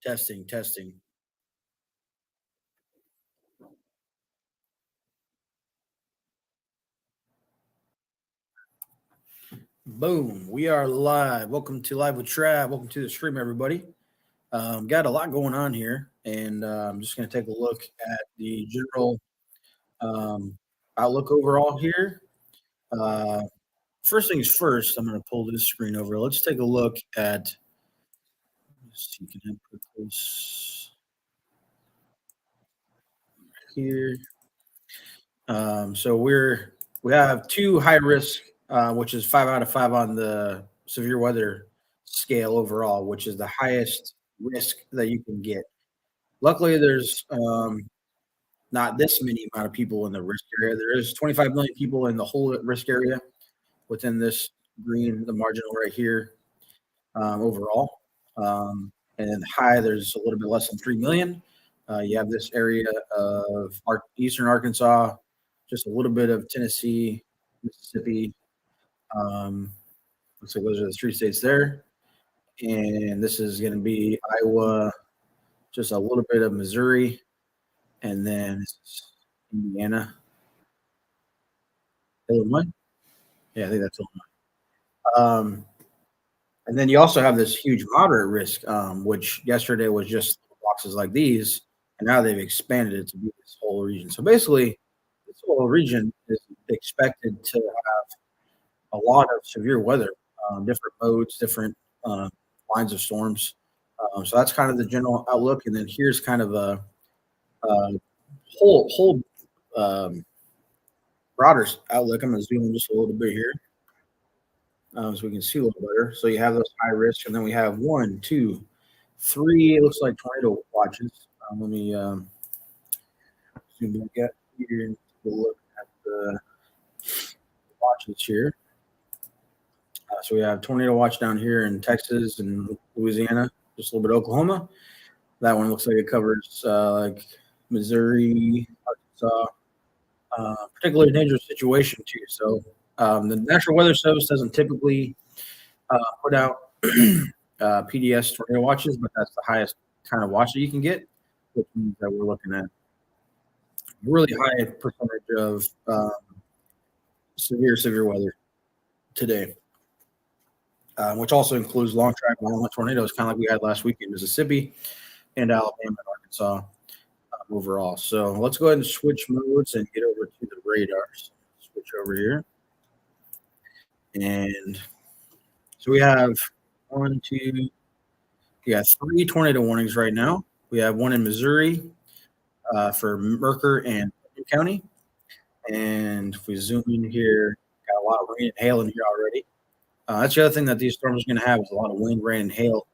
Testing, testing. Boom. We are live. Welcome to Live with Trav. Welcome to the stream, everybody. Got a lot going on here, and I'm just going to take a look at the general um, outlook overall here. Uh, First things first, I'm going to pull this screen over. Let's take a look at. Let's see, can I put this here? So we have two high risk, which is 5 out of 5 on the severe weather scale overall, which is the highest risk that you can get. Luckily, there's not this many amount of people in the risk area. There is 25 million people in the whole risk area within this green, the marginal right here overall. And then high, there's a little bit less than 3 million. You have this area of eastern Arkansas, just a little bit of Tennessee, Mississippi. Looks like those are the three states there. And this is going to be Iowa, just a little bit of Missouri, and then Indiana, Illinois. Yeah, I think that's Illinois. And then you also have this huge moderate risk, which yesterday was just boxes like these, and now they've expanded it to be this whole region. So basically, this whole region is expected to have a lot of severe weather, different modes, different lines of storms. So that's kind of the general outlook. And then here's kind of a whole um, broader outlook. I'm going to zoom in just a little bit here so we can see a little better. So you have those high risks, and then we have 1, 2, 3. It looks like tornado watches. Let me zoom back up here and take a look at the watches here. So we have tornado watch down here in Texas and Louisiana, just a little bit of Oklahoma. That one looks like it covers like Missouri, Arkansas. Particularly dangerous situation too. So the National Weather Service doesn't typically put out PDS tornado watches, but that's the highest kind of watch that you can get, which means that we're looking at a really high percentage of severe weather today, which also includes long track violent tornadoes, kind of like we had last week in Mississippi and Alabama and Arkansas overall. So let's go ahead and switch modes and get over to the radars. Switch over here. And so we have 1, 2, yeah, 3 tornado warnings right now. We have one in Missouri for Mercer and County. And if we zoom in here, got a lot of rain and hail in here already. That's the other thing that these storms are going to have is a lot of wind, rain, and hail,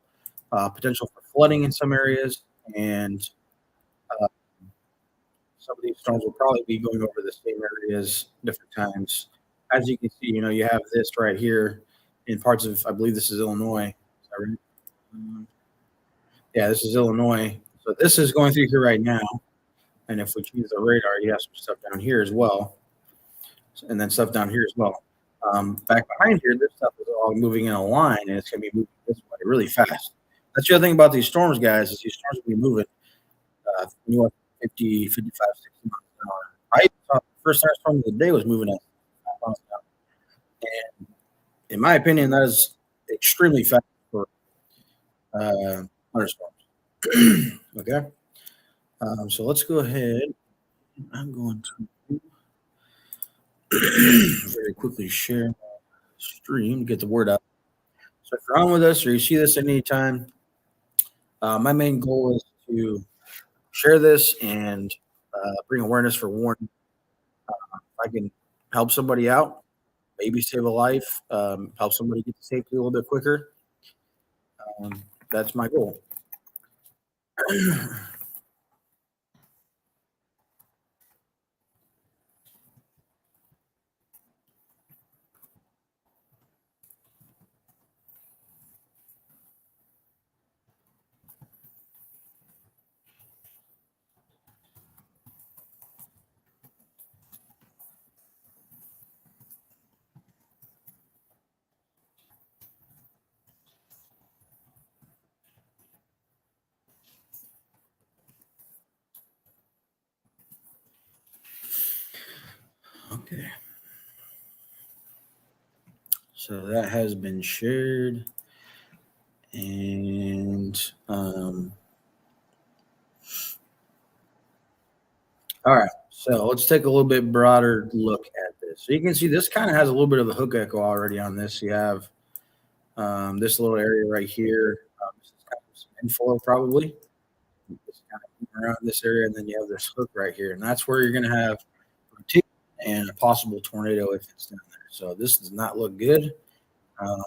potential for flooding in some areas. And some of these storms will probably be going over the same areas different times. As you can see, you have this right here in parts of, I believe this is Illinois. Is that right? Yeah, this is Illinois. So this is going through here right now. And if we choose the radar, you have some stuff down here as well. And then stuff down here as well. Back behind here, this stuff is all moving in a line, and it's going to be moving this way really fast. That's the other thing about these storms, guys, is these storms will be moving anywhere 50, 55, 60 miles an hour. I thought the first storm of the day was moving at 5 miles an hour. And in my opinion, that is extremely fast for thunderstorms. Okay. So let's go ahead. I'm going to very quickly share my stream to get the word out. So if you're on with us or you see this at any time, my main goal is to share this and bring awareness for warning. If I can help somebody out, maybe save a life, help somebody get to safety a little bit quicker, that's my goal. Okay. So that has been shared. And all right. So let's take a little bit broader look at this. So you can see this kind of has a little bit of a hook echo already on this. You have this little area right here. This is kind of some inflow probably. Just kind of around this area, and then you have this hook right here, and that's where you're going to have rotation and a possible tornado if it's down there. So this does not look good. Um,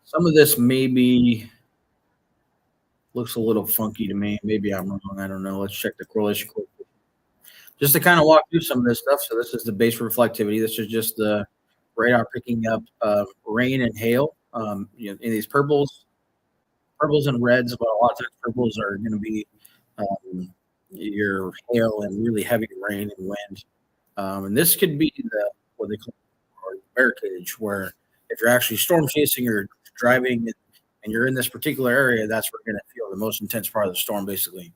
some of this maybe looks a little funky to me. Maybe I'm wrong. I don't know. Let's check the correlation. Just to kind of walk through some of this stuff. So this is the base reflectivity. This is just the radar picking up rain and hail. In these purples and reds, but a lot of times purples are going to be your hail and really heavy rain and wind. And this could be what they call bear cage, where if you're actually storm chasing or driving and you're in this particular area, that's where you're going to feel the most intense part of the storm. Basically,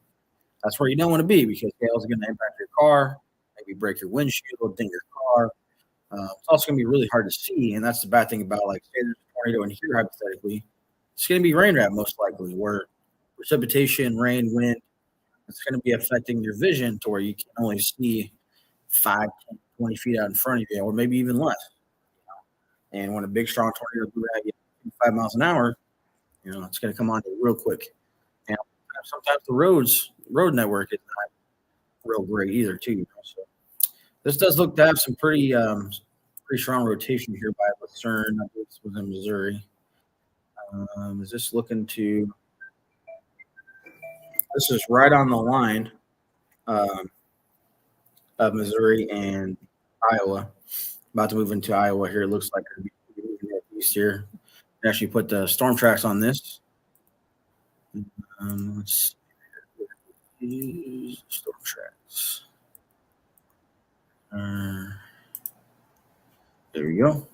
that's where you don't want to be because hail is going to impact your car, maybe break your windshield, ding your car. It's also going to be really hard to see, and that's the bad thing about like say there's a tornado in here hypothetically. It's going to be rain wrap most likely, where precipitation, rain, wind, it's going to be affecting your vision to where you can only see 5, 10, 20 feet out in front of you, or maybe even less. And when a big, strong tornado goes at you 5 miles an hour, it's going to come on you real quick. And sometimes the road network is not real great either, too. So this does look to have some pretty strong rotation here by Lucerne. I believe this was in Missouri. Is this looking to? This is right on the line of Missouri and Iowa. About to move into Iowa here. It looks like it'll be moving northeast here. Actually, put the storm tracks on this. Let's see. Storm tracks. There we go.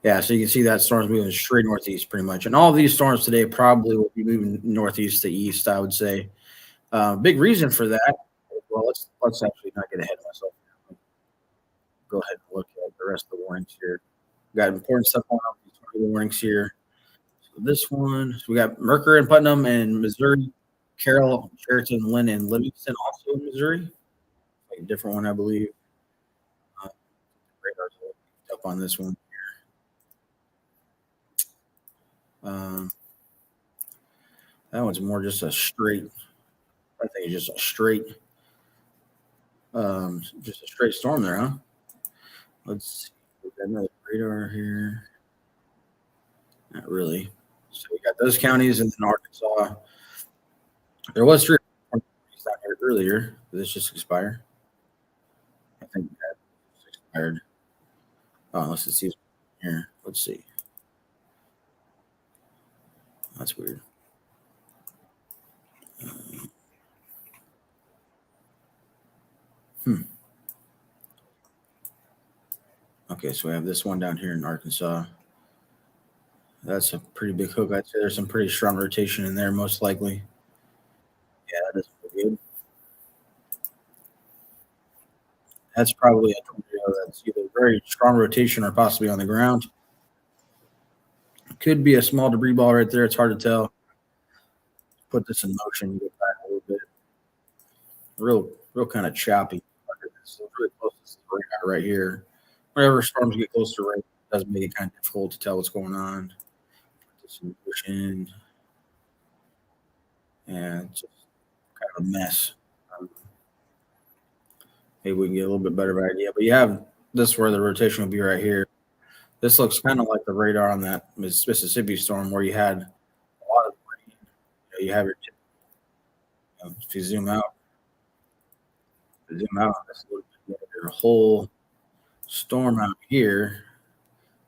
Yeah, so you can see that storm's moving straight northeast pretty much. And all of these storms today probably will be moving northeast to east, I would say. Big reason for that. Well, let's actually not get ahead of myself. Go ahead and look at the rest of the warnings here. We got important stuff going on with these tornado warnings here. So this one, so we got Mercer and Putnam and Missouri, Carroll, Sheraton, Lynn, and Livingston also in Missouri. Like a different one, I believe. Radar's up on this one. That one's more just a straight. I think it's just a straight storm there, huh? Let's see. We got another radar here. Not really. So we got those counties and then Arkansas. There was 3 down here earlier. Did this just expire? I think that expired. Oh, unless it sees here. Let's see. That's weird. Okay, so we have this one down here in Arkansas. That's a pretty big hook. I'd say there's some pretty strong rotation in there, most likely. Yeah, that is pretty good. That's probably a tornado that's either very strong rotation or possibly on the ground. Could be a small debris ball right there. It's hard to tell. Put this in motion, get back a little bit. Real kind of choppy. It's really close to the radar right here. Whenever storms get close to radar, it does make it kind of difficult to tell what's going on. Put this in motion. And it's just kind of a mess. Maybe we can get a little bit better of an idea. But you have this where the rotation will be right here. This looks kind of like the radar on that Mississippi storm where you had a lot of rain. You have your if you zoom out this a little bit, you have your whole storm out here.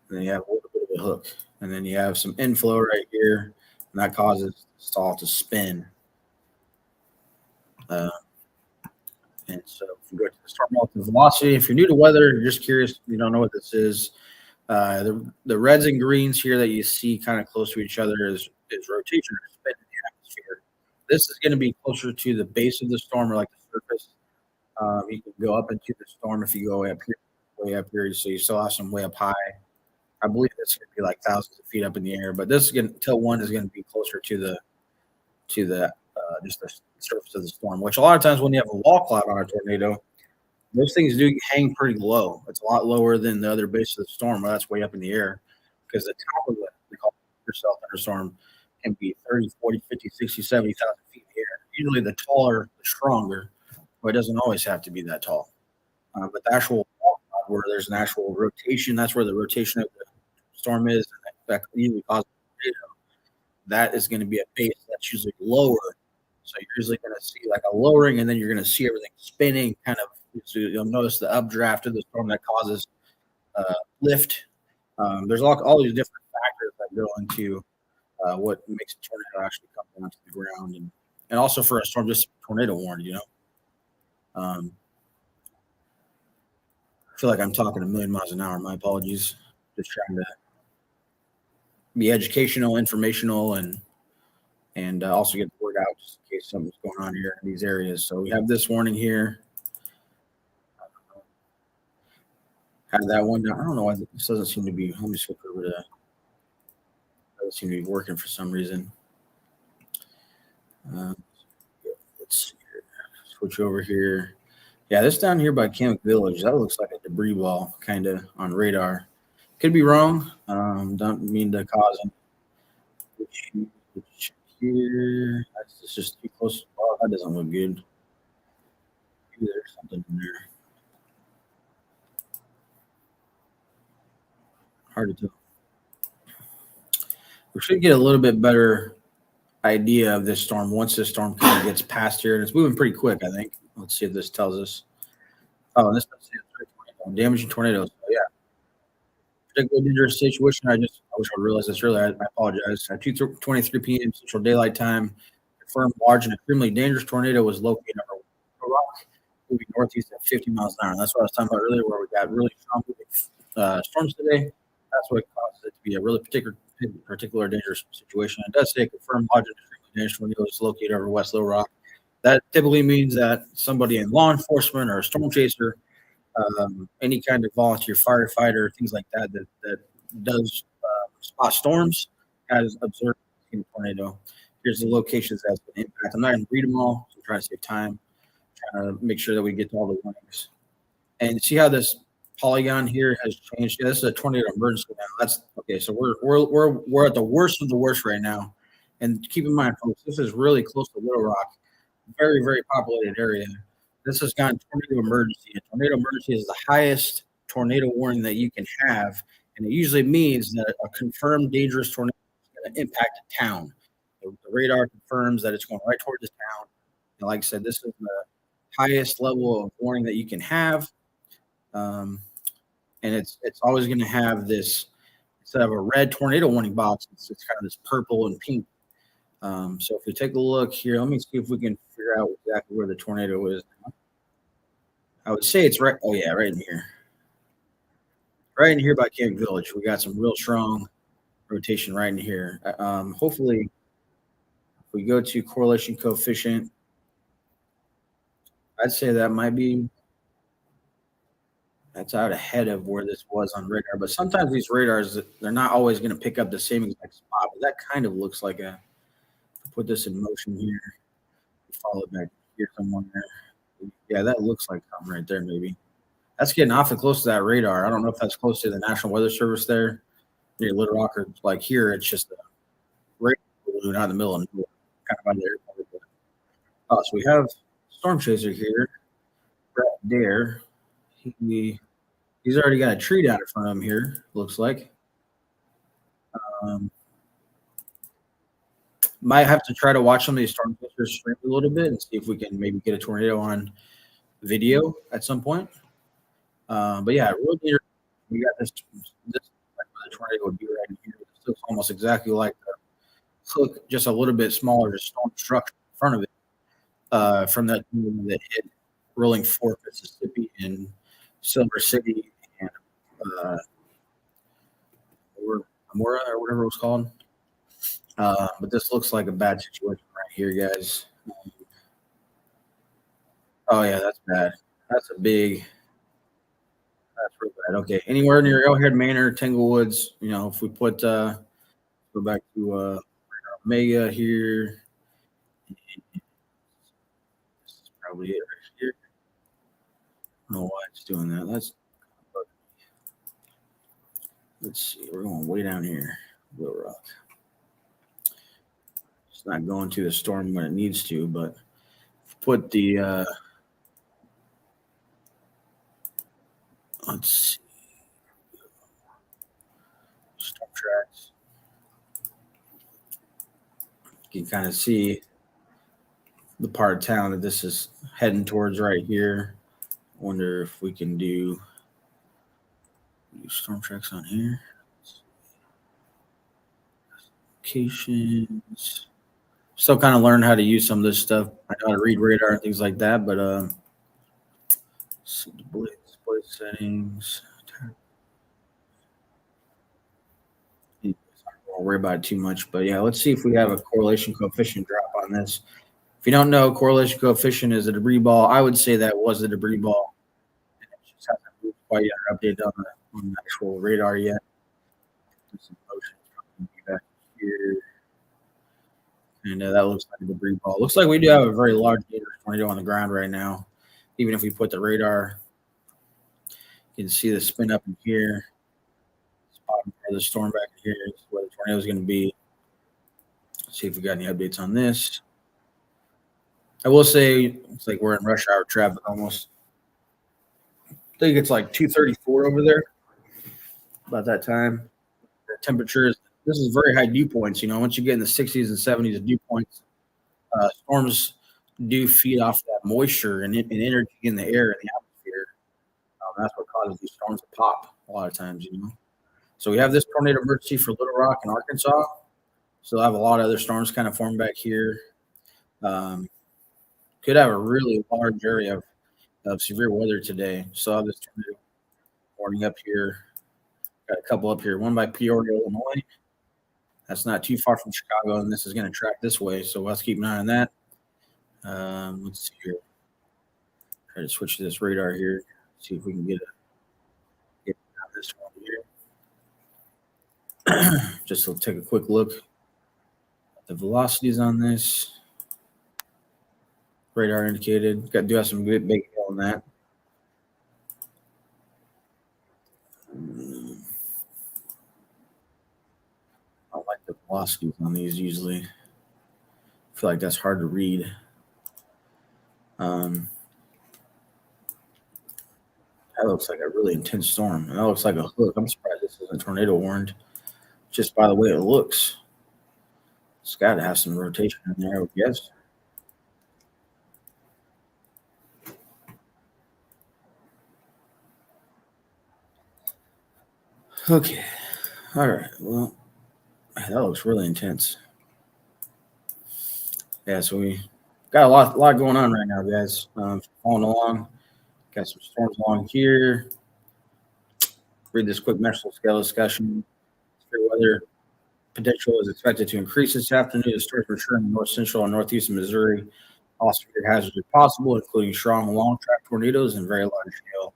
And then you have a little bit of a hook. And then you have some inflow right here. And that causes the stall to spin. And so if you go to the storm relative velocity, if you're new to weather, you're just curious, you don't know what this is. The reds and greens here that you see kind of close to each other is rotation or spin in the atmosphere. This is going to be closer to the base of the storm or like the surface. You can go up into the storm if you go way up here. So you still have some way up high. I believe this is going to be like thousands of feet up in the air, but this is going till one is going to be closer to the just the surface of the storm. Which a lot of times when you have a wall cloud on a tornado, those things do hang pretty low. It's a lot lower than the other base of the storm. Well, that's way up in the air because the top of it, we call it cell thunderstorm, can be 30, 40, 50, 60, 70,000 feet in the air. Usually the taller, the stronger, but it doesn't always have to be that tall. But the actual where there's an actual rotation, that's where the rotation of the storm is. And that usually causes a tornado. That is going to be a base that's usually lower. So you're usually going to see like a lowering, and then you're going to see everything spinning kind of. So you'll notice the updraft of the storm that causes lift. There's all these different factors that go into what makes a tornado actually come down to the ground, and also for a storm, just tornado warning. I feel like I'm talking a million miles an hour. My apologies. Just trying to be educational, informational, and also get the word out just in case something's going on here in these areas. So we have this warning here. Have that one down. I don't know why this doesn't seem to be. Let me switch over to. Doesn't seem to be working for some reason. Let's see here. Switch over here. Yeah, this down here by Camp Village, that looks like a debris ball kind of on radar. Could be wrong. Don't mean to cause any issues here. That's just too close. Oh, that doesn't look good. Maybe there's something in there. Hard to tell. We should get a little bit better idea of this storm once this storm kind of gets past here, and it's moving pretty quick, I think. Let's see if this tells us. Oh, this does say damaging tornadoes. So, yeah, particularly dangerous situation. I wish I realized this earlier. I apologize. At 2:23 p.m. Central Daylight Time, confirmed large and extremely dangerous tornado was located over Little Rock, moving northeast at 50 miles an hour. And that's what I was talking about earlier, where we got really strong storms today. That's what causes it to be a really particular dangerous situation. It does say confirmed large and extremely dangerous tornado is located over West Little Rock. That typically means that somebody in law enforcement or a storm chaser, any kind of volunteer firefighter, things like that does spot storms, has observed a tornado. Here's the locations that's been impacted. I'm not going to read them all, so I'm trying to save time, trying to make sure that we get to all the warnings. And see how this polygon here has changed? Yeah, this is a tornado emergency now. That's okay. So we're at the worst of the worst right now. And keep in mind, folks, this is really close to Little Rock, very, very populated area. This has gotten tornado emergency. A tornado emergency is the highest tornado warning that you can have, and it usually means that a confirmed dangerous tornado is going to impact a town. The radar confirms that it's going right toward this town. And like I said, this is the highest level of warning that you can have, and it's always going to have this. Instead of a red tornado warning box, it's kind of this purple and pink. So if we take a look here, let me see if we can figure out exactly where the tornado is now. I would say it's right. Oh yeah, right in here. Right in here by Camp Village. We got some real strong rotation right in here. Hopefully, if we go to correlation coefficient, I'd say that might be that's out ahead of where this was on radar. But sometimes these radars, they're not always going to pick up the same exact spot. But that kind of looks like a. Put this in motion here. Follow it back here somewhere. Yeah, that looks like something right there. Maybe that's getting awfully close to that radar. I don't know if that's close to the National Weather Service there near Little Rock, or like here. It's just a radar balloon out in the middle of nowhere, kind of by the airport. Oh, so we have storm chaser here, Brett Dare. He's already got a tree down in front of him here. Looks like. Might have to try to watch some of these storm chasers stream a little bit and see if we can maybe get a tornado on video at some point. But yeah, really, we got this like the tornado would be right here. This looks almost exactly like look just a little bit smaller, just storm structure in front of it from that that hit Rolling Fork, Mississippi, and Silver City, and Amora or whatever it was called. But this looks like a bad situation right here, guys. Oh yeah, that's bad. That's a big. That's real bad. Okay, anywhere near Arrowhead Manor, Tinglewoods. If we put go back to Omega here, this is probably it right here. I don't know why it's doing that. Let's see. We're going way down here. Will Rock. It's not going to the storm when it needs to, but put the let's see, storm tracks. You can kind of see the part of town that this is heading towards right here. Wonder if we can do storm tracks on here. Locations. Still kind of learn how to use some of this stuff. I know how to read radar and things like that, but display settings. I won't worry about it too much, but yeah, let's see if we have a correlation coefficient drop on this. If you don't know, correlation coefficient is a debris ball. I would say that was a debris ball. And it just hasn't moved quite yet or updated on the actual radar yet. There's some motion back here. And that looks like a debris ball. Looks like we do have a very large tornado on the ground right now. Even if we put the radar, you can see the spin up in here. Bottom part of the storm back in here is where the tornado is going to be. Let's see if we got any updates on this. I will say it's like we're in rush hour traffic almost. I think it's like 2:34 over there. About that time. The temperature is. This is very high dew points. Once you get in the 60s and 70s of dew points, storms do feed off that moisture and energy in the air and the atmosphere. That's what causes these storms to pop a lot of times. So we have this tornado emergency for Little Rock and Arkansas. So I have a lot of other storms kind of formed back here. Could have a really large area of severe weather today. So I have this tornado warning up here. Got a couple up here. One by Peoria, Illinois. That's not too far from Chicago, and this is going to track this way. So we'll have to keep an eye on that. Let's see here. Try to switch to this radar here. See if we can get this one here. Just to take a quick look at the velocities on this. Radar indicated. Do have some good big hill on that. I don't like the velocities on these usually. I feel like that's hard to read. That looks like a really intense storm. That looks like a hook. I'm surprised this isn't tornado warned, just by the way it looks. It's got to have some rotation in there, I would guess. Okay. All right. Well, that looks really intense. Yeah, so we got a lot going on right now, guys. Following along. Got some storms along here. Read this quick Maxwell scale discussion. Severe weather potential is expected to increase this afternoon. The storms mature in the north central and northeast of Missouri. All severe hazards are possible, including strong long track tornadoes and very large hail.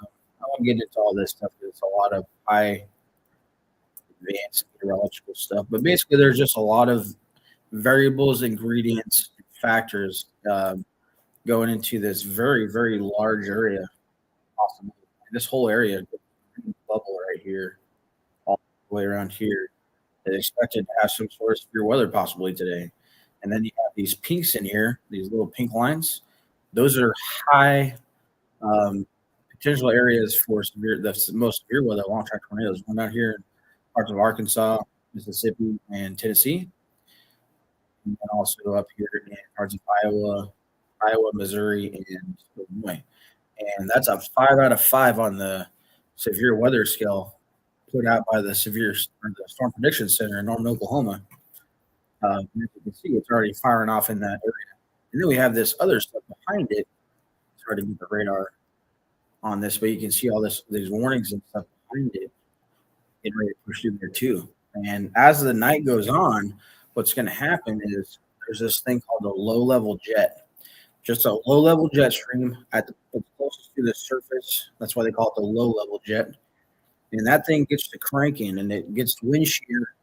I won't get into all this stuff because it's a lot of high advanced meteorological stuff. But basically, there's just a lot of variables, ingredients, factors going into this very, very large area. Possibly this whole area, bubble right here, all the way around here, is expected to have some sort of severe weather possibly today. And then you have these pinks in here, these little pink lines. Those are high potential areas for the most severe weather, long track tornadoes. One out here in parts of Arkansas, Mississippi, and Tennessee. And then also up here in parts of Iowa, Missouri, and Illinois. And that's a 5 out of 5 on the severe weather scale put out by the Storm Prediction Center in Norman, Oklahoma. As you can see, it's already firing off in that area. And then we have this other stuff behind it. It's hard to get the radar on this, but you can see all these warnings and stuff behind it. Getting ready to push through there too. And as the night goes on, what's going to happen is there's this thing called a low-level jet. just a low level jet stream at the it's closest to the surface. That's why they call it the low level jet. And that thing gets to cranking, and it gets to wind shear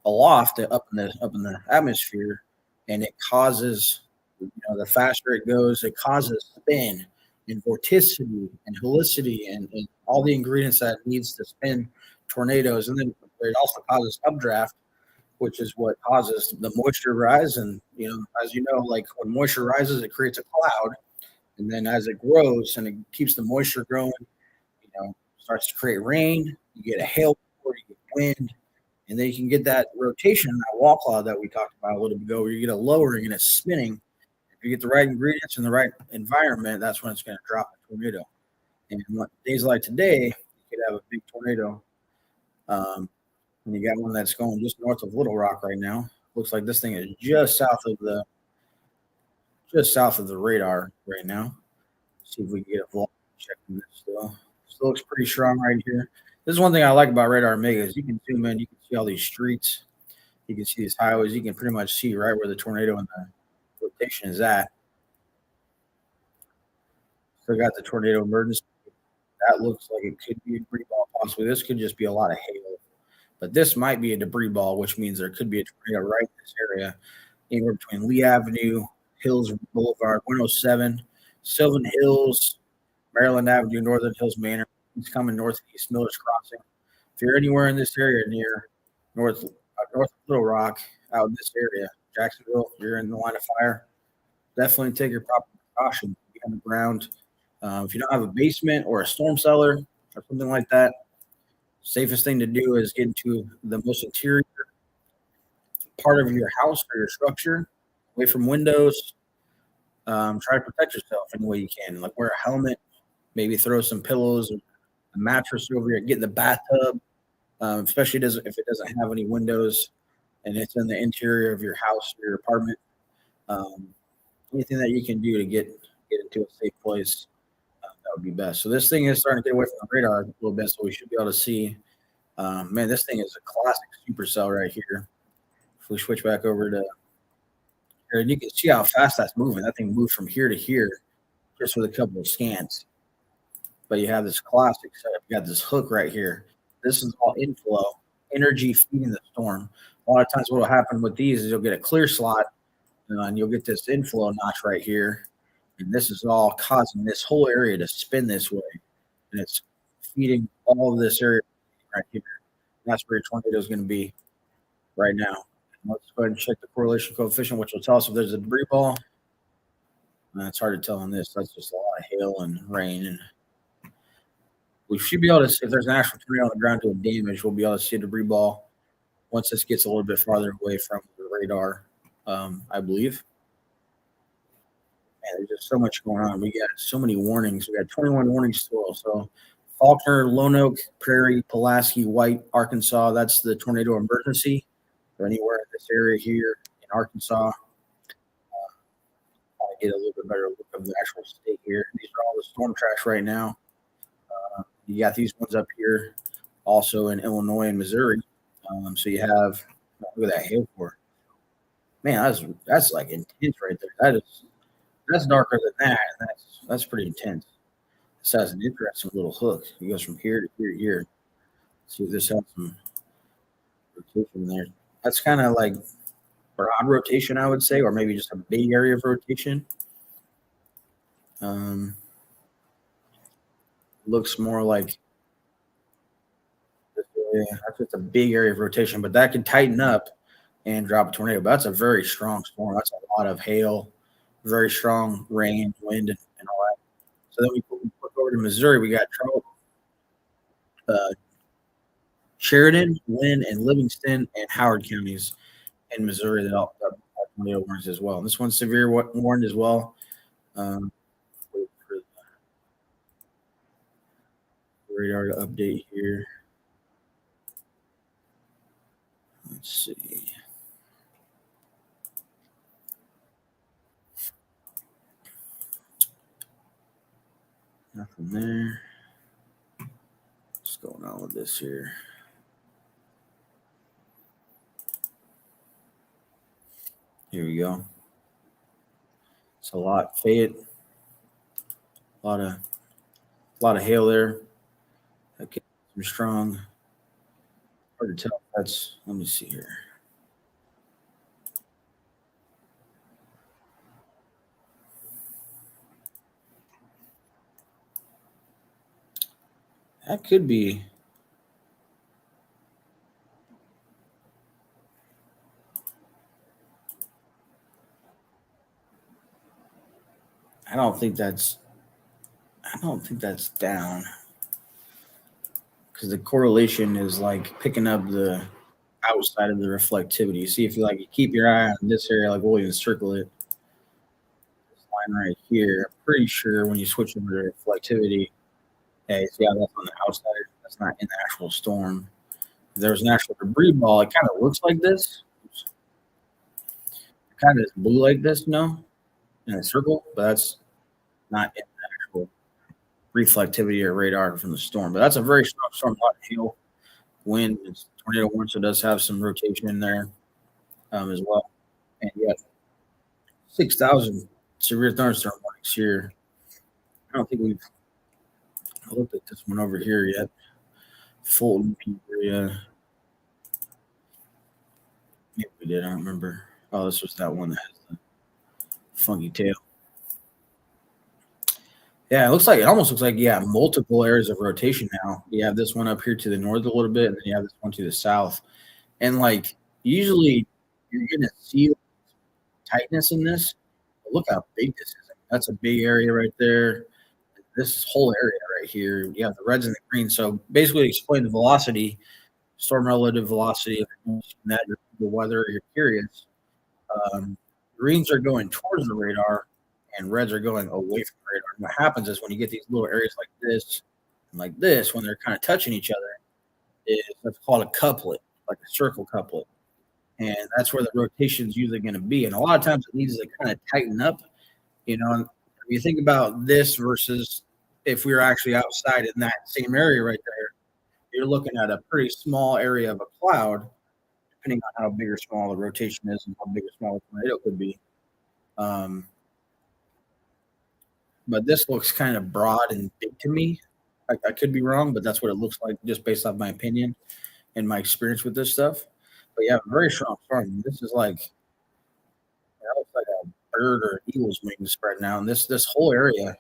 aloft, up in the atmosphere, and it causes, the faster it goes, it causes spin and vorticity and helicity and all the ingredients that it needs to spin tornadoes. And then it also causes updraft, which is what causes the moisture rise. And as you know, like when moisture rises, it creates a cloud, and then as it grows and it keeps the moisture growing, starts to create rain. You get a hail, you get wind, and then you can get that rotation, that wall cloud that we talked about a little bit ago, where you get a lowering and it's spinning. If you get the right ingredients in the right environment, that's when it's going to drop a tornado. And days like today, you could have a big tornado. And you got one that's going just north of Little Rock right now. Looks like this thing is just south of the radar right now. See if we can get a vlog checking this still. Still looks pretty strong right here. This is one thing I like about Radar Mega is you can zoom in, you can see all these streets, you can see these highways, you can pretty much see right where the tornado and the location is at. Still got the tornado emergency. That looks like it could be a debris ball possibly. This could just be a lot of hail. But this might be a debris ball, which means there could be a tornado right in this area, anywhere between Lee Avenue, Hills Boulevard, 107, Sylvan Hills, Maryland Avenue, Northern Hills Manor. It's coming northeast, Miller's Crossing. If you're anywhere in this area near north of Little Rock, out in this area, Jacksonville, if you're in the line of fire, definitely take your proper precaution. Be on the ground. If you don't have a basement or a storm cellar or something like that, safest thing to do is get into the most interior part of your house or your structure, away from windows. Try to protect yourself any way you can. Like wear a helmet, maybe throw some pillows, a mattress over here, get in the bathtub, especially if it doesn't have any windows and it's in the interior of your house or your apartment. Um, Anything that you can do to get into a safe place, that would be best. So this thing is starting to get away from the radar a little bit, so we should be able to see. Man, this thing is a classic supercell right here. If we switch back over to here, and you can see how fast that's moving. That thing moved from here to here just with a couple of scans. But you have this classic setup. You got this hook right here. This is all inflow, energy feeding the storm. A lot of times, what will happen with these is you'll get a clear slot, and you'll get this inflow notch right here. And this is all causing this whole area to spin this way. And it's feeding all of this area right here. And that's where your tornado is going to be right now. And let's go ahead and check the correlation coefficient, which will tell us if there's a debris ball. And it's hard to tell on this. That's just a lot of hail and rain. And we should be able to, if there's an actual tornado on the ground doing damage, we'll be able to see a debris ball once this gets a little bit farther away from the radar, I believe. Man, there's just so much going on. We got so many warnings. We got 21 warnings total. So Faulkner, Lone Oak, Prairie, Pulaski, White, Arkansas. That's the tornado emergency. Or anywhere in this area here in Arkansas. I'll get a little bit better look of the actual state here. These are all the storm tracks right now. You got these ones up here, also in Illinois and Missouri. So you have look at that hail core. Man, that's like intense right there. That's darker than that. And that's pretty intense. This has an interesting little hook. It goes from here to here to here. See if this has some rotation there. That's kind of like broad rotation, I would say, or maybe just a big area of rotation. Looks more like this area. That's just a big area of rotation, but that can tighten up and drop a tornado. But that's a very strong storm. That's a lot of hail, very strong rain, wind, and all that. So then we look over to Missouri. We got trouble. Sheridan, Lynn, and Livingston and Howard counties in Missouri that all have tornado warnings as well. And this one's severe warned as well. Wait for the radar to update here. Let's see. Nothing there. What's going on with this here? Here we go. It's a lot. Fayette, a lot of hail there. Okay, some strong. Hard to tell. That's. Let me see here. That could be. I don't think that's. I don't think that's down because the correlation is like picking up the outside of the reflectivity. See if you like you keep your eye on this area, like we'll even circle it. This line right here. I'm pretty sure when you switch over to reflectivity, hey, see how that's on the outside? That's not in the actual storm. If there's an actual debris ball, it kind of looks like this. Kind of blue like this, no, in a circle, but that's not in the actual reflectivity or radar from the storm. But that's a very strong storm, a lot of hail, wind, it's tornado warning, so it does have some rotation in there as well. And yeah, 6,000 severe thunderstorm warnings here. I don't think we've looked at this one over here yet. Fulton area. Maybe we did. I don't remember. Oh, this was that one that has the funky tail. Yeah, it almost looks like you have multiple areas of rotation now. You have this one up here to the north a little bit, and then you have this one to the south. And like usually you're gonna see tightness in this. But look how big this is. That's a big area right there. This whole area right here, you have the reds and the greens. So basically explain the velocity, storm relative velocity of that the weather you're curious. Um, Greens are going towards the radar and reds are going away from the radar. And what happens is when you get these little areas like this and like this, when they're kind of touching each other, is that's called a couplet, like a circle couplet. And that's where the rotation is usually going to be. And a lot of times it needs to kind of tighten up, and if you think about this versus if we were actually outside in that same area right there, you're looking at a pretty small area of a cloud, depending on how big or small the rotation is and how big or small the tornado could be. Um, but this looks kind of broad and big to me. I could be wrong, but that's what it looks like just based off my opinion and my experience with this stuff. But yeah, very strong storm. This is like that looks like a bird or eagle's wing spreading out. And this whole area,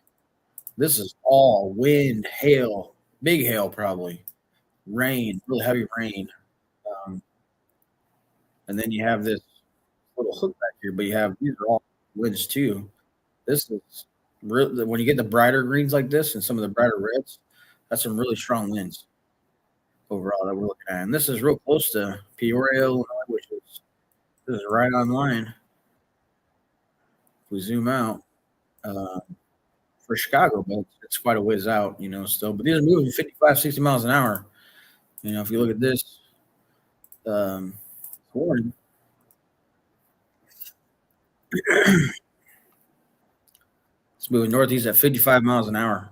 this is all wind, hail, big hail probably, rain, really heavy rain. Um, and then you have this little hook back here, but you have these are all winds too. This is real when you get the brighter greens like this and some of the brighter reds, that's some really strong winds overall that we're looking at. And this is real close to Peoria, Illinois, which is this is right on line. If we zoom out for Chicago, but it's quite a ways out, still. But these are moving 55, 60 miles an hour. If you look at this warning, it's moving northeast at 55 miles an hour.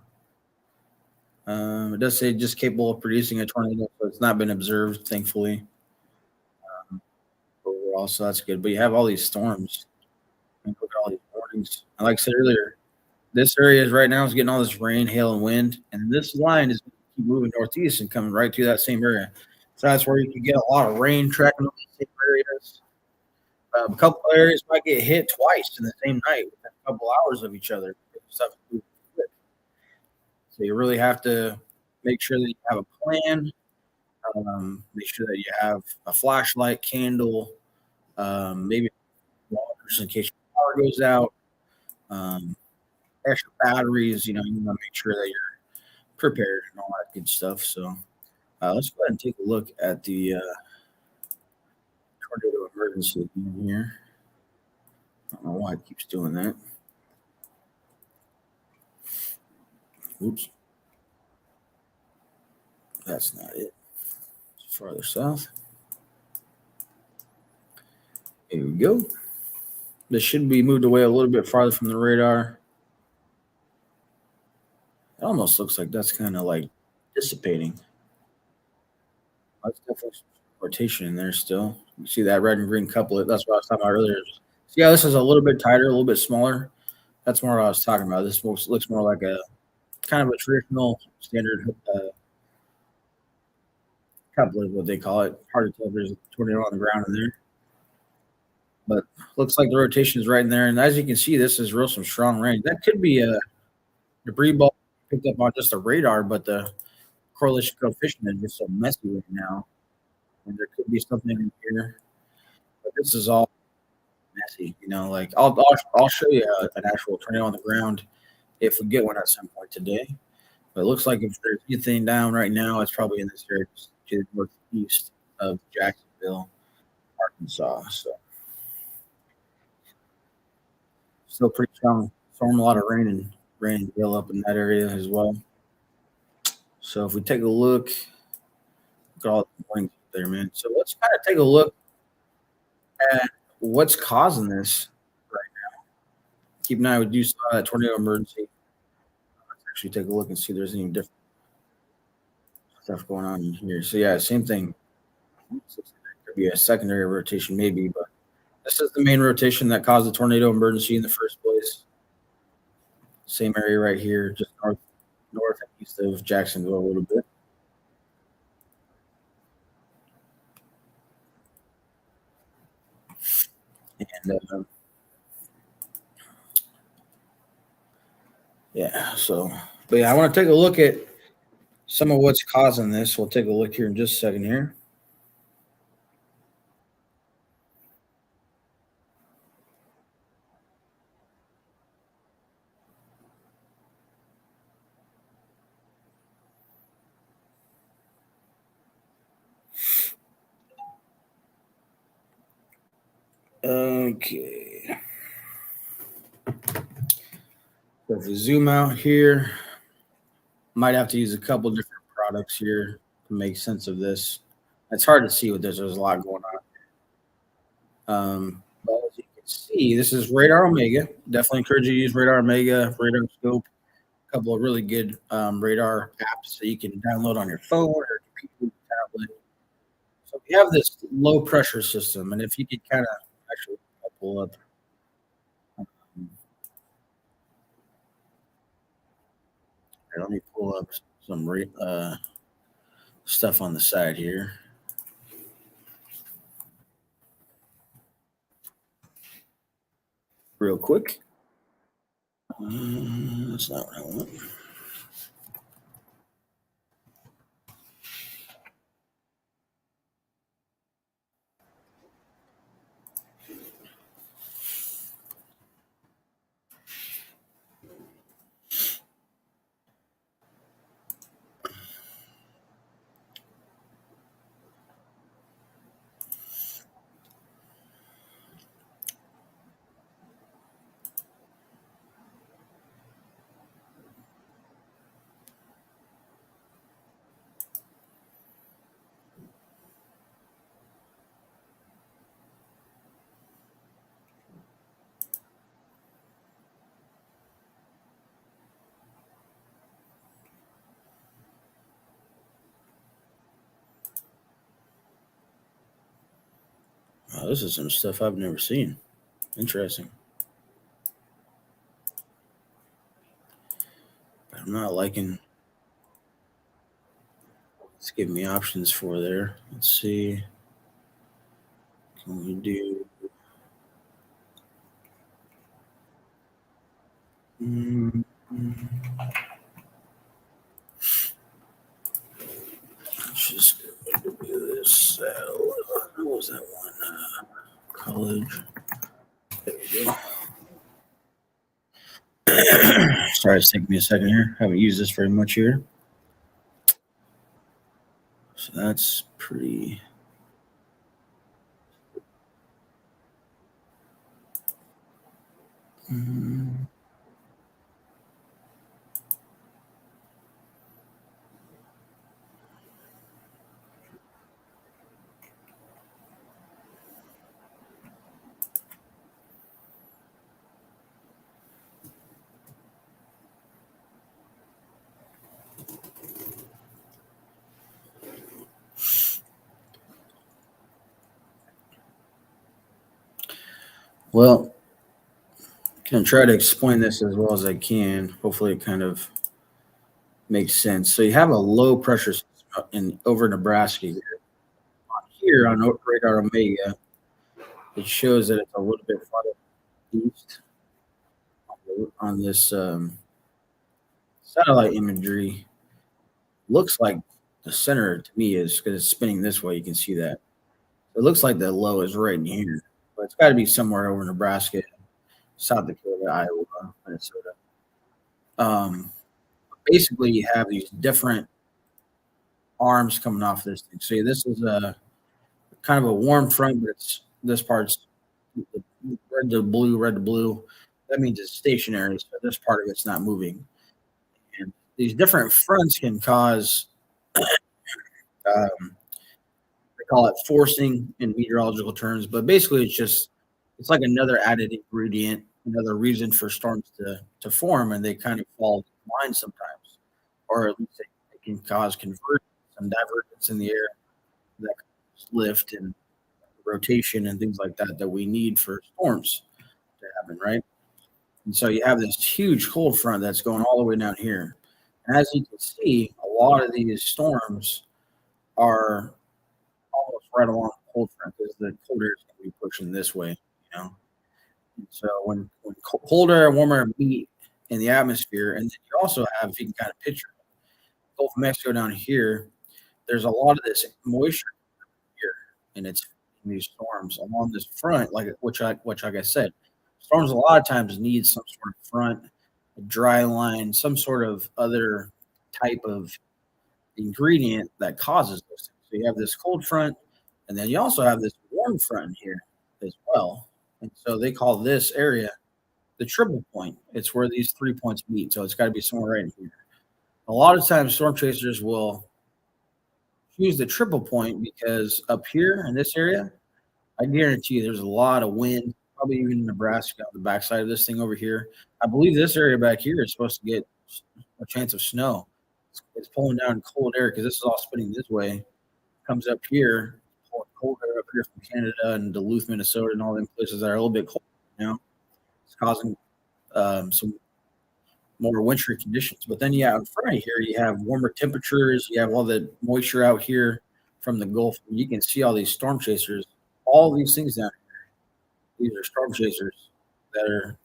It does say just capable of producing a tornado, so it's not been observed, thankfully, overall. So that's good. But you have all these storms. And look at all these warnings. And like I said earlier, this area is right now is getting all this rain, hail, and wind, and this line is going to keep moving northeast and coming right to that same area. So that's where you can get a lot of rain tracking on these same areas. A couple areas might get hit twice in the same night within a couple hours of each other. Stuff is moving quick. So you really have to make sure that you have a plan. Make sure that you have a flashlight, candle, maybe waters in case your power goes out. Extra batteries. You want to make sure that you're prepared and all that good stuff. So let's go ahead and take a look at the tornado emergency in here. I don't know why it keeps doing that. Oops. That's not it. It's farther south. Here we go. This should be moved away a little bit farther from the radar. It almost looks like that's kind of like dissipating. That's definitely some rotation in there still. You see that red and green couplet. That's what I was talking about earlier. So yeah, this is a little bit tighter, a little bit smaller. That's more what I was talking about. This looks more like a kind of a traditional standard couple is what they call it. Hard to tell if there's a tornado on the ground in there, but looks like the rotation is right in there. And as you can see, this is real some strong rain. That could be a debris ball picked up on just a radar, but the correlation coefficient is just so messy right now, and there could be something in here. But this is all messy, Like I'll show you an actual tornado on the ground if we get one at some point today. But it looks like if there's anything down right now, it's probably in this area just to the northeast of Jacksonville, Arkansas. So still pretty strong storm, a lot of rain and hail up in that area as well. So if we take a look at all the points there, man. So let's kind of take a look at what's causing this right now. Keep an eye. We do saw that tornado emergency. Let's actually take a look and see if there's any different stuff going on in here. So yeah, same thing. Could be a secondary rotation, maybe, but this is the main rotation that caused the tornado emergency in the first place. Same area right here, just north and east of Jacksonville a little bit. And yeah, so, but yeah, I want to take a look at some of what's causing this. We'll take a look here in just a second here. Okay. So if we zoom out here, might have to use a couple different products here to make sense of this. It's hard to see what there's a lot going on. But as you can see, this is Radar Omega. Definitely encourage you to use Radar Omega, Radar Scope, a couple of really good radar apps that you can download on your phone or computer, tablet. So we have this low pressure system, and if you could kind of actually pull up. Let me pull up some stuff on the side here. Real quick. That's not what I want. Oh, this is some stuff I've never seen. Interesting. But I'm not liking. It's giving me options for there. Let's see. Can we do? Let's just do this. What was that one? College. There we go. Sorry, it's taking me a second here. Haven't used this very much here. So that's pretty. Well, Can try to explain this as well as I can. Hopefully, it kind of makes sense. So you have a low pressure system in over Nebraska here. Here on radar Omega, it shows that it's a little bit farther east on this satellite imagery. Looks like the center to me is because it's spinning this way. You can see that. It looks like the low is right in here, but it's got to be somewhere over Nebraska, South Dakota, Iowa, Minnesota. Um, Basically, you have these different arms coming off this thing. See, this is a kind of a warm front, but it's this part's red to blue, red to blue. That means it's stationary, so this part of it's not moving. And these different fronts can cause, um, they call it forcing in meteorological terms, but basically it's like another added ingredient, another reason for storms to form, and they kind of fall in line sometimes, or at least it can cause convergence and divergence in the air that lift and rotation and things like that that we need for storms to happen, right? And so you have this huge cold front that's going all the way down here. And as you can see, a lot of these storms are almost right along the cold front because the cold air is going to be pushing this way, you know. And so when cold air and warm air meet in the atmosphere, and then you also have, if you can kind of picture Gulf of Mexico down here, there's a lot of this moisture here, and it's in these storms along this front, which like I said, storms a lot of times need some sort of front, a dry line, some sort of other type of ingredient that causes those things. So you have this cold front, and then you also have this warm front here as well. And so they call this area the triple point. It's where these 3 points meet. So it's got to be somewhere right in here. A lot of times, storm chasers will choose the triple point because up here in this area, I guarantee you there's a lot of wind, probably even in Nebraska on the backside of this thing over here. I believe this area back here is supposed to get a chance of snow. It's pulling down cold air because this is all spinning this way. Comes up here, pulling cold air up here from Canada and Duluth, Minnesota, and all them places that are a little bit cold now. It's causing some more wintry conditions. But then, yeah, in front of here, you have warmer temperatures. You have all the moisture out here from the Gulf. You can see all these storm chasers, all these things down here. These are storm chasers that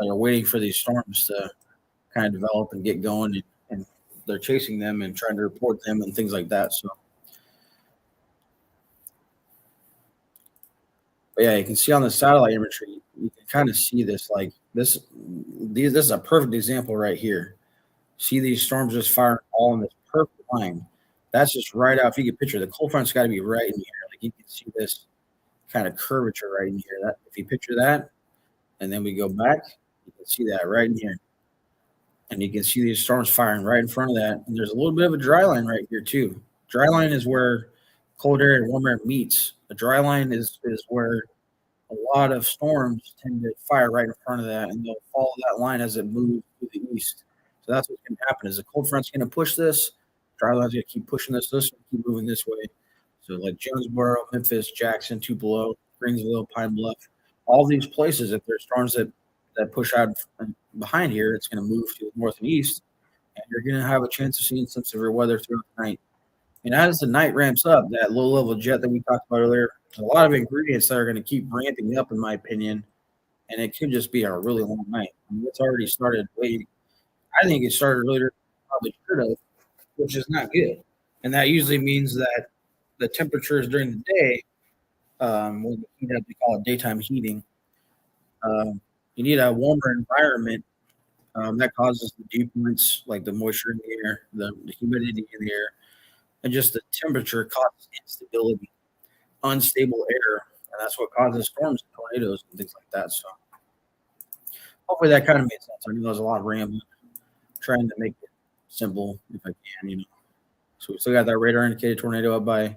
are waiting for these storms to kind of develop and get going, and they're chasing them and trying to report them and things like that. So, but yeah, you can see on the satellite imagery, you can kind of see this like this. This is a perfect example right here. See these storms just firing all in this perfect line. That's just right out. If you can picture, the cold front's got to be right in here. Like you can see this kind of curvature right in here. That if you picture that, and then we go back, you can see that right in here. And you can see these storms firing right in front of that. And there's a little bit of a dry line right here too. Dry line is where cold air and warm air meets. The dry line is where a lot of storms tend to fire right in front of that, and they'll follow that line as it moves to the east. So that's what's going to happen is the cold front's going to push this. Dry line's going to keep pushing this, keep moving this way. So like Jonesboro, Memphis, Jackson, Tupelo, Greensville, Pine Bluff, all these places, if there's storms that push out behind here, it's going to move to the north and east, and you're going to have a chance of seeing some severe weather throughout the night. And as the night ramps up, that low-level jet that we talked about earlier, there's a lot of ingredients that are going to keep ramping up, in my opinion, and it could just be a really long night. I mean, it's already started way. I think it started earlier than it probably should have, which is not good. And that usually means that the temperatures during the day, when you heat up, we call it daytime heating. You need a warmer environment that causes the dew points, like the moisture in the air, the humidity in the air, and just the temperature causes instability, unstable air, and that's what causes storms and tornadoes and things like that. So hopefully that kind of made sense. I know there's a lot of rambling, trying to make it simple if I can. So we still got that radar indicated tornado up by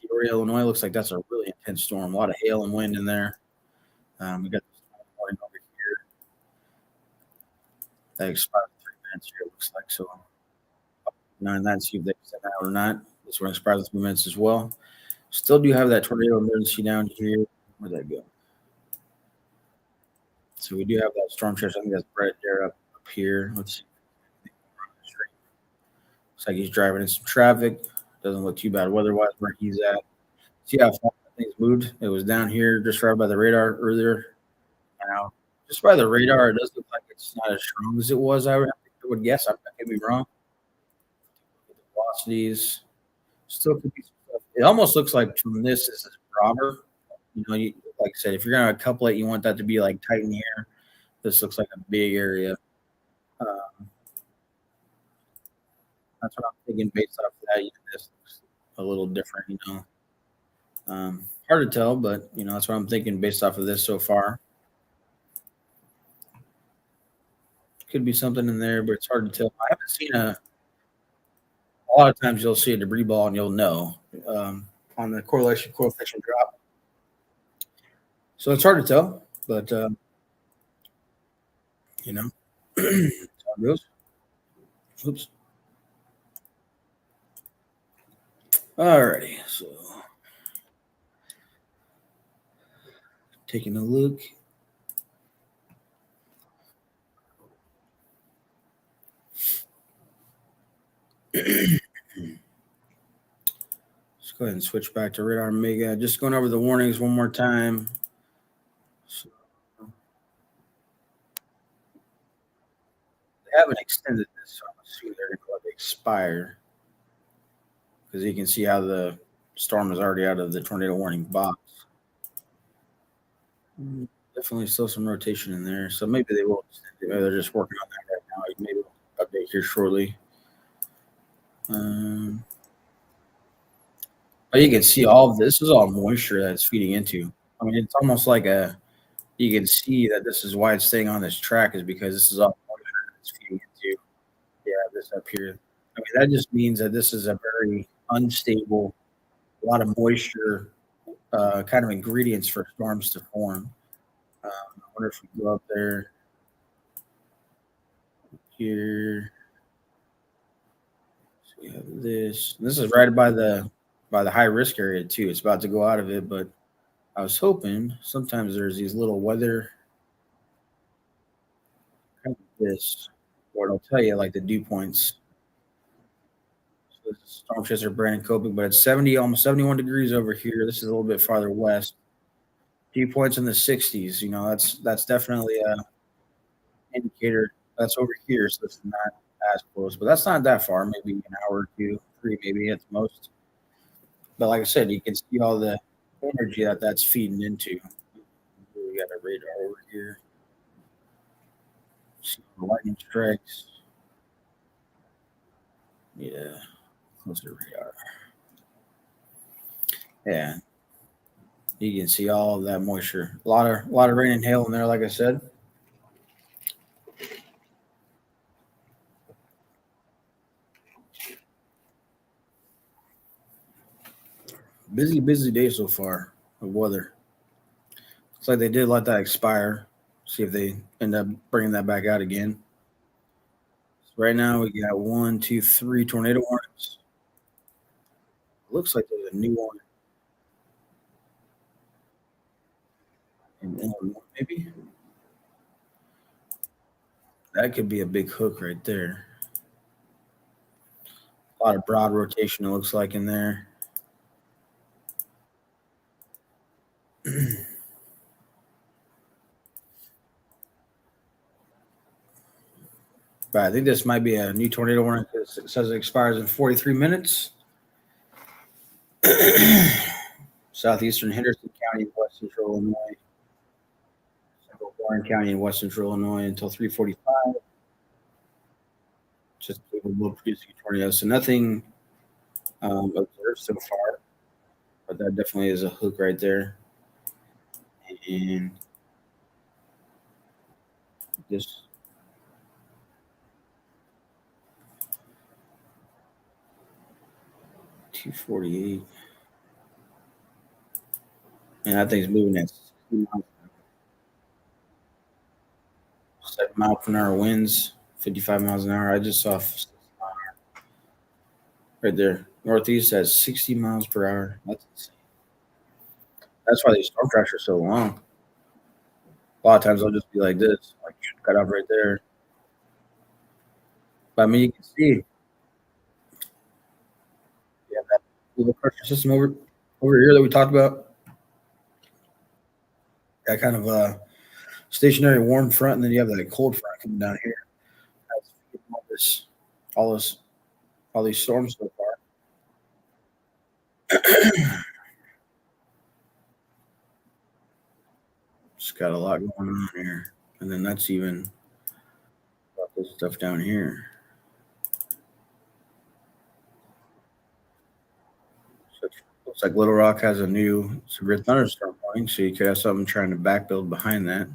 Peoria, Illinois. Looks like that's a really intense storm. A lot of hail and wind in there. We got this morning over here that expired 3 minutes here. It looks like so. And that, see if they sent that out or not. This one expires in 3 minutes as well. Still do have that tornado emergency down here. Where'd that go? So we do have that storm tracer. I think that's right there up here. Let's see. Looks like he's driving in some traffic. Doesn't look too bad weather-wise where he's at. See how far things moved? It was down here just right by the radar earlier. Now, just by the radar, it does look like it's not as strong as it was. I would guess. I could be wrong. Velocities still could be some stuff. It almost looks like from this is broader. Like I said, if you're gonna couple it, you want that to be like tight in here. This looks like a big area. Uh, that's what I'm thinking based off of that. This looks a little different. Hard to tell, but that's what I'm thinking based off of this so far. Could be something in there, but it's hard to tell. I haven't seen a lot of times you'll see a debris ball and you'll know on the correlation coefficient drop. So it's hard to tell, but that's how it goes. Oops. Alrighty, so taking a look. Let's go ahead and switch back to Radar Mega. Just going over the warnings one more time. So, they haven't extended this, so I'm assuming they're going to let it expire because you can see how the storm is already out of the tornado warning box. Definitely still some rotation in there, so maybe they will extend it. Maybe they're just working on that right now. Maybe we'll update here shortly. But you can see all of this is all moisture that's feeding into. I mean, it's almost like you can see that this is why it's staying on this track is because this is all moisture that's feeding into. Yeah, this up here. I mean, that just means that this is a very unstable, a lot of moisture, kind of ingredients for storms to form. I wonder if we go up there here. So we have this. This is right by the high risk area too. It's about to go out of it, but I was hoping sometimes there's these little weather kind of this, or it'll tell you like the dew points. So this is Storm Chaser Brandon Copic, but it's 70, almost 71 degrees over here. This is a little bit farther west. Dew points in the 60s. That's definitely a indicator. That's over here, so it's not as close, but that's not that far. Maybe an hour or two, three, maybe at the most. But like I said, you can see all the energy that's feeding into. We got a radar over here. See the lightning strikes. Yeah, closer radar. Yeah, you can see all of that moisture. A lot of rain and hail in there, like I said. Busy day so far of weather. Looks like they did let that expire. See if they end up bringing that back out again. So right now we got 1, 2, 3 tornado warnings. Looks like there's a new one in Illinois, maybe. That could be a big hook right there. A lot of broad rotation, it looks like, in there. But I think this might be a new tornado warning because it says it expires in 43 minutes. Southeastern Henderson County, West Central Illinois. Central Warren County in West Central Illinois until 3:45. Just capable of producing tornadoes. So nothing observed so far, but that definitely is a hook right there. And this 248. And that thing's moving at 60 miles, 7 mile per hour winds, 55 miles an hour. I just saw right there. Northeast has 60 miles per hour. That's insane. That's why these storm tracks are so long. A lot of times I'll just be like this, like cut off right there. But I mean, you can see, yeah, that little pressure system over here that we talked about, that kind of stationary warm front, and then you have that cold front coming down here. That's all this, all this, all these storms so far. It's got a lot going on here, and then that's even got this stuff down here. So it looks like Little Rock has a new severe thunderstorm warning, so you could have something trying to backbuild behind that.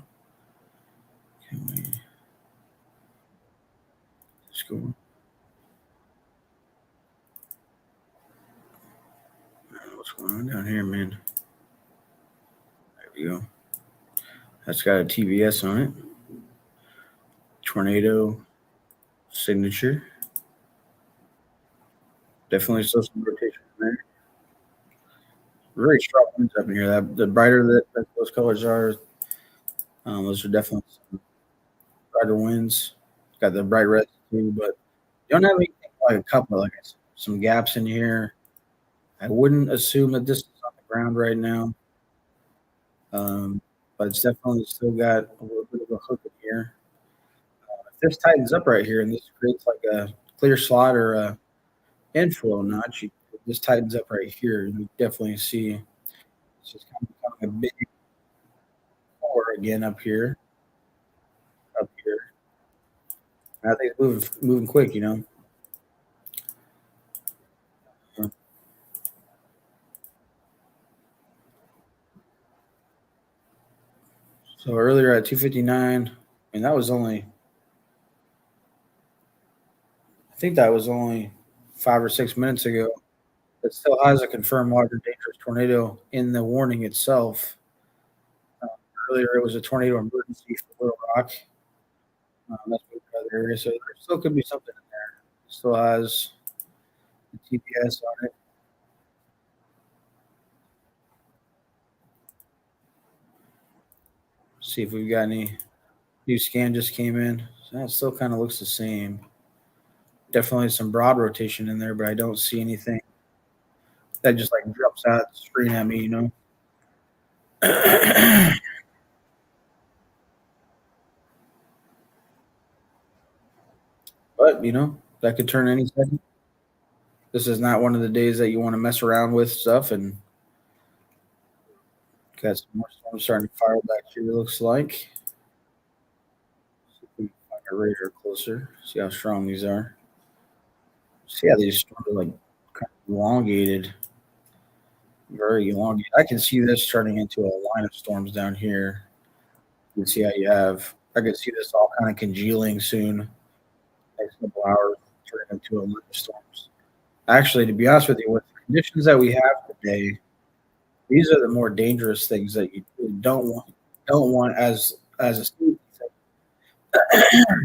Can we just go? What's going on down here, man? There we go. That's got a TVS on it. Tornado signature. Definitely still some rotation in there. Very strong winds up in here. That the brighter that those colors are, those are definitely some brighter winds. Got the bright red too, but you don't have anything like a couple like some gaps in here. I wouldn't assume that this is on the ground right now, um, but it's definitely still got a little bit of a hook in here. If this tightens up right here and this creates like a clear slot or a inflow notch, this tightens up right here. You definitely see it's just kind of becoming a big four again up here, up here. I think it's moving quick, you know. So earlier at 2:59, and that was only, I think that was only 5 or 6 minutes ago. It still has a confirmed large and dangerous tornado in the warning itself. Earlier, it was a tornado emergency for Little Rock. That's what the other area. So there still could be something in there. It still has the TPS on it. See if we've got any new scan just came in. So that still kind of looks the same. Definitely some broad rotation in there, but I don't see anything that just like jumps out the screen at me, you know. But you know, that could turn any second. This is not one of the days that you want to mess around with stuff, and got some more storms starting to fire back here. Looks like. See if we can find our radar closer. See how strong these are. See how these storms are like kind of elongated, very elongated. I can see this turning into a line of storms down here. You can see how you have. I can see this all kind of congealing soon. Next couple hours, turning into a line of storms. Actually, to be honest with you, with the conditions that we have today, these are the more dangerous things that you don't want as a student,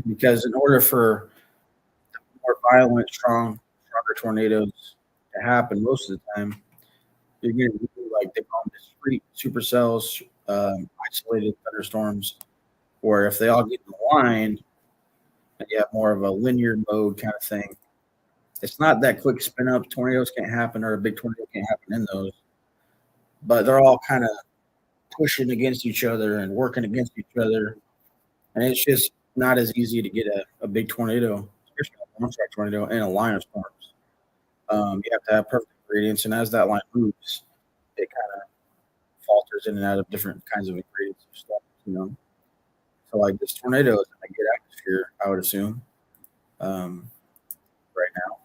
because in order for more violent, stronger tornadoes to happen, most of the time you're going to do like they call them discrete supercells, isolated thunderstorms, where if they all get in line and you have more of a linear mode kind of thing, it's not that quick spin up. Tornadoes can't happen, or a big tornado can't happen in those, but they're all kind of pushing against each other and working against each other, and it's just not as easy to get a big tornado, especially a one track tornado, in a line of storms. You have to have perfect ingredients, and as that line moves, it kind of falters in and out of different kinds of ingredients or stuff, you know. So like this tornado is in a good atmosphere, I would assume, um, right now.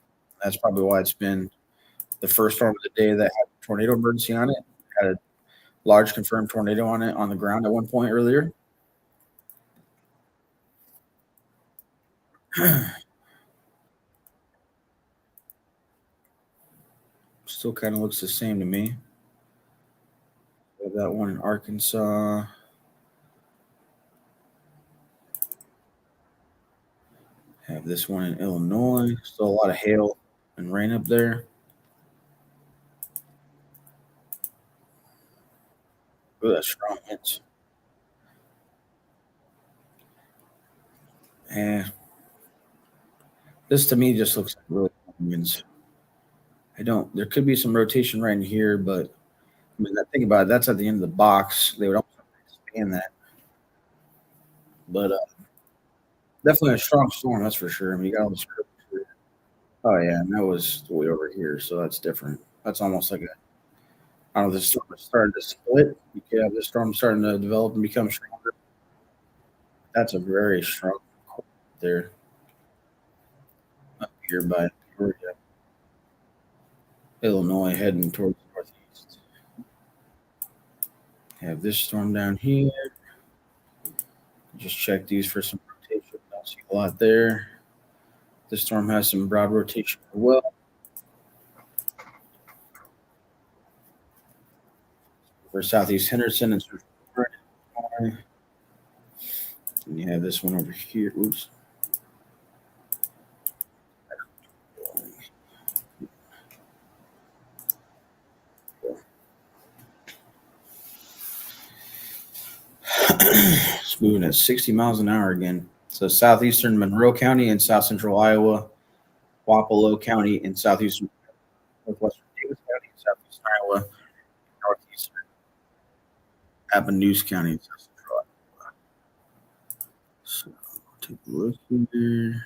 That's probably why it's been the first storm of the day that had a tornado emergency on it. Had a large confirmed tornado on it on the ground at one point earlier. Still kind of looks the same to me. We have that one in Arkansas. Have this one in Illinois. Still a lot of hail and rain up there. Ooh, that's strong winds. And this to me just looks like really winds. I don't. There could be some rotation right in here, but I mean, think about it. That's at the end of the box. They would almost have to expand that, but definitely a strong storm. That's for sure. I mean, you got all this. Oh yeah, and that was way over here, so that's different. That's almost like a. I don't know. The storm is starting to split. You could have the storm starting to develop and become stronger. That's a very strong cold there up here by Georgia, Illinois, heading towards the northeast. Have this storm down here. Just check these for some rotation. Don't see a lot there. This storm has some broad rotation as well. For southeast Henderson and central Florida. And you have this one over here. Oops. It's moving at 60 miles an hour again. So southeastern Monroe County and south central Iowa, Wapello County and southeastern northwestern Davis County and southeastern Iowa, northeastern Appaloosa County and south central Iowa. So take a look here.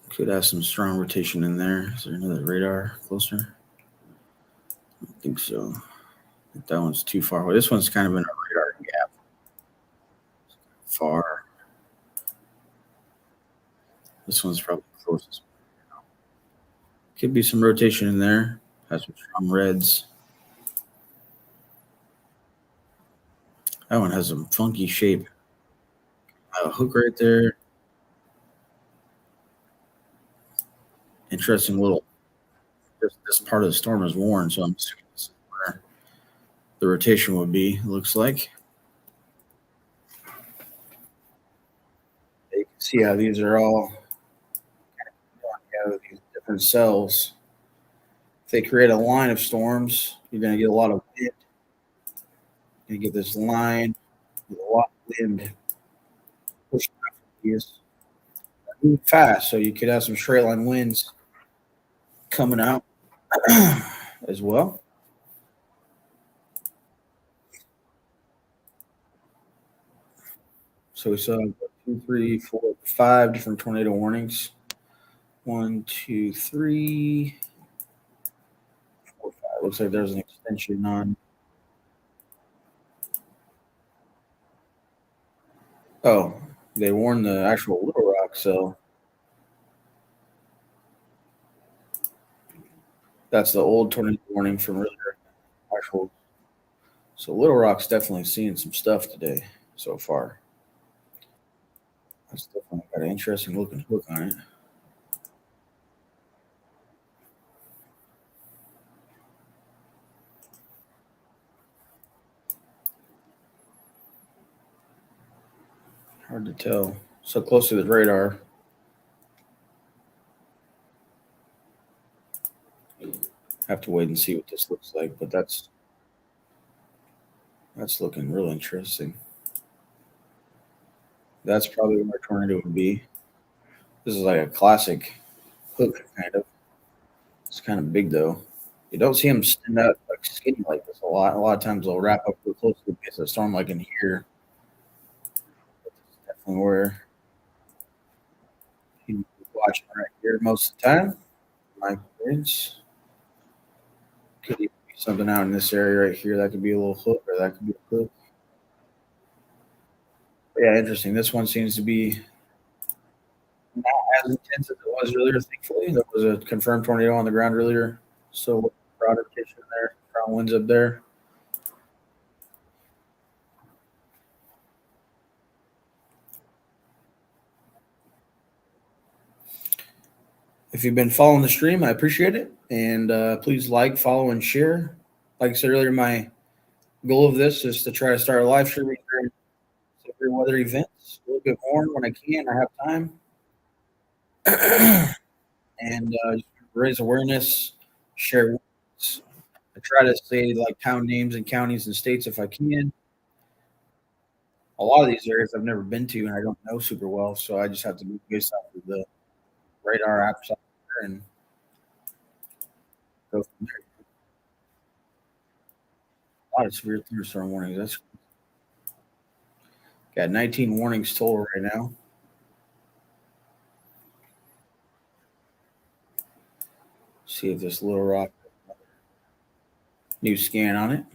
Could have some strong rotation in there. Is there another radar closer? I don't think so. That one's too far away. This one's kind of in a radar gap. Far. This one's probably closest. Could be some rotation in there. Has some strong reds. That one has some funky shape. A hook right there. Interesting little. This part of the storm is worn, so I'm assuming this is where the rotation would be. It looks like. You can see how these are all these different cells. If they create a line of storms, you're going to get a lot of wind. You're going to get this line with a lot of wind pushing out from these. Move fast, so you could have some straight line winds coming out as well. So we saw 2, 3, 4, 5 different tornado warnings. 1, 2, 3, 4, 5. Looks like there's an extension on. Oh, they warned the actual Little Rock, so that's the old tornado warning from earlier. Actual. So Little Rock's definitely seeing some stuff today so far. That's definitely got an interesting looking hook on it. Hard to tell. So close to the radar. Have to wait and see what this looks like, but that's looking real interesting. That's probably where a tornado would be. This is like a classic hook, kind of. It's kind of big though. You don't see them stand out like skinny like this a lot. A lot of times they'll wrap up real close to the base of the storm, like in here. But this is definitely where you watch it right here most of the time. My experience. Could even be something out in this area right here. That could be a little hook, or that could be a hook. But yeah, interesting. This one seems to be not as intense as it was earlier. Thankfully, there was a confirmed tornado on the ground earlier. So broad rotation there, strong winds up there. If you've been following the stream, I appreciate it. And please like, follow, and share. Like I said earlier, my goal of this is to try to start a live streaming during severe weather events a little bit more when I can. I have time. And raise awareness, share words. I try to say like town names and counties and states if I can. A lot of these areas I've never been to and I don't know super well, so I just have to be based off of the radar apps out there and go from there. A lot of severe thunderstorm warnings. That's got 19 warnings total right now. See if this Little Rock new scan on it.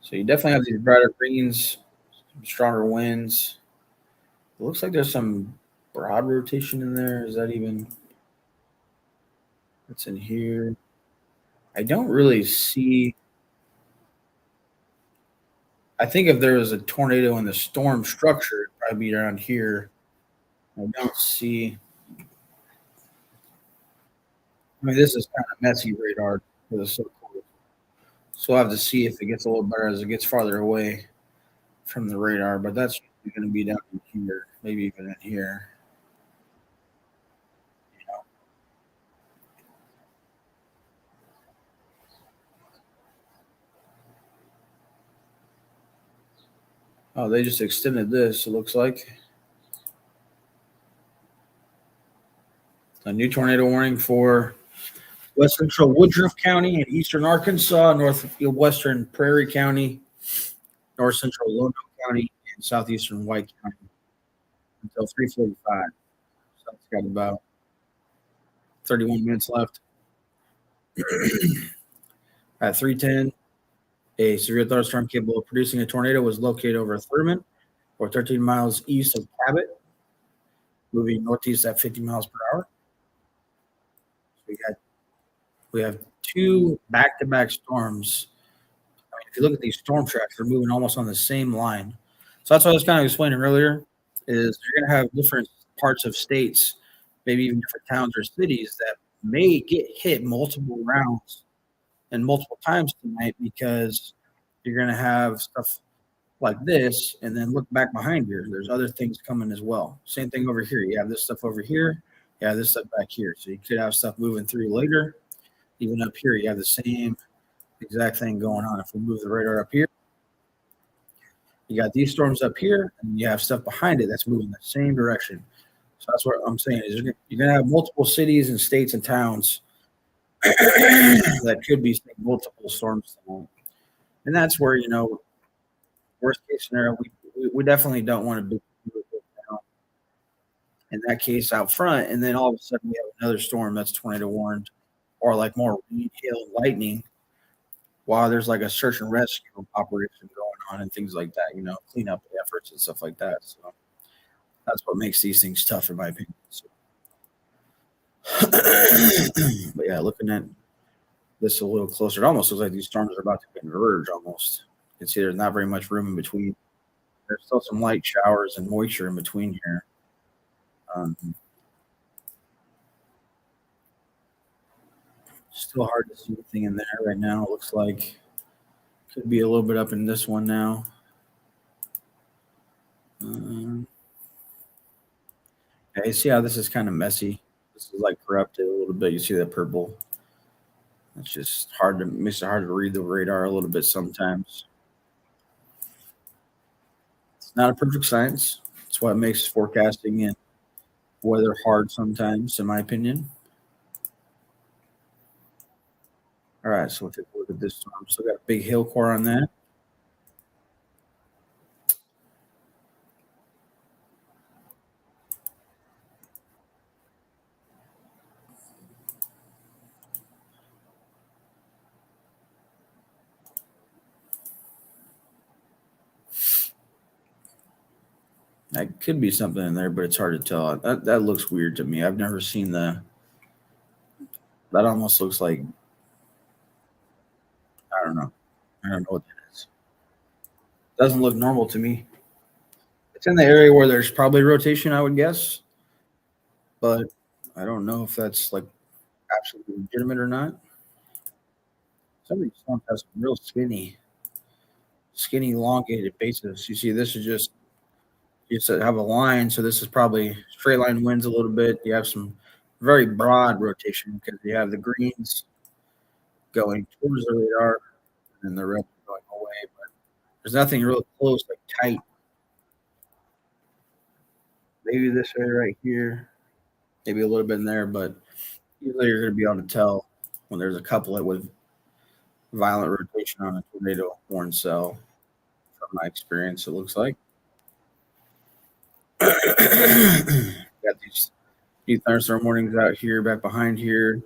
So you definitely have these brighter greens, stronger winds. It looks like there's some broad rotation in there. Is that even what's in here? I don't really see. I think if there was a tornado in the storm structure, it'd probably be around here. I don't see. I mean, this is kind of messy radar for the so cold. So we'll have to see if it gets a little better as it gets farther away from the radar. But that's going to be down in here, maybe even in here. Oh, they just extended this. It looks like a new tornado warning for West Central Woodruff County and Eastern Arkansas, Northwestern Prairie County, North Central Lono County, and Southeastern White County until 3:45. So it's got about 31 minutes left. At 3:10, a severe thunderstorm capable of producing a tornado was located over Thurman, or 13 miles east of Cabot, moving northeast at 50 miles per hour. So we have two back-to-back storms. I mean, if you look at these storm tracks, they're moving almost on the same line. So that's what I was kind of explaining earlier. Is you're going to have different parts of states, maybe even different towns or cities that may get hit multiple rounds and multiple times tonight because you're going to have stuff like this, and then look back behind you. There's other things coming as well. Same thing over here. You have this stuff over here. You have this stuff back here. So you could have stuff moving through later. Even up here, you have the same exact thing going on. If we move the radar up here, you got these storms up here, and you have stuff behind it that's moving the same direction. So that's what I'm saying is you're going to have multiple cities and states and towns that could be seeing multiple storms tonight. And that's where, worst case scenario, we definitely don't want to be in that case out front. And then all of a sudden we have another storm that's tornado warned, or like more rain, hail, and lightning, while there's like a search and rescue operation going on and things like that, cleanup efforts and stuff like that. So that's what makes these things tough, in my opinion. So, but yeah, looking at this a little closer, it almost looks like these storms are about to converge almost. You can see there's not very much room in between. There's still some light showers and moisture in between here. Still hard to see anything in there right now. It looks like could be a little bit up in this one now. Yeah, you see how this is kind of messy. This is like corrupted a little bit. You see that purple. It's just makes it hard to read the radar a little bit sometimes. It's not a perfect science. It's what makes forecasting and weather hard sometimes, in my opinion. All right, so we'll take a look at this storm. Still got a big hail core on that. That could be something in there, but it's hard to tell. That looks weird to me. I've never seen that. That almost looks like I don't know. I don't know what that is. Doesn't look normal to me. It's in the area where there's probably rotation, I would guess, but I don't know if that's like absolutely legitimate or not. Some of these storms have some real skinny, elongated bases. You see, this is just you said have a line, so this is probably straight line winds a little bit. You have some very broad rotation because you have the greens going towards the radar and the red going away. But there's nothing real close, like tight. Maybe this way right here, maybe a little bit in there, but usually you're going to be able to tell when there's a couplet with violent rotation on a tornado horn cell. From my experience, it looks like. Got these new thunderstorm warnings out here, back behind here.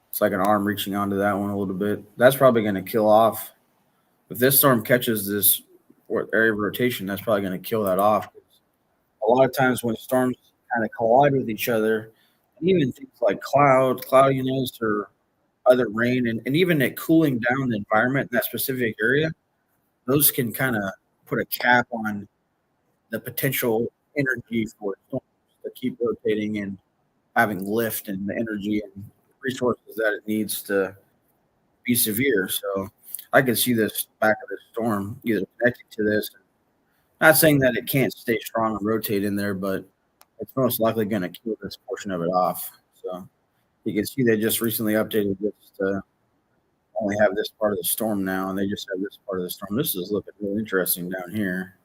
It's like an arm reaching onto that one a little bit. That's probably going to kill off. If this storm catches this area of rotation, that's probably going to kill that off. A lot of times when storms kind of collide with each other, and even things like cloudiness, or other rain, and even it cooling down the environment in that specific area, those can kind of put a cap on the potential energy for storms to keep rotating and having lift and the energy and resources that it needs to be severe. So I could see this back of this storm either connected to this. Not saying that it can't stay strong and rotate in there, but it's most likely going to kill this portion of it off. So you can see they just recently updated this to only have this part of the storm now, and they just have this part of the storm. This is looking really interesting down here.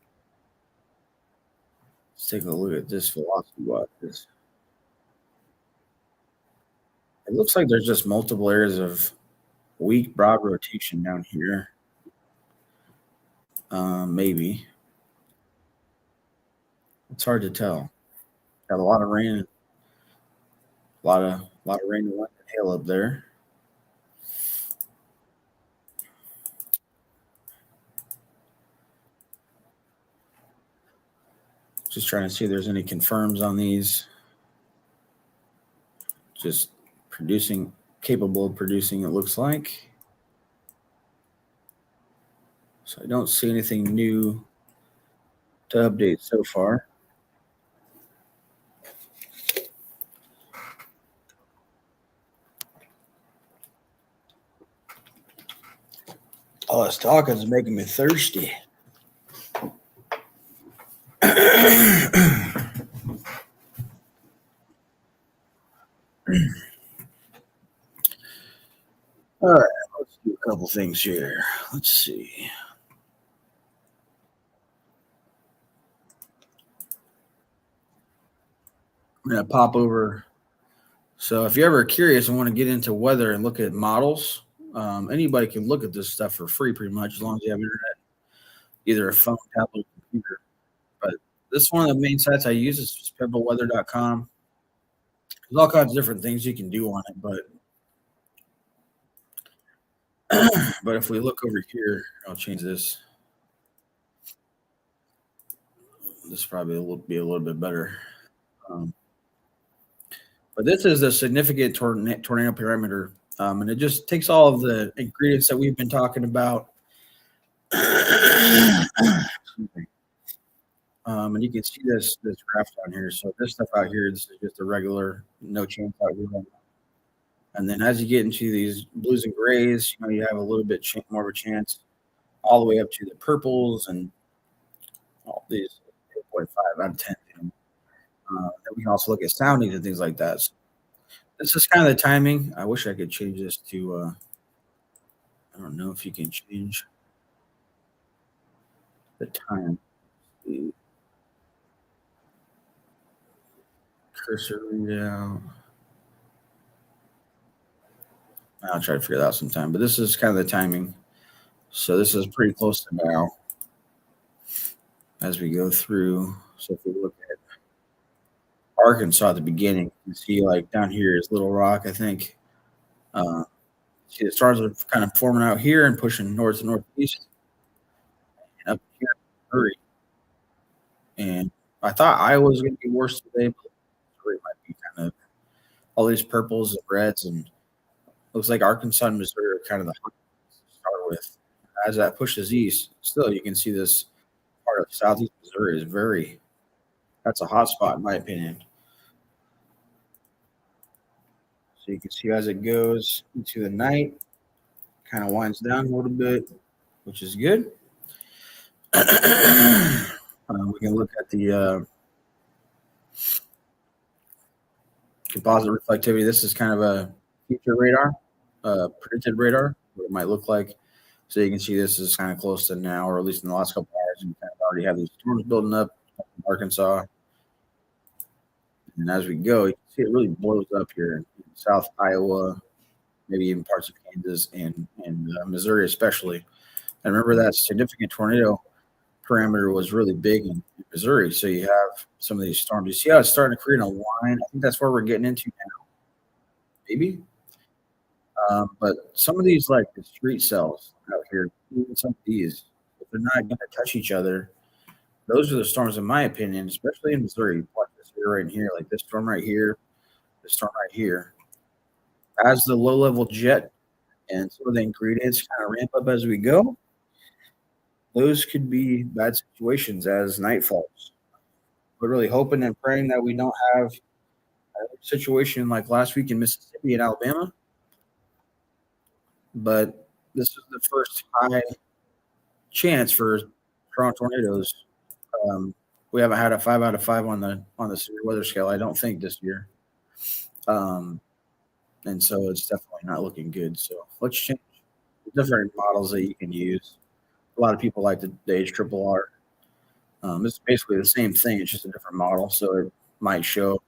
Let's take a look at this velocity watch. It looks like there's just multiple areas of weak broad rotation down here. Maybe. It's hard to tell. Got a lot of rain, a lot of rain and wind and hail up there. Just trying to see if there's any confirms on these. Just capable of producing, it looks like. So I don't see anything new to update so far. All this talking is making me thirsty. All right, let's do a couple things here. Let's see. I'm going to pop over. So if you're ever curious and want to get into weather and look at models, anybody can look at this stuff for free pretty much as long as you have internet, either a phone, tablet, or computer. But this is one of the main sites I use. Is just pebbleweather.com. There's all kinds of different things you can do on it, but if we look over here, I'll change this. This probably will be a little bit better. But this is a significant tornado parameter, and it just takes all of the ingredients that we've been talking about. And you can see this graph down here. So this stuff out here, this is just a regular no chance out here. And then as you get into these blues and grays, you have a little bit more of a chance, all the way up to the purples and all these 8.5 out of 10. We can also look at soundings and things like that. So this is kind of the timing. I wish I could change this to, I don't know if you can change the time. The cursor readout. I'll try to figure that out sometime. But this is kind of the timing. So this is pretty close to now as we go through. So if we look at Arkansas at the beginning, you can see like down here is Little Rock, I think. See the stars are kind of forming out here and pushing north to northeast. And up here, Missouri. And I thought Iowa was going to be worse today, but Missouri might be kind of all these purples and reds, and looks like Arkansas and Missouri are kind of the hot to start with. As that pushes east, still you can see this part of southeast Missouri is that's a hot spot in my opinion. So you can see as it goes into the night, kind of winds down a little bit, which is good. We can look at the composite reflectivity. This is kind of a future radar, predicted radar, what it might look like. So you can see this is kind of close to now, or at least in the last couple of hours, you kind of already have these storms building up in Arkansas. And as we go, you can see it really blows up here in South Iowa, maybe even parts of Kansas and Missouri especially. And remember that significant tornado parameter was really big in Missouri. So you have some of these storms. You see how it's starting to create a line? I think that's where we're getting into now, maybe. But some of these, like the street cells out here, even some of these, if they're not going to touch each other, those are the storms, in my opinion, especially in Missouri. Watch this here, right here, like this storm right here, this storm right here. As the low-level jet and some of the ingredients kind of ramp up as we go, those could be bad situations as night falls. We're really hoping and praying that we don't have a situation like last week in Mississippi and Alabama. But this is the first high chance for strong tornadoes. We haven't had a 5 out of 5 on the severe weather scale, I don't think, this year. And so it's definitely not looking good. So let's change different models that you can use. A lot of people like the HRRR. It's basically the same thing. It's just a different model, so it might show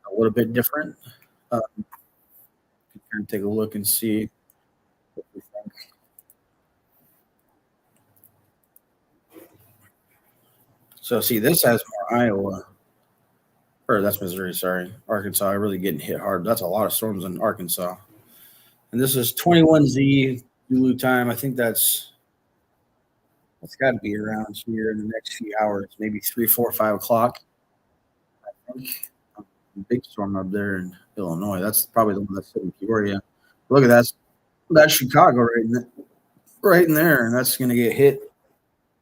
a little bit different. You can kind of take a look and see what we think. So see, this has more Iowa, or that's Missouri, sorry. Arkansas really getting hit hard. That's a lot of storms in Arkansas. And this is 21Z Zulu time. I think that's got to be around here in the next few hours, maybe 3, 4, 5 o'clock. I think big storm up there in Illinois. That's probably the one that's in Peoria. Look at that. That's Chicago right in there, and that's going to get hit,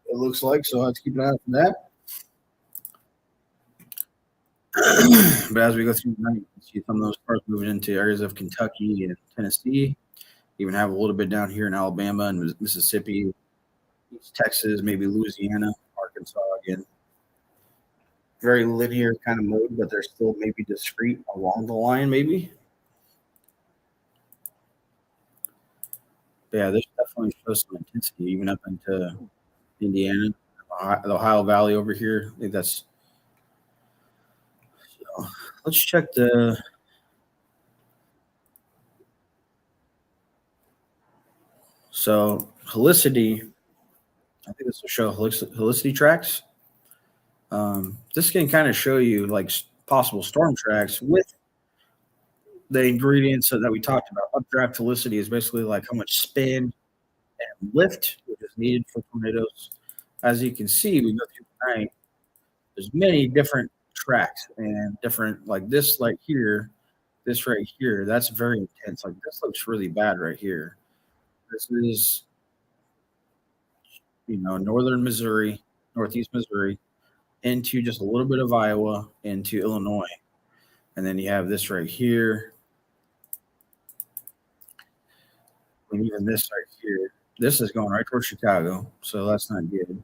it looks like. So I'll have to keep an eye out for that. But as we go through the night, you can see some of those parts moving into areas of Kentucky and Tennessee. Even have a little bit down here in Alabama and Mississippi, East Texas, maybe Louisiana, Arkansas again. Very linear kind of mode, but they're still maybe discrete along the line, maybe. But yeah, this definitely shows some intensity, even up into Indiana, the Ohio Valley over here. I think that's. So let's check the. So helicity, I think this will show helicity tracks. This can kind of show you like possible storm tracks with the ingredients that we talked about. Updraft helicity is basically like how much spin and lift which is needed for tornadoes. As you can see, we go through the night. There's many different tracks and different, like this, like here, this right here. That's very intense. Like this looks really bad right here. This is, northern Missouri, northeast Missouri, into just a little bit of Iowa, into Illinois. And then you have this right here. And even this right here. This is going right towards Chicago, so that's not good.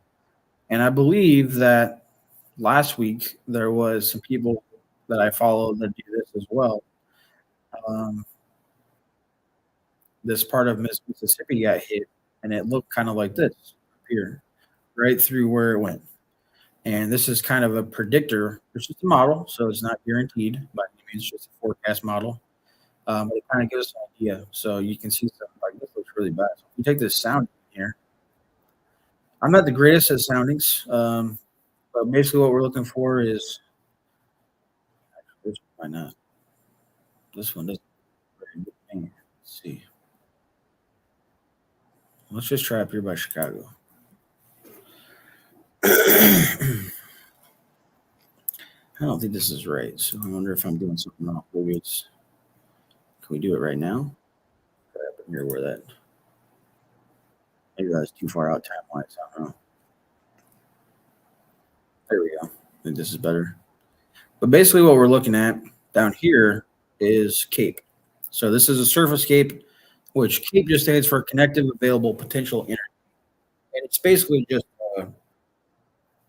And I believe that last week there was some people that I follow that do this as well. This part of Mississippi got hit, and it looked kind of like this here, right through where it went. And this is kind of a predictor. It's just a model, so it's not guaranteed by any means. It's just a forecast model. But it kind of gives us an idea. So you can see something like this looks really bad. So if you take this sound here, I'm not the greatest at soundings, but basically what we're looking for is why not? This one doesn't. Let's see. Let's just try up here by Chicago. I don't think this is right, so I wonder if I'm doing something wrong. Maybe it's. Can we do it right now? Up here where that. Maybe that's too far out time wise. I don't know. There we go. I think this is better. But basically, what we're looking at down here is Cape. So this is a surface cape. which CAPE just stands for Connective Available Potential Energy. And it's basically just a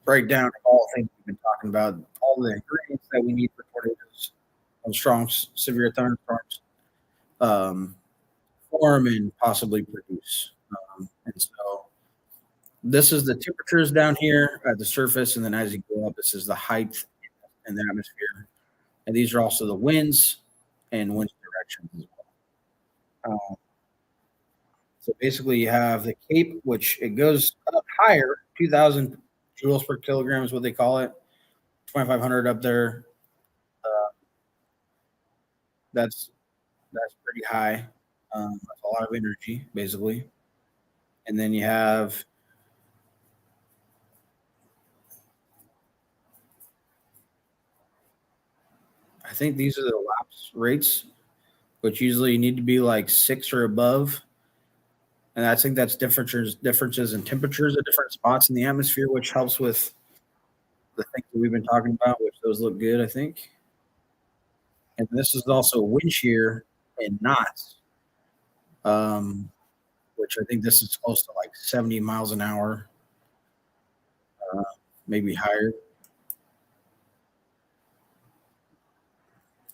breakdown of all the things we've been talking about, all the ingredients that we need for tornadoes and strong, severe thunderstorms um, form and possibly produce. And so this is the temperatures down here at the surface, and then as you go up, this is the height in the atmosphere. And these are also the winds and wind directions as well. So basically, you have the Cape, which it goes up higher, 2,000 joules per kilogram is what they call it, 2,500 up there. Uh, that's pretty high. That's a lot of energy, basically. And then you have, I think these are the lapse rates, which usually you need to be like 6 or above. And I think that's differences in temperatures at different spots in the atmosphere, which helps with the things that we've been talking about, which those look good, I think. And this is also wind shear in knots, um, which I think this is close to like 70 miles an hour, uh, maybe higher.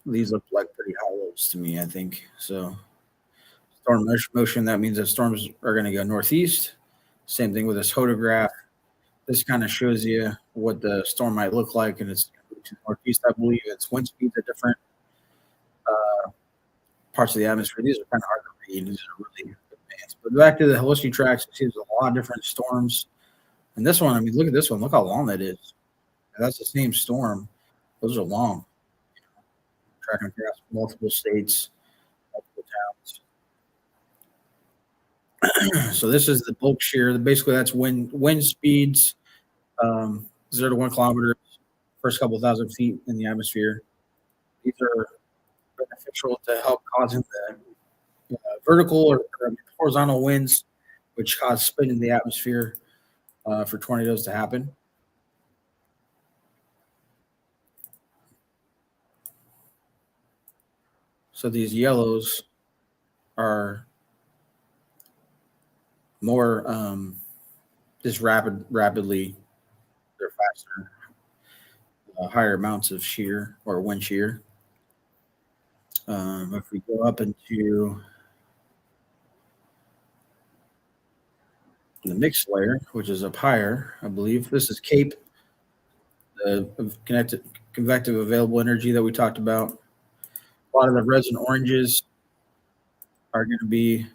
These look like pretty high lows to me, I think. So storm motion, that means that storms are going to go northeast. Same thing with this photograph. This kind of shows you what the storm might look like, and it's to northeast, I believe. Its wind speeds at different parts of the atmosphere. These are kind of hard to read. These are really advanced. But back to the velocity tracks, you see there's a lot of different storms. And this one, I mean, look at this one. Look how long that is. And that's the same storm. Those are long. Tracking across multiple states, multiple towns. So this is the bulk shear. Basically, that's wind speeds 0 to 1 kilometer, first couple thousand feet in the atmosphere. These are beneficial to help causing the vertical or horizontal winds, which cause spin in the atmosphere for tornadoes to happen. So these yellows are more just rapidly, they're faster, higher amounts of shear or wind shear. If we go up into the mixed layer, which is up higher, I believe this is CAPE, the connected convective available energy that we talked about. A lot of the reds and oranges are going to be,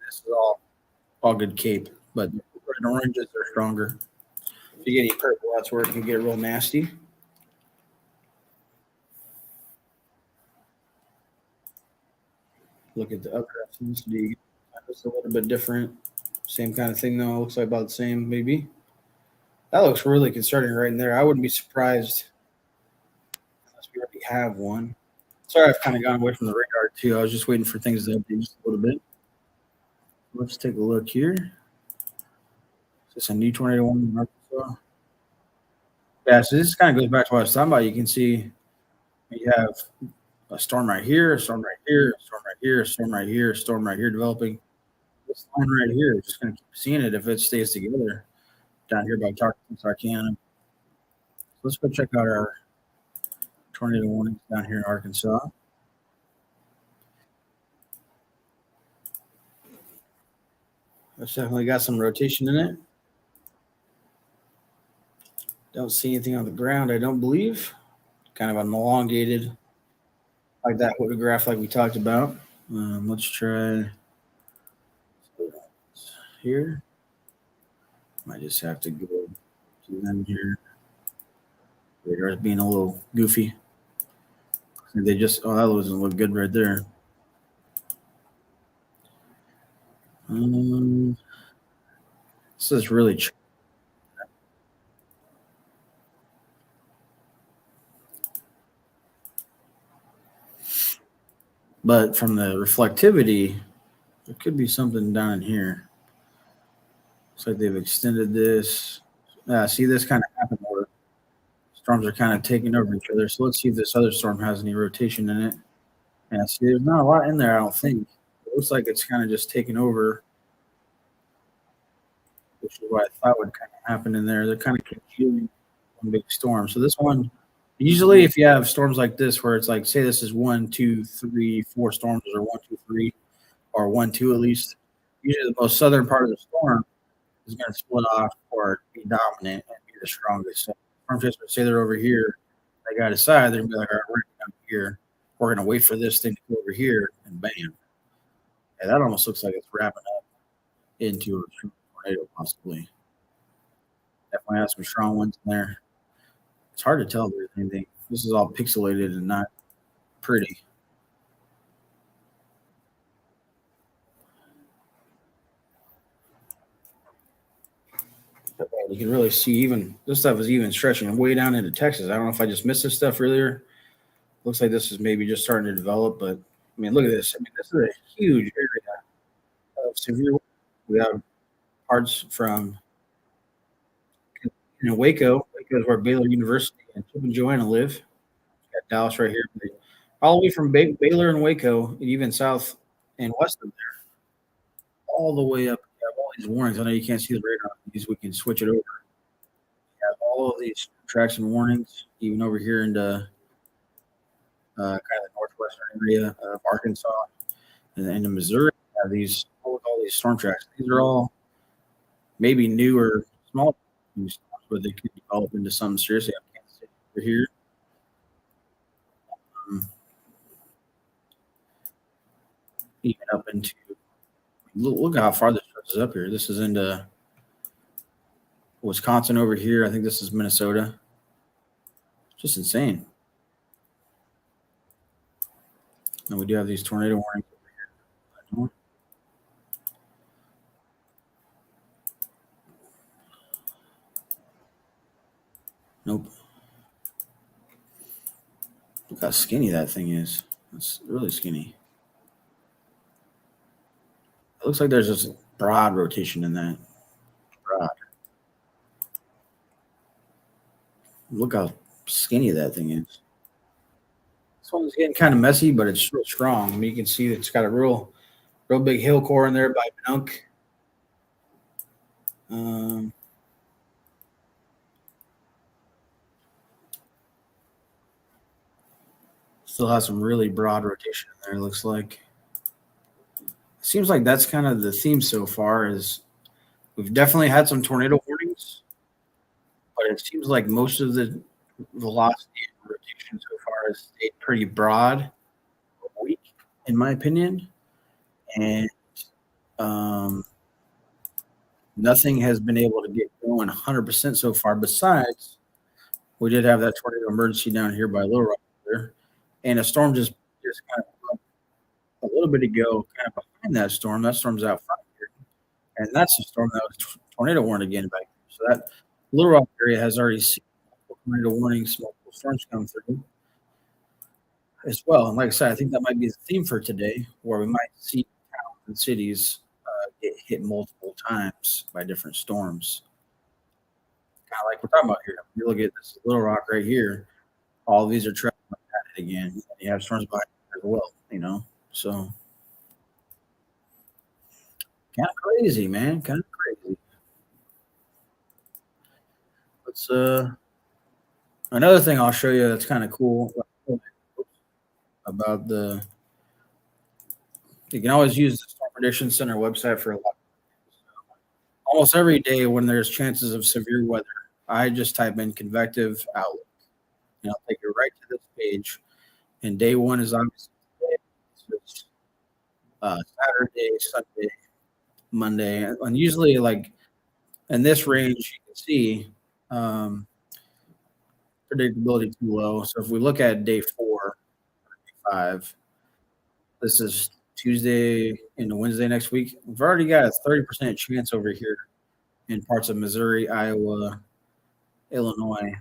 this is all good CAPE, but red and oranges are stronger. If you get any purple, that's where it can get real nasty. Look at the updraft density. Just a little bit different. Same kind of thing though. Looks like about the same, maybe. That looks really concerning right in there. I wouldn't be surprised unless we already have one. Sorry, I've kind of gone away from the radar too. I was just waiting for things to update just a little bit. Let's take a look here. Is this a new tornado one in Arkansas? Yeah, so this kind of goes back to what I was talking about. You can see you have a storm right here, a storm right here, a storm right here, a storm right here, a storm right here developing. This line right here is just going to keep seeing it if it stays together down here by Texarkana. Let's go check out our tornado warnings down here in Arkansas. It's definitely got some rotation in it. Don't see anything on the ground, I don't believe. Kind of an elongated, like that photograph, like we talked about. Let's try here. Might just have to go to them here. Radar's being a little goofy. They just, oh, that doesn't look good right there. This is really but from the reflectivity, there could be something down in here. Looks like they've extended this. See, this kind of happened where storms are kind of taking over each other. So let's see if this other storm has any rotation in it. Yeah, see, there's not a lot in there, I don't think. It looks like it's kind of just taken over, which is what I thought would kind of happen in there. They're kind of congealing one big storm. So this one, usually, if you have storms like this, where it's like, say, this is one, two, three, four storms, or one, two, three, or one, two at least. Usually, the most southern part of the storm is going to split off or be dominant and be the strongest. So, storm chasers say they're over here, they got to decide. They're going to be like, all right, we're going to come here. We're going to wait for this thing to go over here, and bam. Yeah, that almost looks like it's wrapping up into a tornado, possibly. Definitely have some strong winds in there. It's hard to tell if there's anything. This is all pixelated and not pretty. But you can really see even this stuff is even stretching way down into Texas. I don't know if I just missed this stuff earlier. Looks like this is maybe just starting to develop, but I mean, look at this. I mean, this is a huge area of severe. We have parts from Waco. Waco is where Baylor University and Chip and Joanna live. Got Dallas right here, all the way from Baylor and Waco, and even south and west of there, all the way up. You have all these warnings. I know you can't see the radar. These we can switch it over. You have all of these tracks and warnings, even over here into kind of the northwestern area of Arkansas and into Missouri. You have these all these storm tracks. These are all maybe new or small storms, but they could develop into something seriously. I can't see over here. Um, Even up into look at how far this stretches up here. This is into Wisconsin over here. I think this is Minnesota. Just insane. And we do have these tornado warnings over here. Nope. Look how skinny that thing is. It's really skinny. It looks like there's just broad rotation in that. Broad. Look how skinny that thing is. This one's getting kind of messy, but it's real strong. I mean, you can see it's got a real big hill core in there by Nunk. Um, Still has some really broad rotation in there. It looks like. Seems like that's kind of the theme so far. Is we've definitely had some tornado warnings, but it seems like most of the velocity and rotation so far has stayed pretty broad, weak, in my opinion, and um, nothing has been able to get going 100% so far. Besides, we did have that tornado emergency down here by Little Rock there, and a storm just kind of a little bit ago, kind of behind that storm. That storm's out front here, and that's the storm that was tornado warned again back here. So that Little Rock area has already seen multiple tornado warnings, multiple storms come through as well. And like I said, I think that might be the theme for today, where we might see towns and cities get hit multiple times by different storms. Kind of like we're talking about here. You look at this Little Rock right here. All of these are traveling at it again. And you have storms behind it as well. So kind of crazy, man. Kind of crazy. Let's Another thing I'll show you that's kind of cool about the. You can always use the Storm Prediction Center website for a lot. Almost every day when there's chances of severe weather, I just type in convective outlook, and I'll take you right to this page. And day one is obviously today. It's Saturday, Sunday, Monday, and usually like in this range, you can see predictability too low. So if we look at day 4, day 5, this is Tuesday into Wednesday next week. We've already got a 30% chance over here in parts of Missouri, Iowa, Illinois,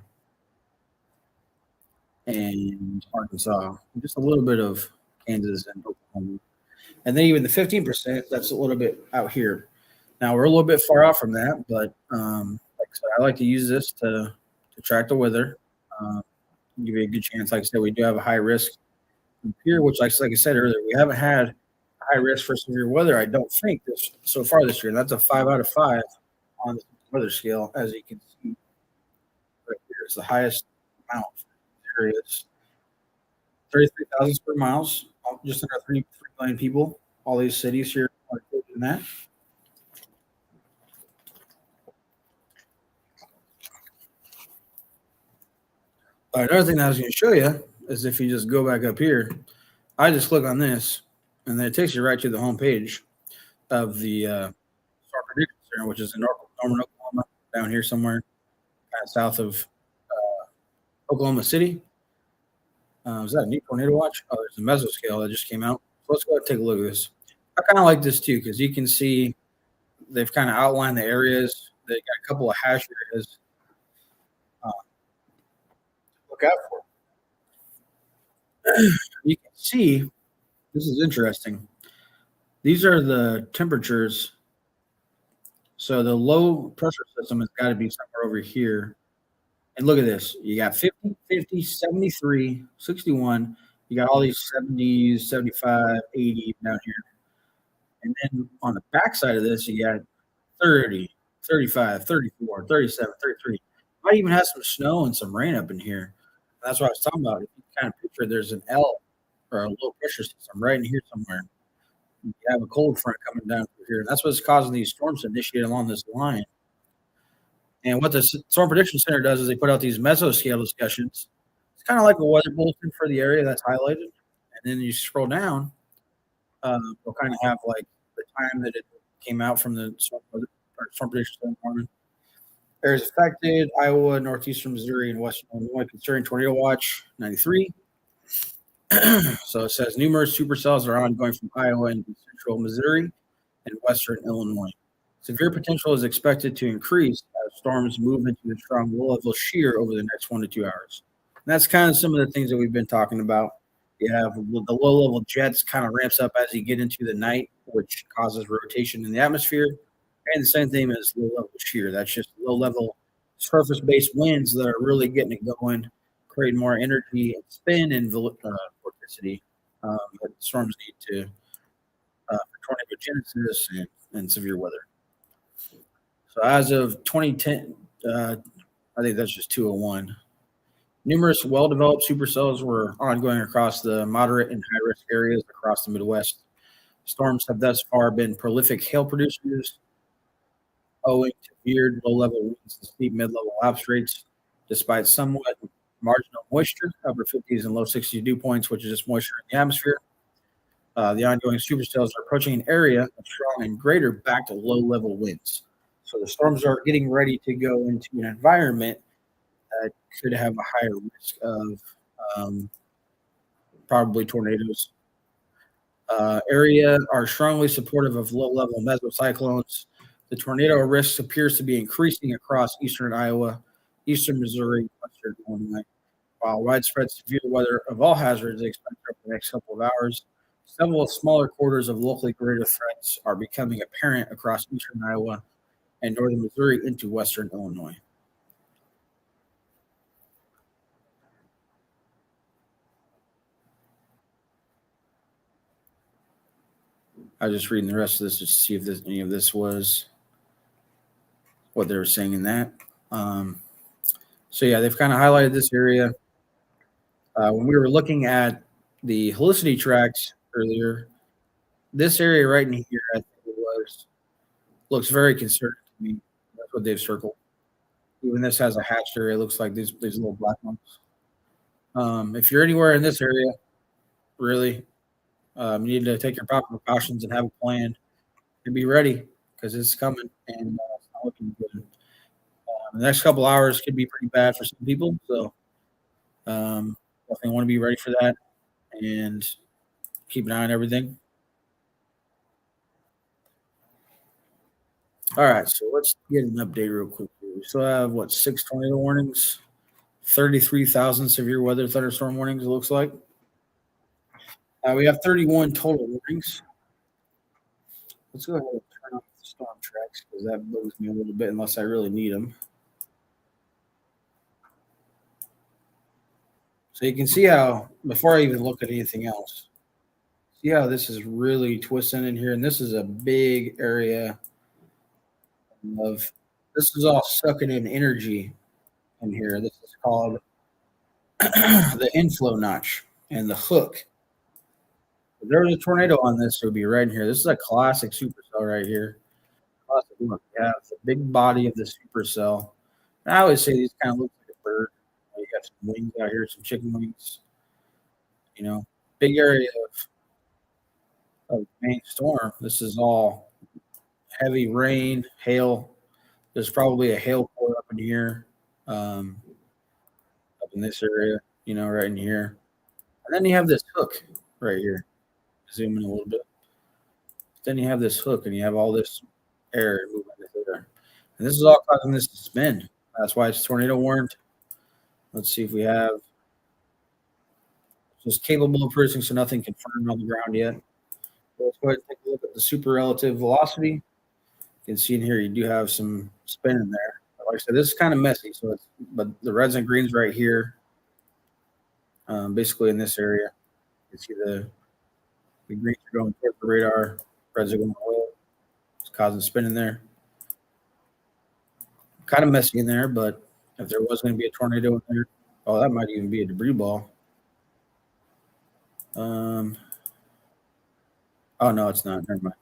and Arkansas. Just a little bit of Kansas and Oklahoma. And then even the 15%, that's a little bit out here. Now we're a little bit far out from that, but like I said, I like to use this to track the weather. Give you a good chance. Like I said, we do have a high risk here, which like I said earlier, we haven't had high risk for severe weather. I don't think this so far this year. And that's a 5 out of 5 on the weather scale, as you can see right here. It's the highest amount. There it is. 33,000 square miles, just under 3 million people. All these cities here are included in that. Another thing that I was going to show you is if you just go back up here, I just click on this, and then it takes you right to the home page of the Storm Prediction Center, which is in Norman, Oklahoma, down here somewhere, kind of south of Oklahoma City. Is that a new tornado watch? Oh, there's a mesoscale that just came out. So let's go ahead and take a look at this. I kind of like this too because you can see they've kind of outlined the areas. They got a couple of hash areas to look out for. You can see this is interesting. These are the temperatures. So the low pressure system has got to be somewhere over here. And look at this. You got 50, 50, 73, 61. You got all these 70s, 75, 80 down here. And then on the backside of this, you got 30, 35, 34, 37, 33. Might even have some snow and some rain up in here. That's what I was talking about. If you kind of picture there's an L or a low pressure system right in here somewhere. You have a cold front coming down through here. And that's what's causing these storms to initiate along this line. And what the Storm Prediction Center does is they put out these mesoscale discussions. It's kind of like a weather bulletin for the area that's highlighted. And then you scroll down, they'll kind of have like the time that it came out from the Storm Prediction Center. Areas affected: Iowa, northeastern Missouri, and western Illinois concerning tornado watch 93. So it says numerous supercells are ongoing from Iowa and central Missouri and western Illinois. Severe potential is expected to increase as storms move into the strong low-level shear over the next 1 to 2 hours. And that's kind of some of the things that we've been talking about. You have the low-level jets kind of ramps up as you get into the night, which causes rotation in the atmosphere. And the same thing as low-level shear. That's just low-level surface-based winds that are really getting it going, creating more energy and spin and vorticity that storms need to for tornadogenesis and severe weather. So as of 2010, I think that's just 201. Numerous well-developed supercells were ongoing across the moderate and high-risk areas across the Midwest. Storms have thus far been prolific hail producers, owing to weird low-level winds and steep mid-level lapse rates, despite somewhat marginal moisture, upper 50s and low 60s dew points, which is just moisture in the atmosphere. The ongoing supercells are approaching an area of strong and greater back to low-level winds. So the storms are getting ready to go into an environment that could have a higher risk of probably tornadoes. Area are strongly supportive of low-level mesocyclones. The tornado risk appears to be increasing across eastern Iowa, eastern Missouri, western Illinois. While widespread severe weather of all hazards is expected over the next couple of hours, several smaller quarters of locally greater threats are becoming apparent across eastern Iowa and northern Missouri into western Illinois. I was just reading the rest of this to see if any of this was what they were saying in that. So yeah, they've kind of highlighted this area. When we were looking at the helicity tracks earlier, this area right in here, I think it was, looks very concerning to me. That's what they've circled. Even this has a hatched area. It looks like these little black ones. If you're anywhere in this area, really, you need to take your proper precautions and have a plan and be ready because it's coming and it's not looking good. The next couple hours could be pretty bad for some people, so definitely want to be ready for that and keep an eye on everything. All right, so let's get an update real quick. We still have 6 tornado warnings, 33,000 severe weather thunderstorm warnings. It looks like we have 31 total warnings. Let's go ahead and turn off the storm tracks because that bugs me a little bit unless I really need them. So you can see how, before I even look at anything else, see how this is really twisting in here, and this is a big area of. This is all sucking in energy in here. This is called the inflow notch and the hook. If there was a tornado on this, it would be right in here. This is a classic supercell right here. Classic look. Yeah, it's the big body of the supercell. And I always say these kind of look like a bird. You got some wings out here, some chicken wings. You know, big area of main storm. This is all heavy rain, hail. There's probably a hail core up in here, um, up in this area. Right in here. And then you have this hook right here. Zoom in a little bit. Then you have this hook, and you have all this air moving through there. And this is all causing this to spin. That's why it's tornado warned. Let's see if we have just capable of producing, so nothing confirmed on the ground yet. So let's go ahead and take a look at the super relative velocity. You can see in here you do have some spin in there. Like I said, this is kind of messy. But the reds and greens right here, basically in this area, you can see the greens are going towards the radar, reds are going away. It's causing spin in there. Kind of messy in there, but if there was going to be a tornado in there, that might even be a debris ball. Oh no, it's not. Never mind.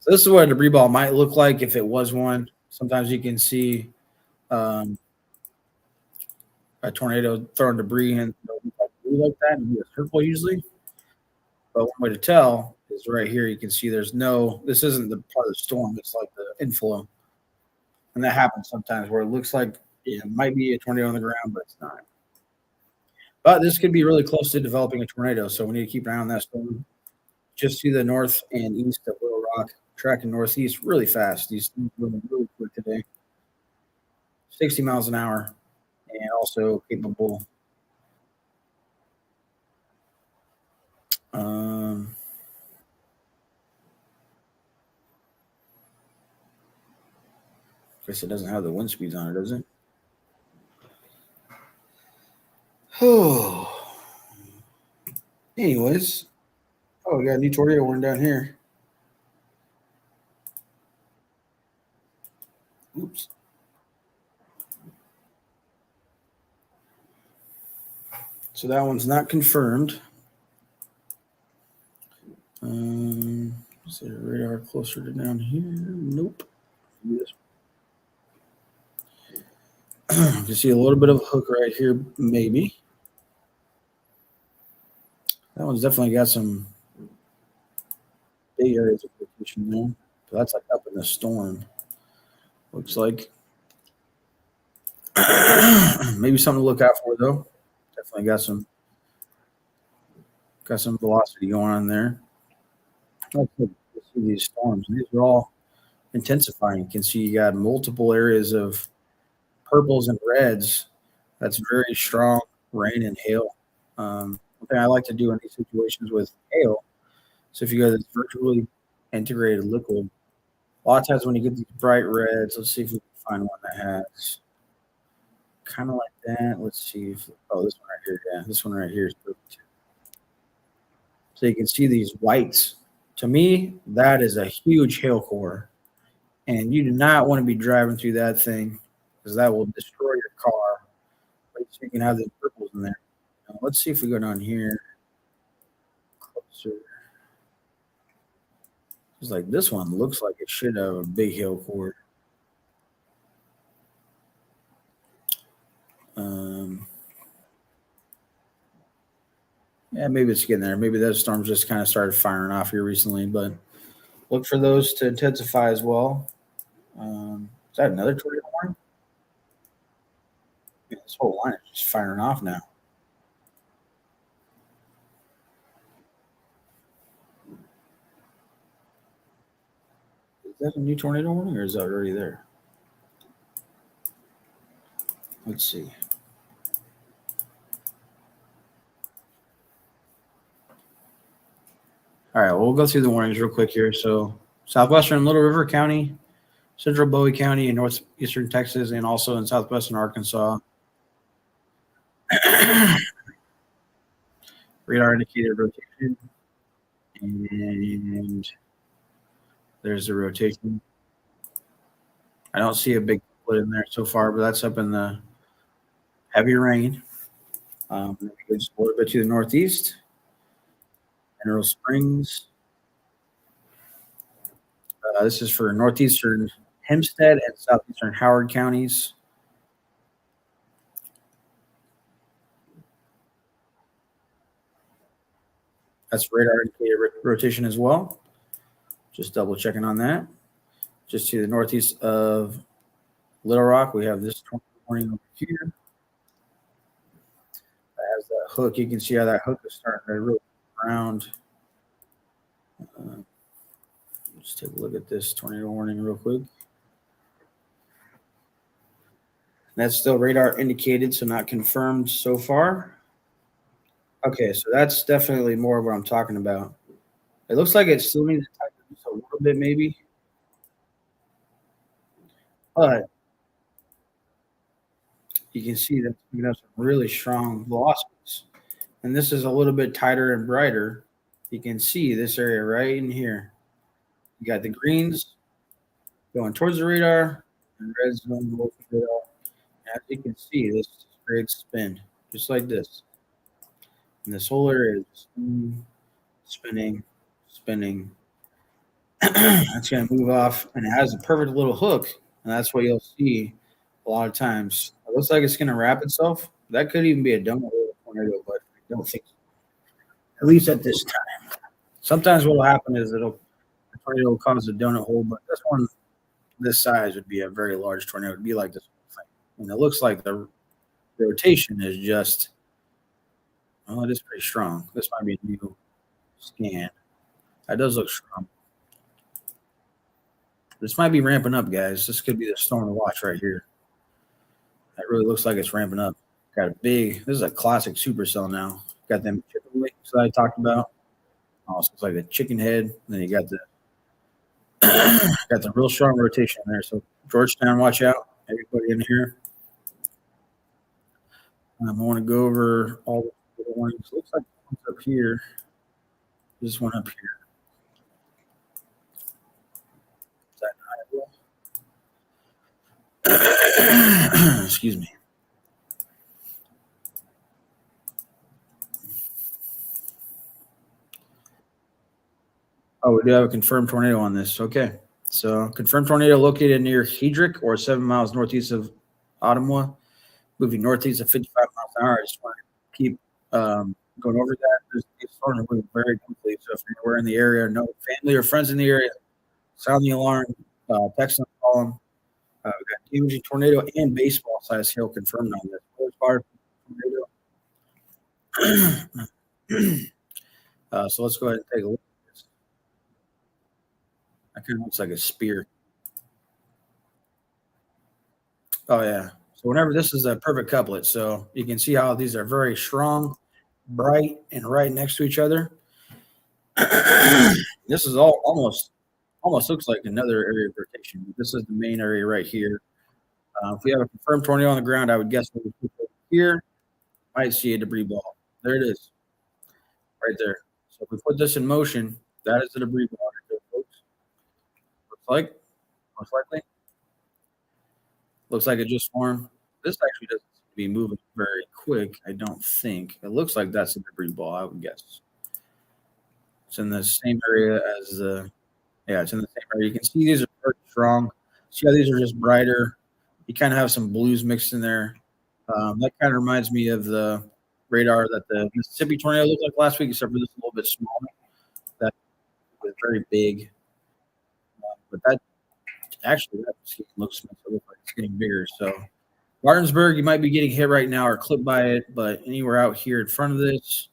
So this is what a debris ball might look like if it was one. Sometimes you can see a tornado throwing debris and like that, and be a circle usually. But one way to tell is right here. You can see there's no. This isn't the part of the storm. It's like the inflow, and that happens sometimes where it looks like it might be a tornado on the ground, but it's not. But this could be really close to developing a tornado, so we need to keep an eye on that storm. Just to the north and east of Little Rock, tracking northeast really fast. These things moving really quick today. 60 miles an hour, and also capable. I guess it doesn't have the wind speeds on it, does it? Oh. Anyways, we got a new tornado warning down here. Oops. So that one's not confirmed. Is there a radar closer to down here? Nope. You see a little bit of a hook right here, maybe. That one's definitely got some big areas of location there. But that's like up in the storm. Looks like. Maybe something to look out for, though. Definitely got some velocity going on there. Let's see these storms. These are all intensifying. You can see you got multiple areas of purples and reds. That's very strong rain and hail. One thing I like to do in these situations with hail, so if you go to this virtually integrated liquid, a lot of times when you get these bright reds, let's see if we can find one that has kind of like that. Let's see if, this one right here. Yeah, this one right here is perfect. So you can see these whites. To me, that is a huge hail core. And you do not want to be driving through that thing because that will destroy your car. But you can have the purples in there. Now, let's see if we go down here closer. It's like this one looks like it should have a big hail core. Yeah, maybe it's getting there. Maybe those storms just kind of started firing off here recently, but look for those to intensify as well. Is that another tornado warning? Yeah, this whole line is just firing off now. Is that a new tornado warning, or is that already there? Let's see. All right, we'll go through the warnings real quick here. So, southwestern Little River County, central Bowie County, and northeastern Texas, and also in southwestern Arkansas. Radar indicated rotation, and there's the rotation. I don't see a big split in there so far, but that's up in the heavy rain. Just a little bit to the northeast, Mineral Springs. This is for northeastern Hempstead and southeastern Howard counties. That's radar indicated rotation as well. Just double checking on that. Just to the northeast of Little Rock, we have this warning over here. That has that hook. You can see how that hook is starting to really round. Let's take a look at this tornado warning real quick. That's still radar indicated, so not confirmed so far. Okay, so that's definitely more of what I'm talking about. It looks like it still needs to tighten just a little bit, maybe. But you can see that's picking up some really strong velocities. And this is a little bit tighter and brighter. You can see this area right in here. You got the greens going towards the radar and reds going towards the radar. As you can see, this creates spin, just like this. And this whole area is spinning, spinning. It's going to move off, and it has a perfect little hook, and that's what you'll see a lot of times. It looks like it's going to wrap itself. That could even be a donut hole tornado, but I don't think so. At least at this time. Sometimes what will happen is the tornado will cause a donut hole, but this one, this size, would be a very large tornado. It would be like this whole thing. And it looks like the rotation is just, well, it is pretty strong. This might be a new scan. That does look strong. This might be ramping up, guys. This could be the storm to watch right here. That really looks like it's ramping up. Got a big, this is a classic supercell now. Got them chicken wings that I talked about. Also, it's like a chicken head. And then you got the got the real strong rotation there. So Georgetown, watch out. Everybody in here. I want to go over all the warnings. Looks like one's up here. This one up here. Is that Iowa? Excuse me. Oh, we do have a confirmed tornado on this. Okay. So, confirmed tornado located near Hedrick or 7 miles northeast of Ottawa, moving northeast at 55 miles an hour. I just want to keep going over that. It's starting to move very quickly. So, if you're anywhere in the area, no family or friends in the area, sound the alarm, text them, call them. We got damaging tornado and baseball size hail confirmed on this. Fire tornado. So, let's go ahead and take a look. That kind of looks like a spear. Oh yeah. So whenever this is a perfect couplet, so you can see how these are very strong, bright, and right next to each other. This is all almost looks like another area of rotation. This is the main area right here. If we have a confirmed tornado on the ground, I would guess that here might see a debris ball. There it is, right there. So if we put this in motion, that is the debris ball, folks. Most likely. Looks like it just formed. This actually doesn't seem to be moving very quick, I don't think. It looks like that's a debris ball, I would guess. It's in the same area as the, yeah, it's in the same area. You can see these are very strong. See how these are just brighter. You kind of have some blues mixed in there. That kind of reminds me of the radar that the Mississippi tornado looked like last week, except for this a little bit smaller. That was very big. But that actually, that looks like it's getting bigger. So, Martinsburg, you might be getting hit right now or clipped by it, but anywhere out here in front of this,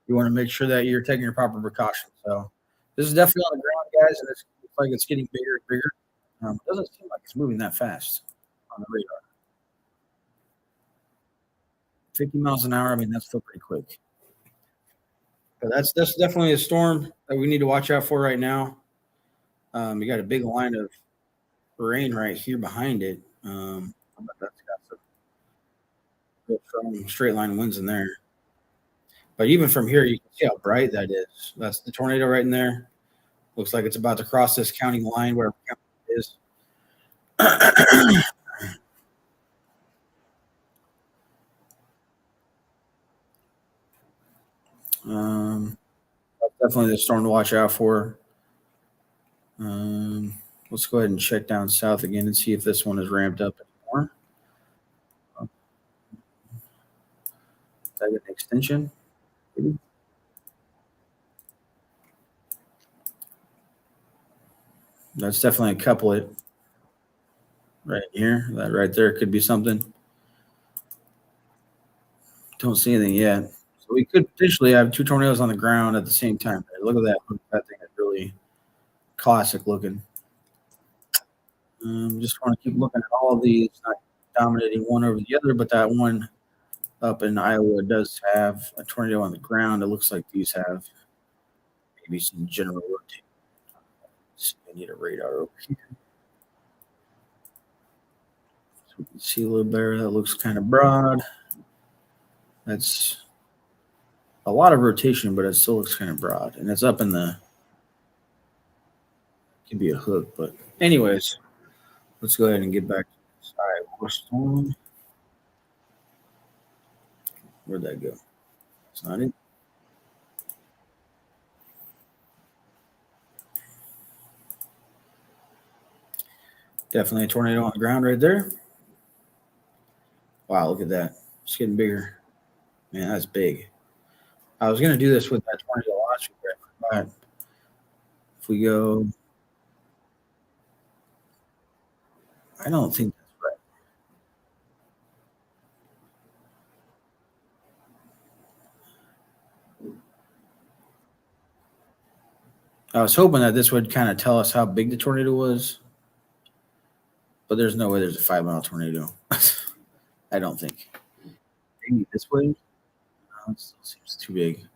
you want to make sure that you're taking your proper precautions. So, this is definitely on the ground, guys, and it's like it's getting bigger and bigger. It doesn't seem like it's moving that fast on the radar. 50 miles an hour, I mean, that's still pretty quick. But that's definitely a storm that we need to watch out for right now. You got a big line of rain right here behind it. That's got some real straight line winds in there. But even from here, you can see how bright that is. That's the tornado right in there. Looks like it's about to cross this county line, wherever county it is. um, that's definitely the storm to watch out for. Um, let's go ahead and check down south again and see if this one is ramped up anymore. Did I get an extension? Maybe. That's definitely a couplet right here. That right there could be something. Don't see anything yet. So we could potentially have two tornadoes on the ground at the same time. Look at that. That thing is really classic looking. Just want to keep looking at all of these, not dominating one over the other, but that one up in Iowa does have a tornado on the ground. It looks like these have maybe some general rotation. I need a radar over here. So we can see a little better. That looks kind of broad. That's a lot of rotation, but it still looks kind of broad. And it's up in the, could be a hook. But, anyways, let's go ahead and get back to this Iowa storm. Where'd that go? It's not it. Definitely a tornado on the ground right there. Wow, look at that. It's getting bigger. Man, that's big. I was going to do this with that tornado last week. But if we go, I don't think that's right. I was hoping that this would kind of tell us how big the tornado was, but there's no way there's a 5 mile tornado. I don't think. Maybe this way. No, it still seems too big.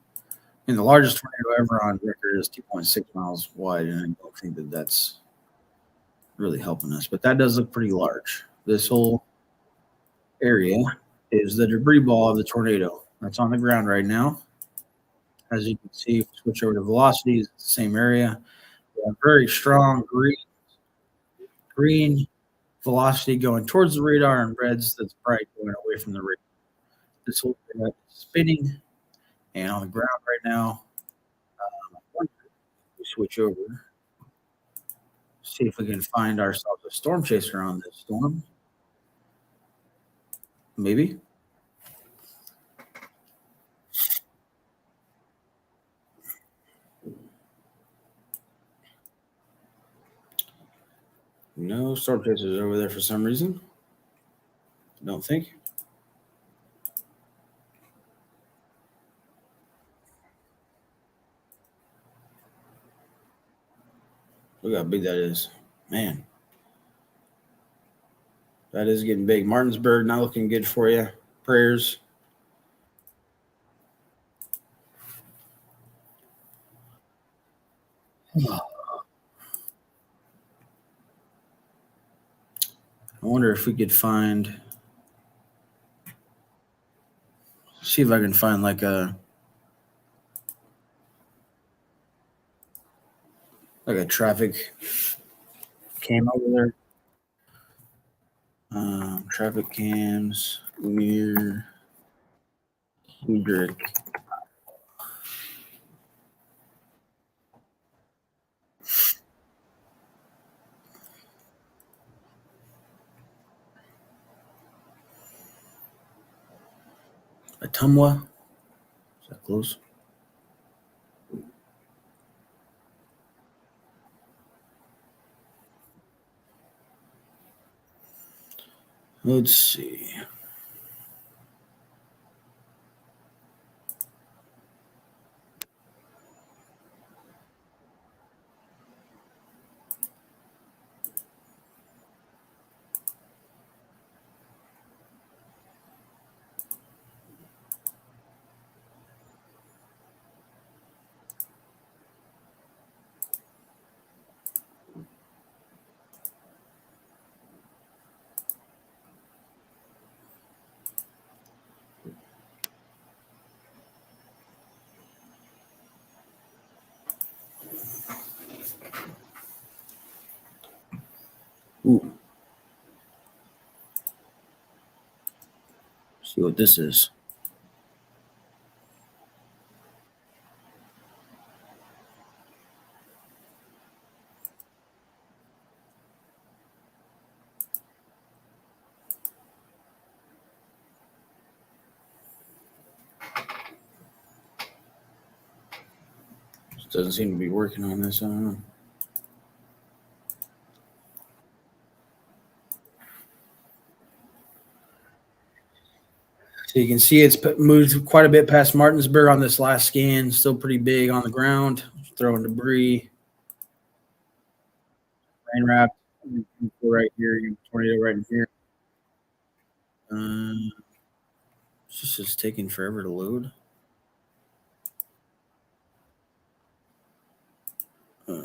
And the largest tornado ever on record is 2.6 miles wide, and I don't think that that's really helping us. But that does look pretty large. This whole area is the debris ball of the tornado that's on the ground right now. As you can see, if we switch over to velocities, it's the same area. We have very strong green velocity going towards the radar and reds that's bright going away from the radar. This whole thing is spinning and on the ground right now. We switch over, see if we can find ourselves a storm chaser on this storm. Maybe. No storm chasers over there for some reason. Don't think. Look how big that is. Man. That is getting big. Martinsburg not looking good for you. Prayers. I wonder if we could find, see if I can find like a traffic cam over there. Traffic cams near Hedrick. Atumwa. Is that close? Let's see. See what this is. It doesn't seem to be working on this. I don't know. So you can see it's moved quite a bit past Martinsburg on this last scan. Still pretty big on the ground, throwing debris. Rain wrapped right here, tornado right in here. This is taking forever to load. Uh,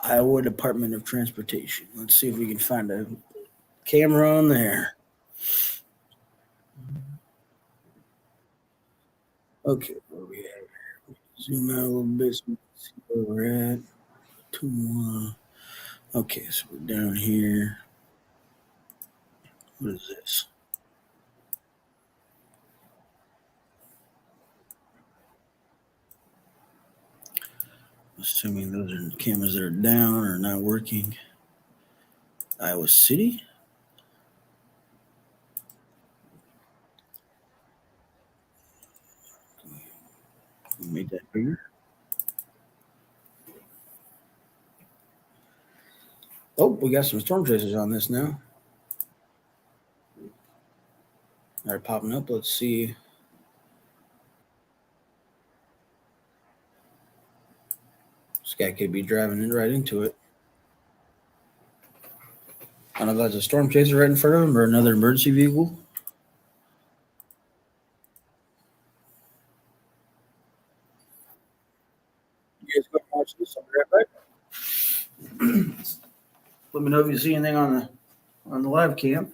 Iowa Department of Transportation. Let's see if we can find a camera on there. Okay, where we at? Zoom out a little bit so we can see where we're at. Okay, so we're down here. What is this? Assuming those are the cameras that are down or not working. Iowa City. Made that bigger. Oh, we got some storm chasers on this now. They're popping up. Let's see. This guy could be driving in right into it. I don't know if that's a storm chaser right in front of him or another emergency vehicle. You guys go watch this. I'll be right back. Let me know if you see anything on the live cam.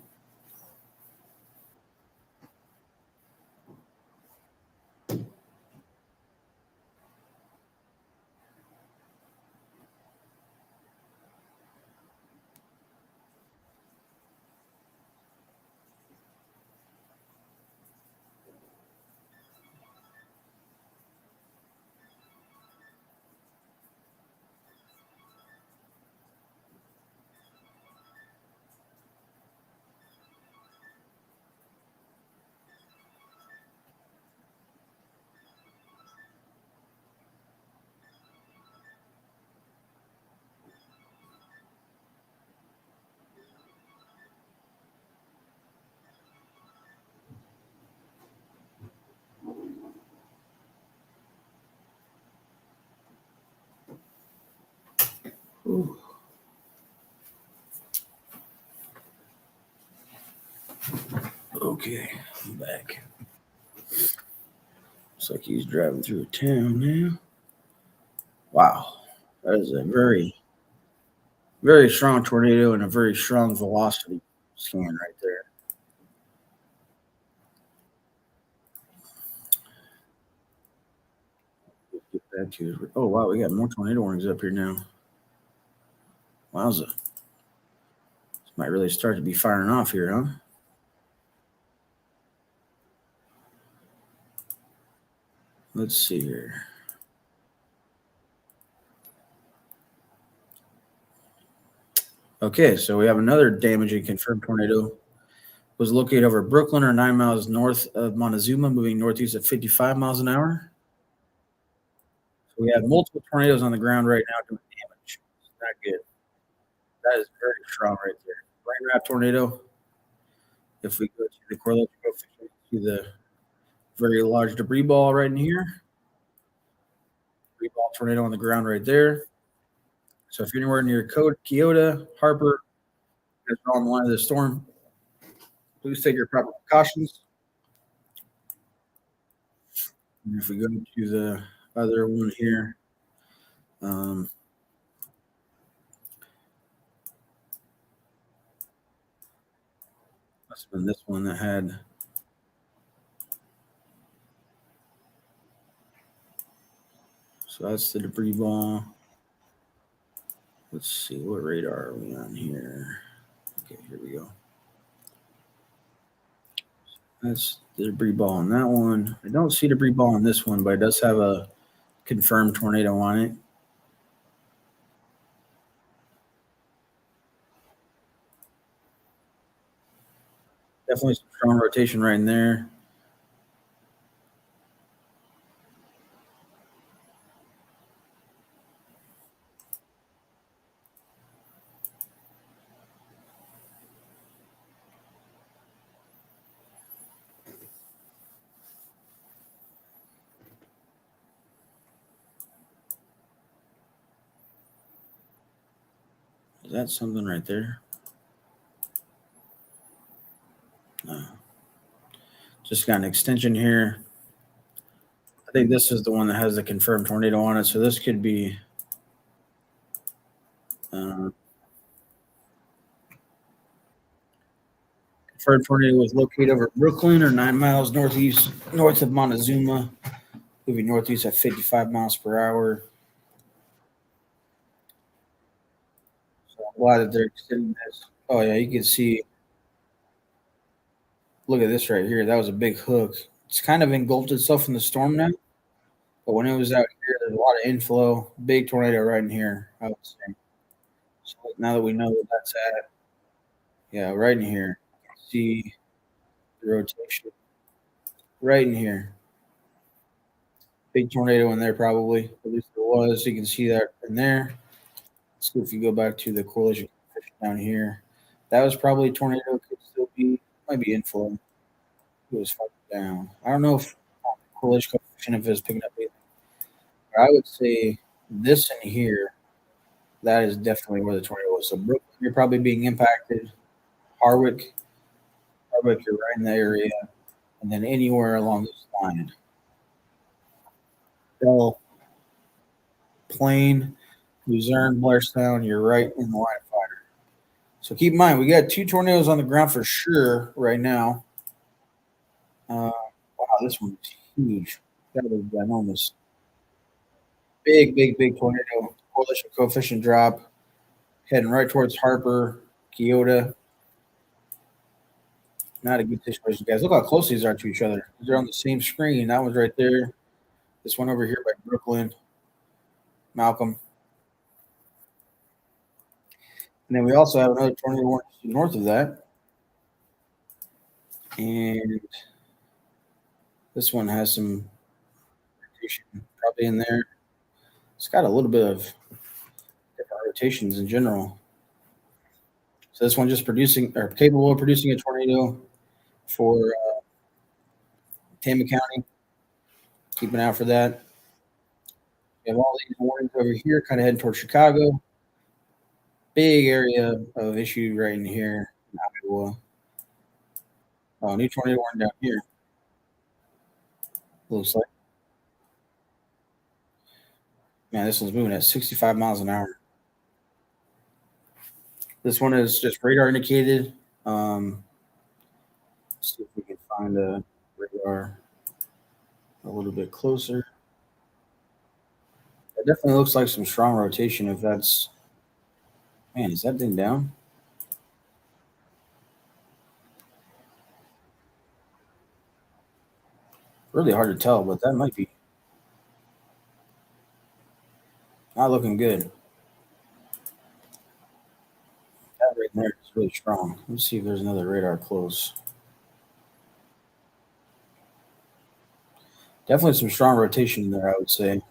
Ooh. Okay, I'm back. Looks like he's driving through a town now. Wow, that is a very, very strong tornado and a very strong velocity scan right there. Get that to. Oh wow, we got more tornado warnings up here now. Wowza, this might really start to be firing off here, huh? Let's see here. Okay, so we have another damaging confirmed tornado. Was located over Brooklyn or 9 miles north of Montezuma, moving northeast at 55 miles an hour. So we have multiple tornadoes on the ground right now doing damage. It's not good. That is very strong right there. Rain wrap tornado. If we go to the correlation coefficient, see the very large debris ball right in here. Debris ball tornado on the ground right there. So if you're anywhere near Kyoto, Harper, As we're on the line of the storm, please take your proper precautions. And if we go to the other one here, um, must have been this one that had. So that's the debris ball. Let's see, what radar are we on here? Okay, here we go. That's the debris ball on that one. I don't see debris ball on this one, but it does have a confirmed tornado on it. Definitely some strong rotation right in there. Is that something right there? No. Just got an extension here. I think this is the one that has the confirmed tornado on it. So this could be confirmed tornado was located over Brooklyn or 9 miles north of Montezuma, moving northeast at 55 miles per hour. So I'm glad that they're extending this. Oh yeah, you can see. Look at this right here. That was a big hook. It's kind of engulfed itself in the storm now, but when it was out here, there's a lot of inflow. Big tornado right in here, I would say. So now that we know where that's at, yeah, right in here. See the rotation right in here. Big tornado in there, probably. At least there was. You can see that in there. So if you go back to the coalition down here, that was probably a tornado. Could still be, might be inflow. It was farther down. I don't know if coalition coefficient if it's picking up anything. But I would say this in here, that is definitely where the tornado was. So Brooklyn, you're probably being impacted. Harwick, you're right in the area, and then anywhere along this line. Bell, Plain, Luzerne, Blairstown, you're right in the line of fire. So keep in mind, we got 2 tornadoes on the ground for sure right now. Wow, this one's huge. That was ginormous. Big tornado. Coalition coefficient drop. Heading right towards Harper, Kyoto. Not a good situation, guys. Look how close these are to each other. They're on the same screen. That one's right there. This one over here by Brooklyn, Malcolm. And then we also have another tornado north of that. And this one has some rotation probably in there. It's got a little bit of different rotations in general. So this one just producing or capable of producing a tornado for Tama County. Keep an eye out for that. We have all these warnings over here, kind of heading towards Chicago. Big area of issue right in here in Iowa. Oh, new tornado warning down here. Looks like. Man, this one's moving at 65 miles an hour. This one is just radar indicated. Let's see if we can find a radar a little bit closer. It definitely looks like some strong rotation. If that's, man, is that thing down? Really hard to tell, but that might be not looking good. That right there is really strong. Let's see if there's another radar close. Definitely some strong rotation there, I would say.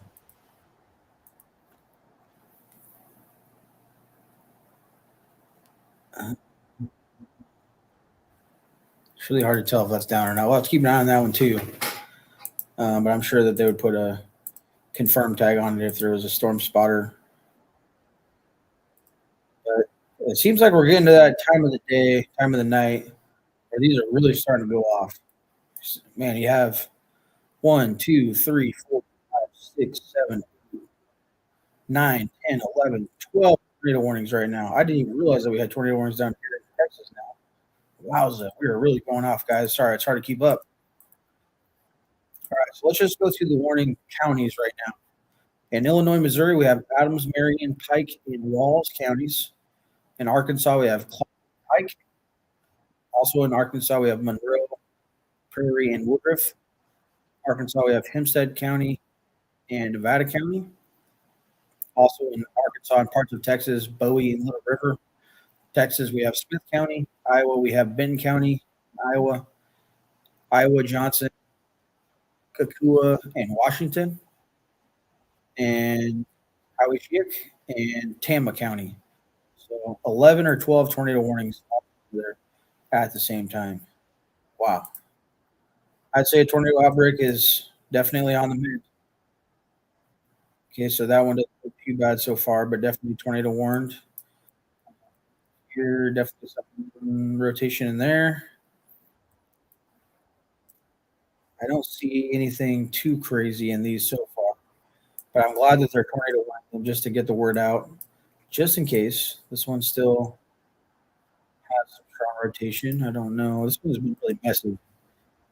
It's really hard to tell if that's down or not. We'll have to keep an eye on that one too. But I'm sure that they would put a confirm tag on it if there was a storm spotter. But It seems like we're getting to that time of the day, time of the night where these are really starting to go off. Man, you have one, 2, 3, 4, 5, 6, 7, 9, 10, 11, 12 tornado warnings right now. I didn't even realize that we had tornado warnings down here in Texas now. Wowza, we are really going off, guys. Sorry, it's hard to keep up. All right, so let's just go through the warning counties right now. In Illinois, Missouri, we have Adams, Marion, Pike, and Walls counties. In Arkansas, we have Clark, Pike. Also in Arkansas, we have Monroe, Prairie, and Woodruff. Arkansas, we have Hempstead County and Nevada County. Also in Arkansas and parts of Texas, Bowie and Little River. Texas, we have Smith County. Iowa, we have Benton County. Iowa, Johnson, Kakua, and Washington. And Howieshiek and Tama County. So 11 or 12 tornado warnings there at the same time. Wow. I'd say a tornado outbreak is definitely on the move. Okay, so that one doesn't look too bad so far, but definitely tornado warned. Here, definitely some rotation in there. I don't see anything too crazy in these so far, but I'm glad that they're tornado warning just to get the word out, just in case. This one still has some strong rotation. I don't know. This one's been really messy.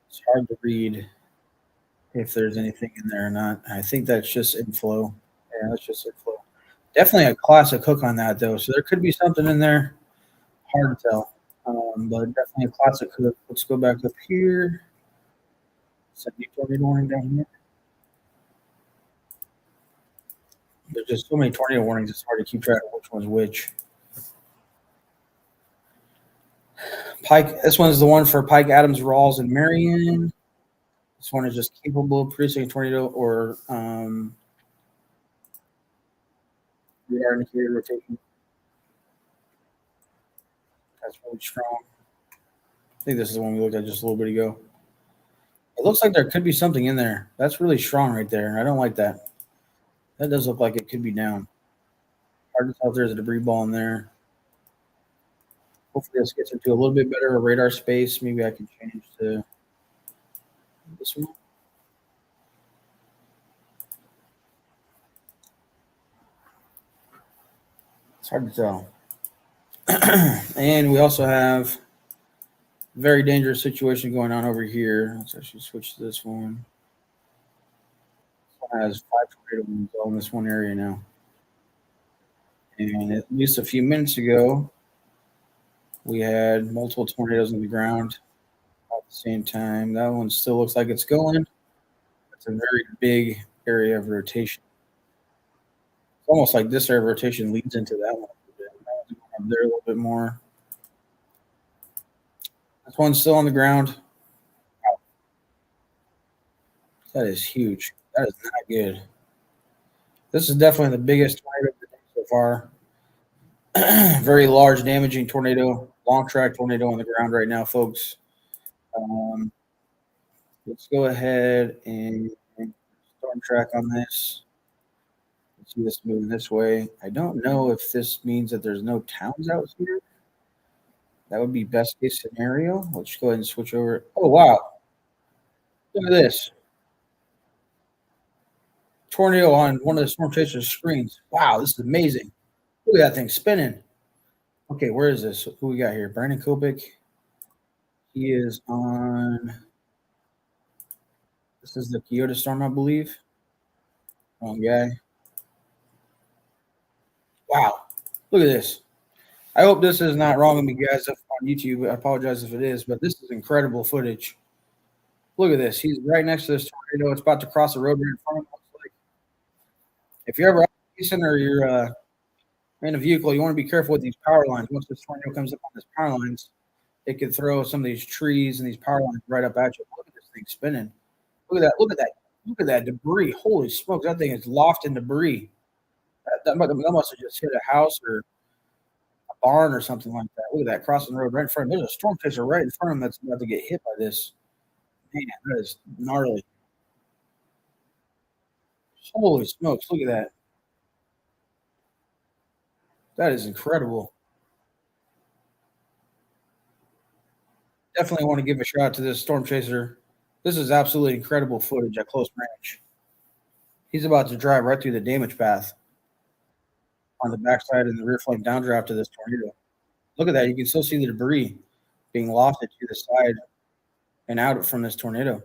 It's hard to read if there's anything in there or not. I think that's just inflow. Yeah, that's just inflow. Definitely a classic hook on that, though. So there could be something in there. Hard to tell. But definitely a classic hook. Let's go back up here. Send you tornado warning down here. There's just so many tornado warnings, it's hard to keep track of which one's which. Pike, this one's the one for Pike, Adams, Rawls, and Marion. This one is just capable of producing a tornado or radar indicator rotation. That's really strong. I think this is the one we looked at just a little bit ago. It looks like there could be something in there. That's really strong right there. I don't like that. That does look like it could be down. Hard to tell if there's a debris ball in there. Hopefully this gets into a little bit better radar space. Maybe I can change to this one. It's hard to tell. And we also have a very dangerous situation going on over here. Let's actually switch to this one. This one has 5 tornado winds all in this one area now. And at least a few minutes ago, we had multiple tornadoes on the ground at the same time. That one still looks like it's going. It's a very big area of rotation. It's almost like this area of rotation leads into that one a bit. Up there a little bit more. This one's still on the ground. That is huge. That is not good. This is definitely the biggest tornado of the day so far. Very large, damaging tornado, long track tornado on the ground right now, folks. Let's go ahead and storm track on this. Let's see this moving this way. I don't know if this means that there's no towns out here. That would be best case scenario. Let's go ahead and switch over. Oh, wow. Look at this. Tornado on one of the storm chaser's screens. Wow, this is amazing. Look at that thing spinning. Okay, where is this? Who we got here? Brandon Kopik. He is on. This is the Kyoto storm, I believe. Wrong guy. Wow. Look at this. I hope this is not wrong with me, guys, on YouTube. I apologize if it is, but this is incredible footage. Look at this. He's right next to this tornado. It's about to cross the road right in front of him. Like, if you're ever out racing or you're in a vehicle, you want to be careful with these power lines. Once this tornado comes up on these power lines, it could throw some of ththese trees and these power lines right up at you. Look at this thing spinning. Look at that. Look at that. Look at that debris. Holy smokes. That thing is lofting debris. That must have just hit a house or a barn or something like that. Look at that crossing the road right in front of him. There's a storm chaser right in front of him that's about to get hit by this. Man, that is gnarly. Holy smokes. Look at that. That is incredible. Definitely want to give a shout out to this storm chaser. This is absolutely incredible footage at close range. He's about to drive right through the damage path on the backside and the rear flank downdraft of this tornado. Look at that. You can still see the debris being lofted to the side and out from this tornado.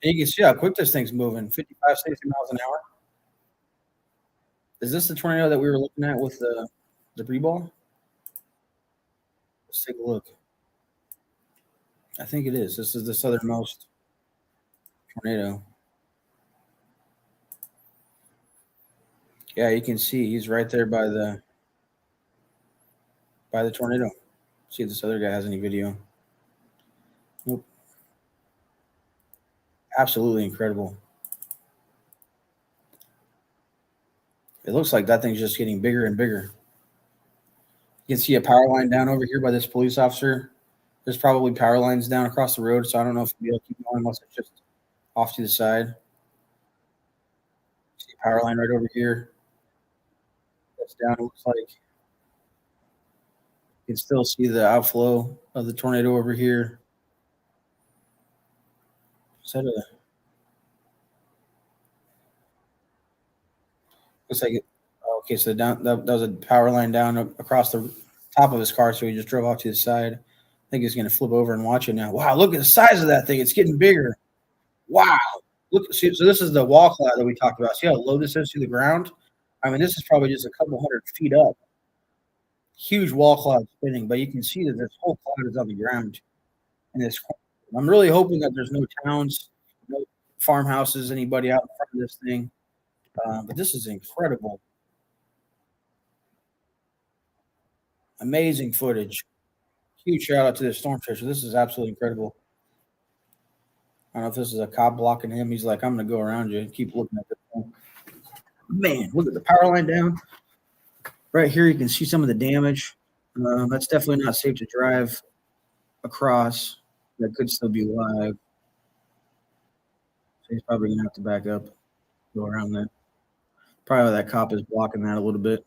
And you can see how quick this thing's moving, 55, 60 miles an hour. Is this the tornado that we were looking at with the debris ball? Let's take a look. I think it is. This is the southernmost tornado. Yeah, you can see he's right there by the tornado. See if this other guy has any video. Nope. Absolutely incredible. It looks like that thing's just getting bigger and bigger. You can see a power line down over here by this police officer. There's probably power lines down across the road, so I don't know if we'll be able to keep going unless it's just off to the side. See a power line right over here. That's down. It looks like you can still see the outflow of the tornado over here. Is that a, looks like it. Okay, so down that was a power line down across the top of his car, so he just drove off to the side. I think he's going to flip over and watch it now. Wow, look at the size of that thing. It's getting bigger. Wow. Look, see, so this is the wall cloud that we talked about. See how low this is to the ground? I mean, this is probably just a couple hundred feet up. Huge wall cloud spinning, but you can see that this whole cloud is on the ground in this corner. I'm really hoping that there's no towns, no farmhouses, anybody out in front of this thing. But this is incredible. Amazing footage. Huge shout out to the storm chaser. This is absolutely incredible. I don't know if this is a cop blocking him. He's like, I'm going to go around you and keep looking at this thing. Man, look at the power line down. Right here, you can see some of the damage. That's definitely not safe to drive across. That could still be live. So he's probably going to have to back up, go around that. Probably that cop is blocking that a little bit.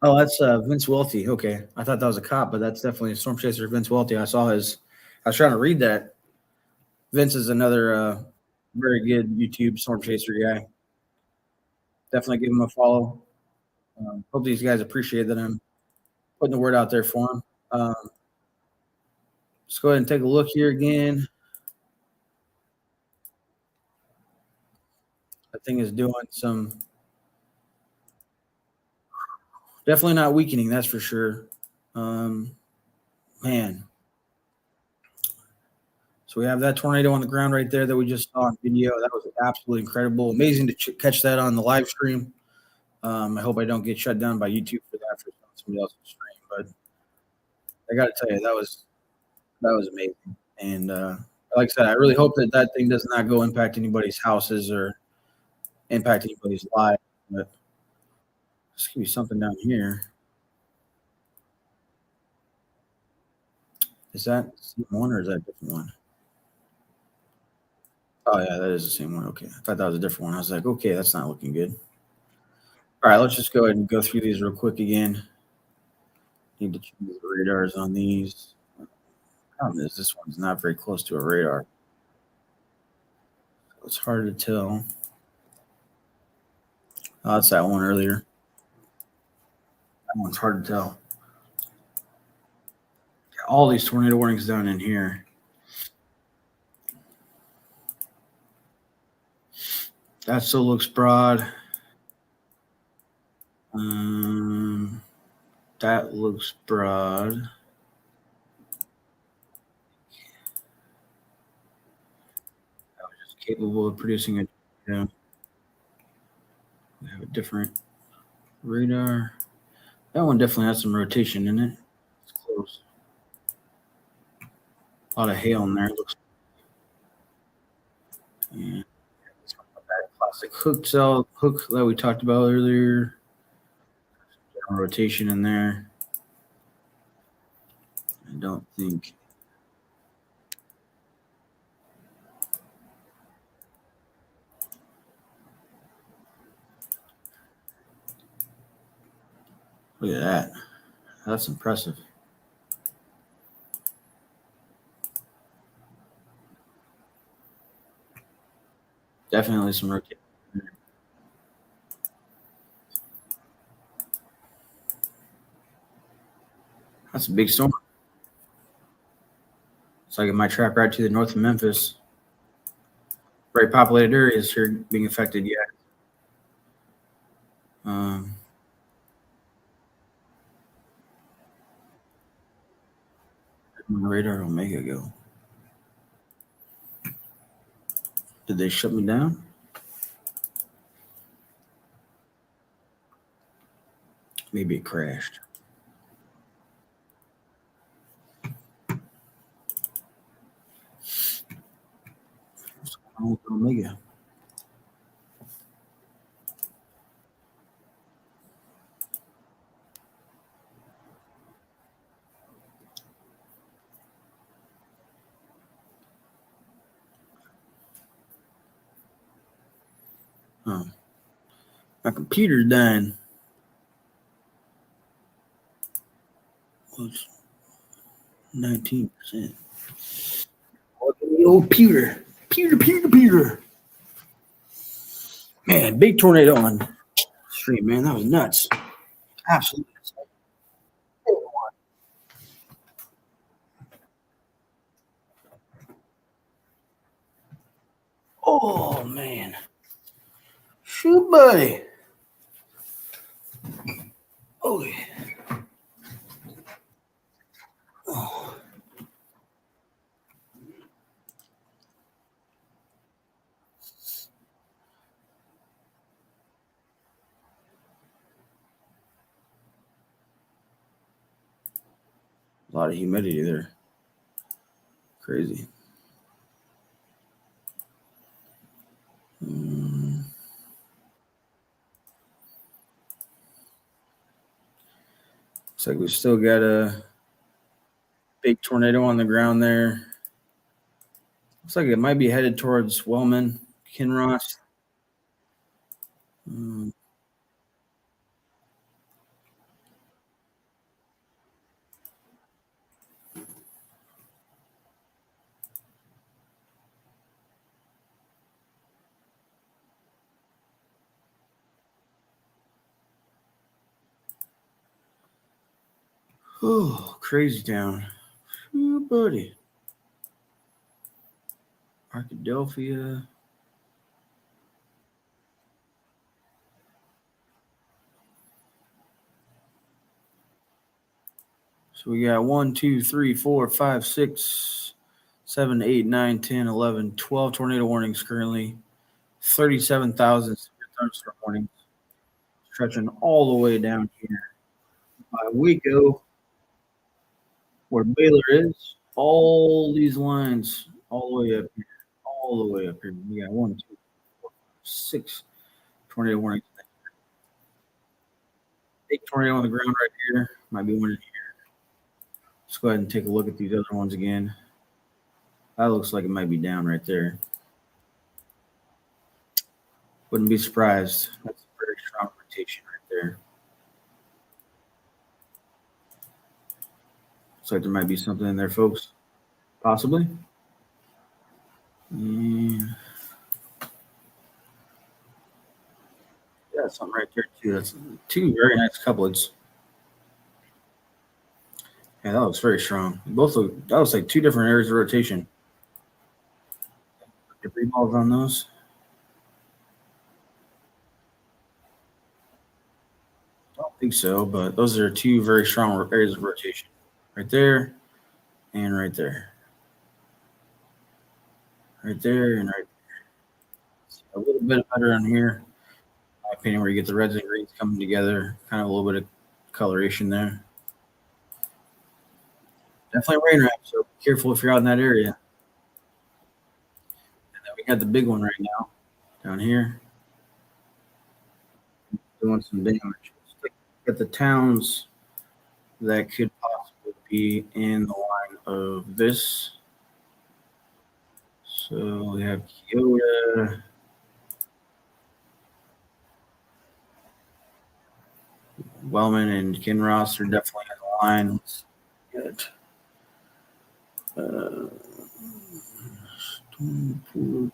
Oh, that's Vince Welty. Okay. I thought that was a cop, but that's definitely a storm chaser, Vince Welty. I was trying to read that. Vince is another very good YouTube storm chaser guy. Definitely give him a follow. Hope these guys appreciate that I'm putting the word out there for them. Let's go ahead and take a look here again. That thing is doing some, definitely not weakening, that's for sure. Man. So we have that tornado on the ground right there that we just saw on video. That was absolutely incredible. Amazing to catch that on the live stream. I hope I don't get shut down by YouTube for that for somebody else's stream, but I got to tell you, that was amazing. And like I said, I really hope that that thing does not go impact anybody's houses or impact anybody's life. But there's gonna be something down here. Is that the same one or is that a different one? Oh yeah, that is the same one. Okay, I thought that was a different one. I was like, okay, that's not looking good. All right, let's just go ahead and go through these real quick again. Need to change the radars on these. Problem is, this one's not very close to a radar. It's hard to tell. Oh, that's that one earlier. That one's hard to tell. All these tornado warnings down in here. That still looks broad. That looks broad. That was just capable of producing a. Yeah. We have a different radar. That one definitely has some rotation in it. It's close. A lot of hail in there. It looks. Yeah. That plastic hook that we talked about earlier. Rotation in there. I don't think. Look at that. That's impressive. Definitely some rotation. That's a big storm. It's like it might track right to the north of Memphis. Very populated areas here being affected yet. Um, my radar Omega go. Did they shut me down? Maybe it crashed. What's going on with Omega? Oh, my computer's dying. Well, it's 19%. Look at the old pewter. Pewter. Man, big tornado on stream, man. That was nuts. Absolutely. Oh, man. Shoot, buddy. Oh, yeah. Oh, a lot of humidity there. Crazy. Mm, looks like we still got a big tornado on the ground there. Looks like it might be headed towards Wellman, Kinross. Mm, oh, crazy town. Ooh, buddy. Arkadelphia. So we got 1, 2, 3, 4, 5, 6, 7, 8, 9, 10, 11, 12 tornado warnings currently. 37,000 severe thunderstorm warnings stretching all the way down here by Waco, where Baylor is. All these lines, all the way up here, all the way up here. We got 1, 2, 4, 6 tornado warnings. Big tornado on the ground right here. Might be one in here. Let's go ahead and take a look at these other ones again. That looks like it might be down right there. Wouldn't be surprised. That's a very strong rotation right there. Looks like there might be something in there, folks. Possibly. Yeah, something right there too. That's two very nice couplets. Yeah, that looks very strong. Both look, that was like two different areas of rotation. Debris balls on those. I don't think so, but those are two very strong areas of rotation. Right there and right there. Right there and right there. A little bit better on here. In my opinion, where you get the reds and greens coming together. Kind of a little bit of coloration there. Definitely rain wrap, so be careful if you're out in that area. And then we got the big one right now down here doing some damage. Let's look at the towns that could possibly be in the line of this. So we have Kyoto, Wellman and Kinross are definitely in the line. Let's get uh, Stormport.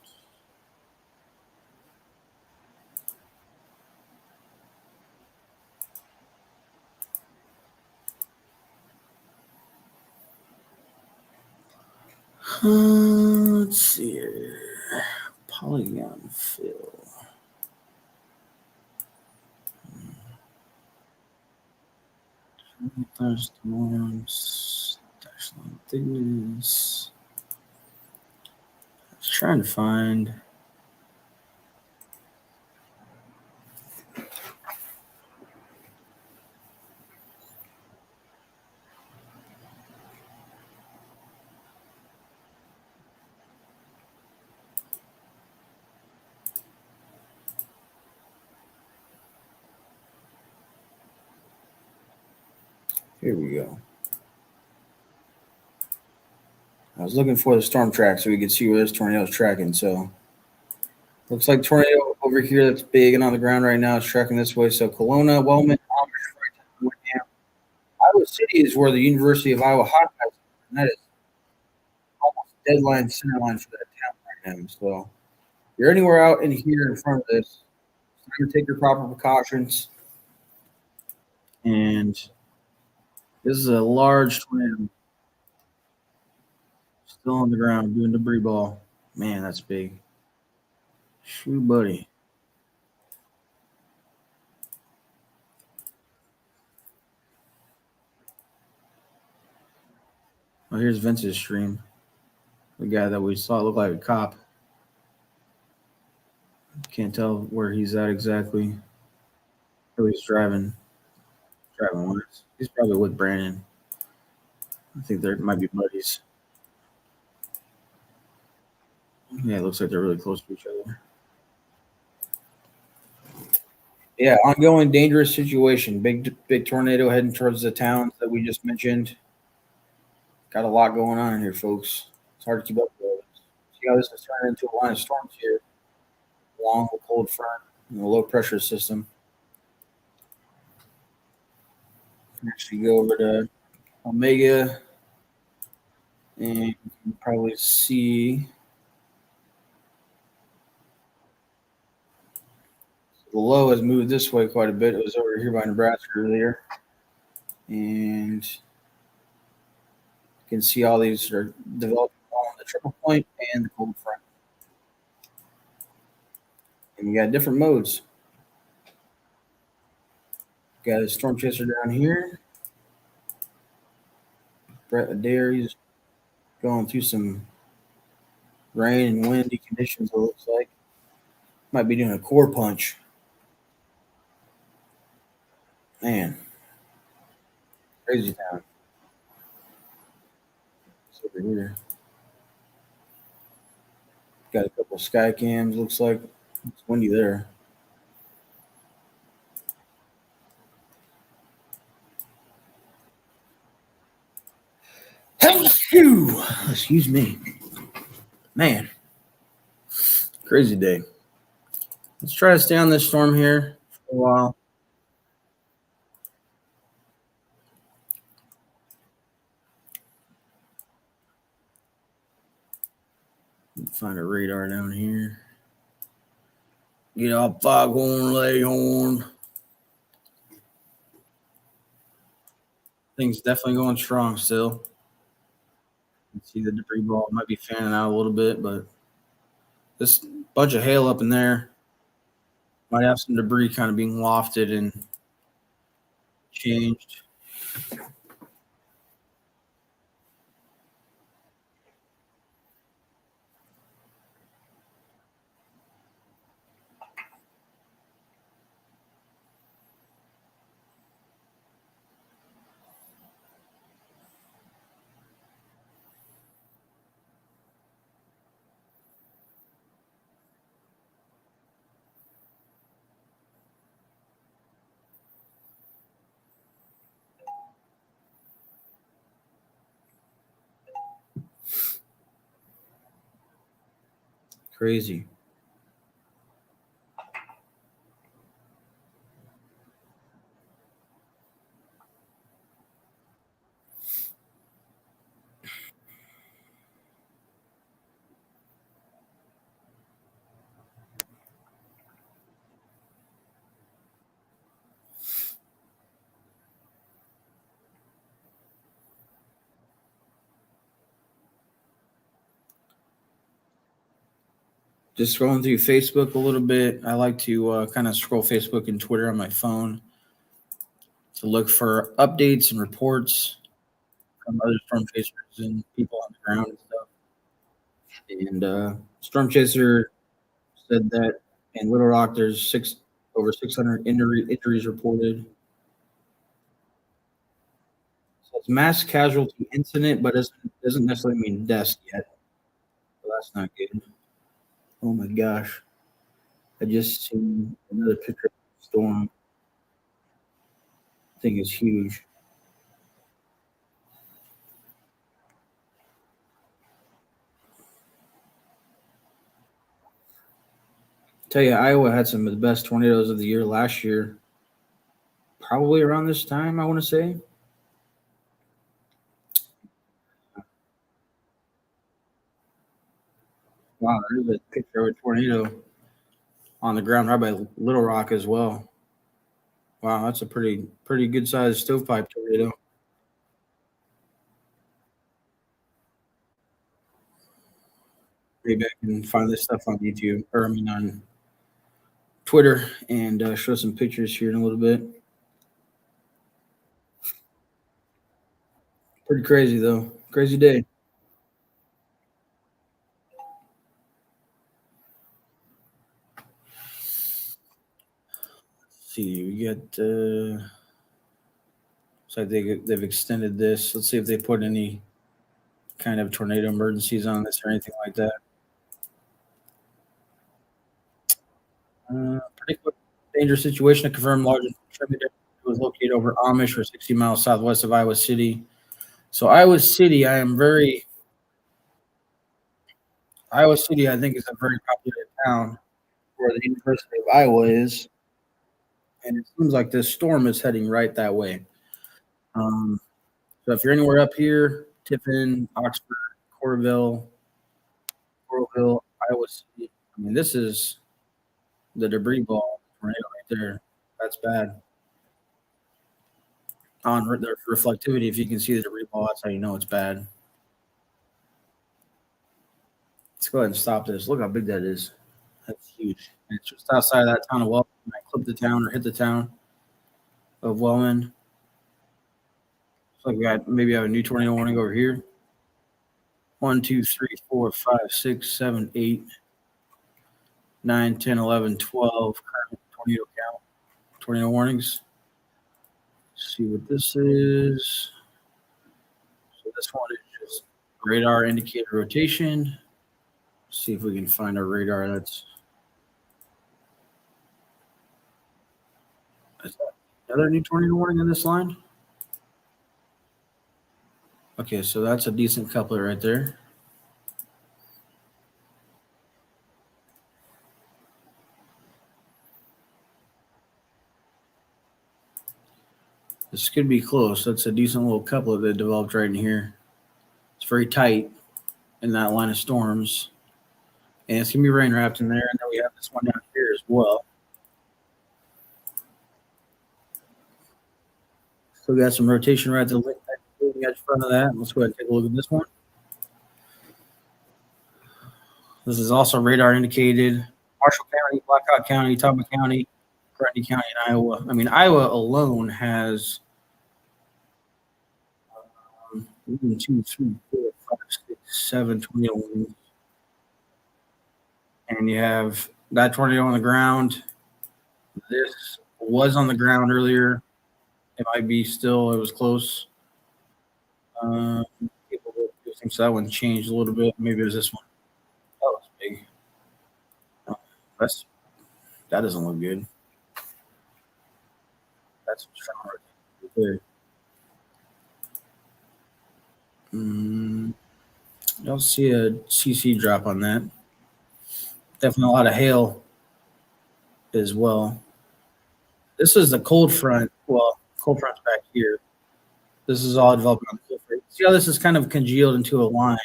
Let's see here. Polygon fill. Thunderstorms. Dash line thickness. I was trying to find. Here we go. I was looking for the storm track so we could see where this tornado is tracking. So looks like tornado over here that's big and on the ground right now is tracking this way. So Kelowna, Wellman, Amish, Fredericton, Whitney, Iowa City is where the University of Iowa Hawkeyes are, and that is almost deadline center line for that town right now. So if you're anywhere out in here in front of this, it's time to take your proper precautions. And this is a large tornado still on the ground doing debris ball. Man, that's big. Shoot, buddy. Oh, here's Vince's stream. The guy that we saw looked like a cop. Can't tell where he's at exactly. Oh, he's driving once. He's probably with Brandon. I think they might be buddies. Yeah, it looks like they're really close to each other. Yeah, ongoing dangerous situation. Big tornado heading towards the towns that we just mentioned. Got a lot going on in here, folks. It's hard to keep up with all this. See how this is turning into a line of storms here, along the cold front and the low pressure system. Can actually go over to Omega, and you can probably see the low has moved this way quite a bit. It was over here by Nebraska earlier, and you can see all these are developing along the triple point and the cold front. And you got different modes. Got a storm chaser down here. Brett Adair, he's going through some rain and windy conditions, it looks like. Might be doing a core punch. Man, crazy town. It's over here. Got a couple sky cams, looks like. It's windy there. Excuse me. Man, crazy day. Let's try to stay on this storm here for a while. Find a radar down here. Get off foghorn, leghorn. Things definitely going strong still. You can see the debris ball might be fanning out a little bit, but this bunch of hail up in there might have some debris kind of being lofted and changed. Crazy. Just scrolling through Facebook a little bit. I like to kind of scroll Facebook and Twitter on my phone to look for updates and reports from other storm chasers and people on the ground and stuff. And Storm Chaser said that in Little Rock there's over 600 injuries reported. So it's mass casualty incident, but doesn't necessarily mean deaths yet. So that's not good. Oh my gosh. I just seen another picture of the storm. Thing is huge. Tell you, Iowa had some of the best tornadoes of the year last year. Probably around this time, I want to say. Wow, there's a picture of a tornado on the ground right by Little Rock as well. Wow, that's a pretty good sized stovepipe tornado. Maybe I can find this stuff on YouTube, or I mean on Twitter, and show some pictures here in a little bit. Pretty crazy though. Crazy day. Let's see, we got. So they've extended this. Let's see if they put any kind of tornado emergencies on this or anything like that. Particular dangerous situation. A confirmed large tributary was located over Amish or 60 miles southwest of Iowa City. So Iowa City, I think, is a very popular town where the University of Iowa is, and it seems like this storm is heading right that way. Um, so if you're anywhere up here, Tiffin, Oxford, Coralville, Iowa City, I mean, this is the debris ball tornado right there. That's bad. On the reflectivity, if you can see the debris ball, that's how you know it's bad. Let's go ahead and stop this. Look how big that is. That's huge. And it's just outside of that town of Wellman. I clip the town or hit the town of Wellman. Looks like we got maybe have a new tornado warning over here. 1, 2, 3, 4, 5, 6, 7, 8, 9, 10, 11, 12 current tornado count. Tornado warnings. Let's see what this is. So this one is just radar indicator rotation. Let's see if we can find our radar. That's another new tornado warning in this line. Okay, so that's a decent coupler right there. This could be close. That's a decent little coupler that developed right in here. It's very tight in that line of storms. And it's going to be rain wrapped in there. And then we have this one down here as well. So we got some rotation right at the edge front of that. Let's go ahead and take a look at this one. This is also radar indicated. Marshall County, Blackhawk County, Tama County, Grundy County, and Iowa. I mean, Iowa alone has 1, 2, 3, 4, 5, 6, 7 tornado warnings. And you have that tornado on the ground. This was on the ground earlier. It might be still. It was close. So that one changed a little bit. Maybe it was this one. That was big. Oh, that doesn't look good. That's strong right there. Don't see a CC drop on that. Definitely a lot of hail as well. This is the cold front. Well, cold front's back here. This is all developing on the cold front. See how this is kind of congealed into a line,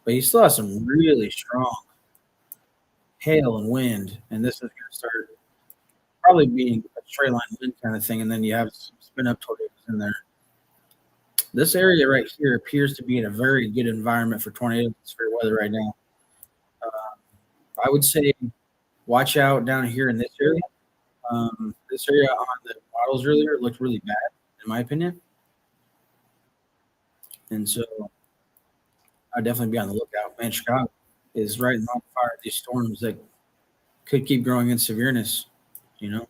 but you still have some really strong hail and wind, and this is going to start probably being a straight line wind kind of thing, and then you have some spin up tornadoes in there. This area right here appears to be in a very good environment for tornado atmospheric weather right now. I would say watch out down here in this area. This area on the models earlier looked really bad, in my opinion. And so I'd definitely be on the lookout. Man, Chicago is right in the fire of these storms that could keep growing in severeness. You know,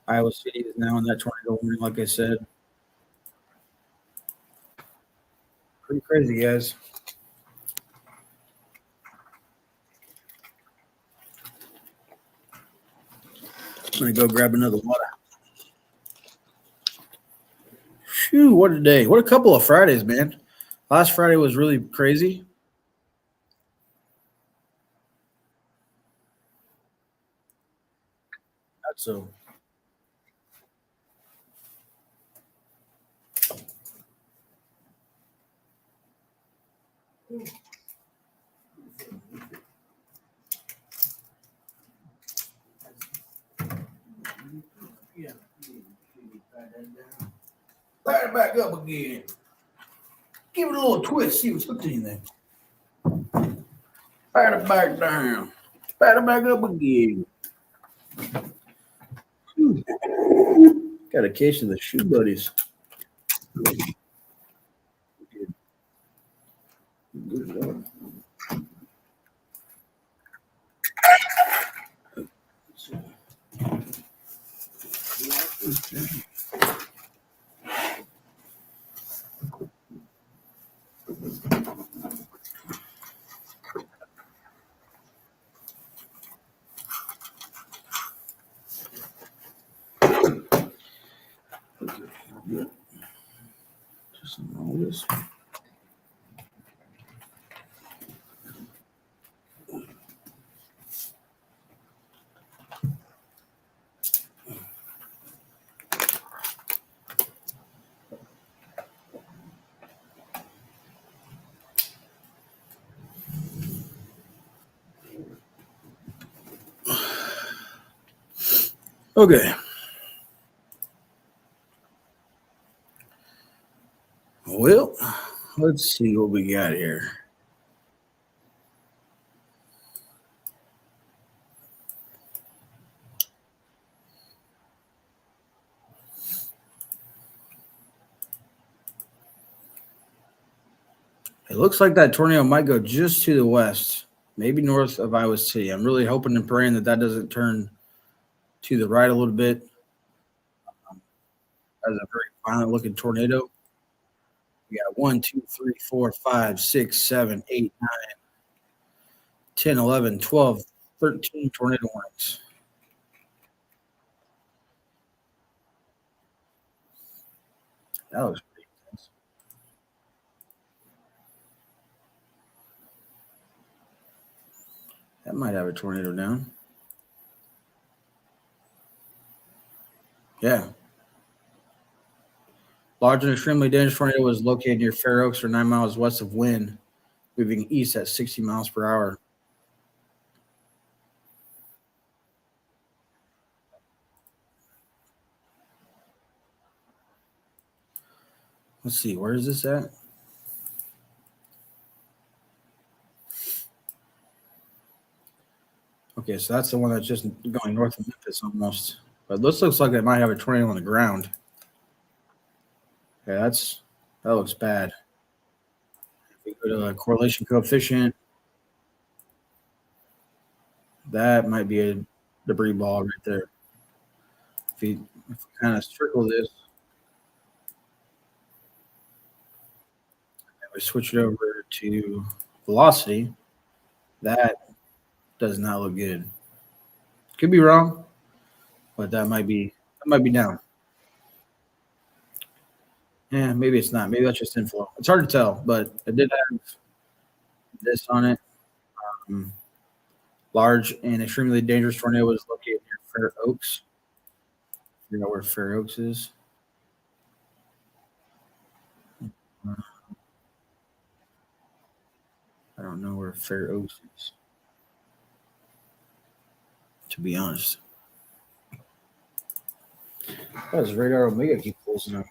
Iowa City is now in that tornado warning, like I said. Pretty crazy, guys. I'm gonna go grab another water. Phew, what a day. What a couple of Fridays, man. Last Friday was really crazy. So yeah. Pat it back up again. Give it a little twist, see what's hooked in there. Pat it back down. Pat it back up again. Got a case of the shoe buddies. Good. Just all this. Okay. Well, let's see what we got here. It looks like that tornado might go just to the west, maybe north of Iowa City. I'm really hoping and praying that that doesn't turn to the right a little bit as a very violent looking tornado. We got 1, 2, 3, 4, 5, 6, 7, 8, 9, 10, 11, 12, 13 tornado warnings. That was pretty intense. That might have a tornado down. Yeah. Large and extremely dangerous tornado was located near Fair Oaks or 9 miles west of Wynn, moving east at 60 miles per hour. Let's see, where is this at? Okay, so that's the one that's just going north of Memphis almost. But this looks like it might have a tornado on the ground. Yeah, that looks bad. If we go to a correlation coefficient, that might be a debris ball right there. If we kind of circle this, and we switch it over to velocity, that does not look good. Could be wrong, but that might be down. Yeah, maybe it's not. Maybe that's just inflow. It's hard to tell, but it did have this on it. Um, Large and extremely dangerous tornado was located near Fair Oaks. You know where Fair Oaks is? Uh, I don't know where Fair Oaks is, to be honest. Why does Radar Omega keep closing up?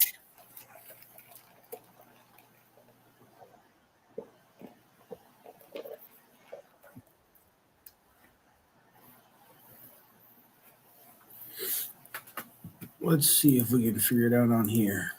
Let's see if we can figure it out on here.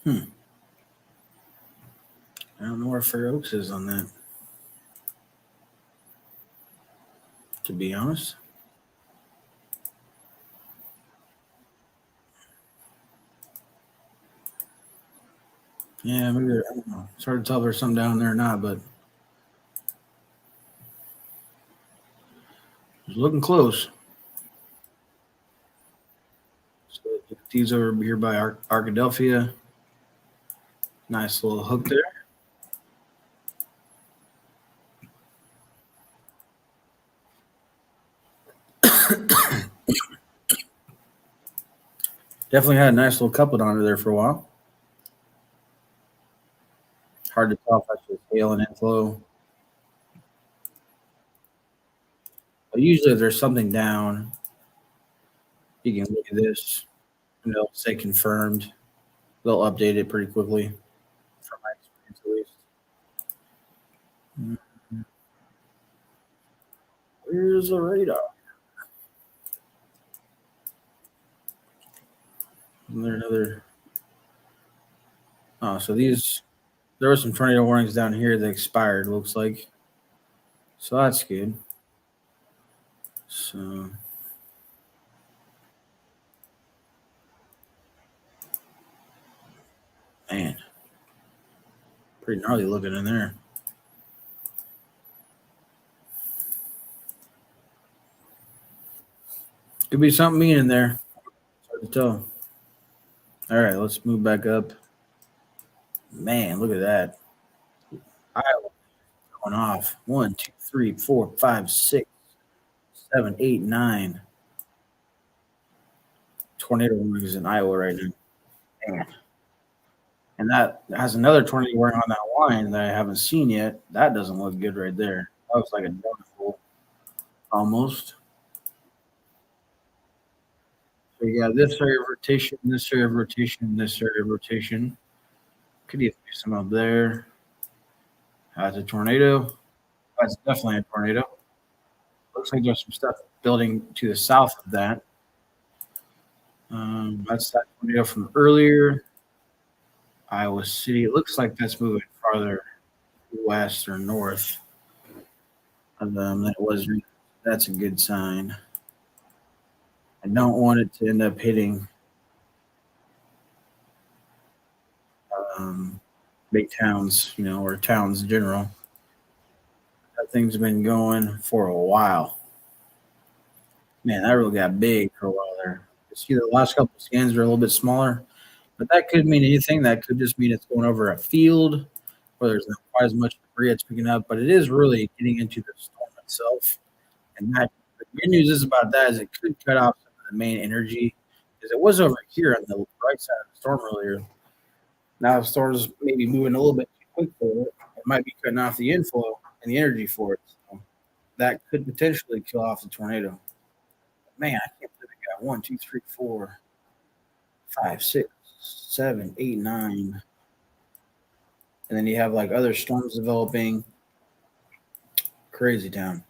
Hmm. I don't know where Fair Oaks is on that, to be honest. Yeah, maybe I don't know. It's hard to tell if there's something down there or not, but it's looking close. So these over here by Arkadelphia. Nice little hook there. Definitely had a nice little couplet under there for a while. Hard to tell if that's just hail and inflow. But usually, if there's something down, you can look at this and they'll say confirmed. They'll update it pretty quickly, from my experience at least. Where's the radar? Is there another? Oh, so these there were some tornado warnings down here that expired. Looks like, so that's good. So man, pretty gnarly looking in there. Could be something mean in there. It's hard to tell. All right, let's move back up. Man, look at that. Iowa going off. 1, 2, 3, 4, 5, 6, 7, 8, 9 tornado warnings in Iowa right now. Man. And that has another tornado warning on that line that I haven't seen yet. That doesn't look good right there. That looks like a downfall almost. So you got this area of rotation, this area of rotation, this area of rotation. Could even be some up there. That's a tornado. That's definitely a tornado. Looks like there's some stuff building to the south of that. That's that tornado from earlier. Iowa City. It looks like that's moving farther west or north than it was. That's a good sign. I don't want it to end up hitting um, big towns, or towns in general. That thing's been going for a while. Man, that really got big for a while there. You see, the last couple of scans are a little bit smaller, but that could mean anything. That could just mean it's going over a field where there's not quite as much debris it's picking up, but it is really getting into the storm itself. And that the good news is about that is it could cut off some of the main energy because it was over here on the right side of the storm earlier. Now the storm's maybe moving a little bit too quick for it. It might be cutting off the inflow and the energy for it. So that could potentially kill off the tornado. Man, I can't believe it got 1, 2, 3, 4, 5, 6, 7, 8, 9. And then you have like other storms developing. Crazy town.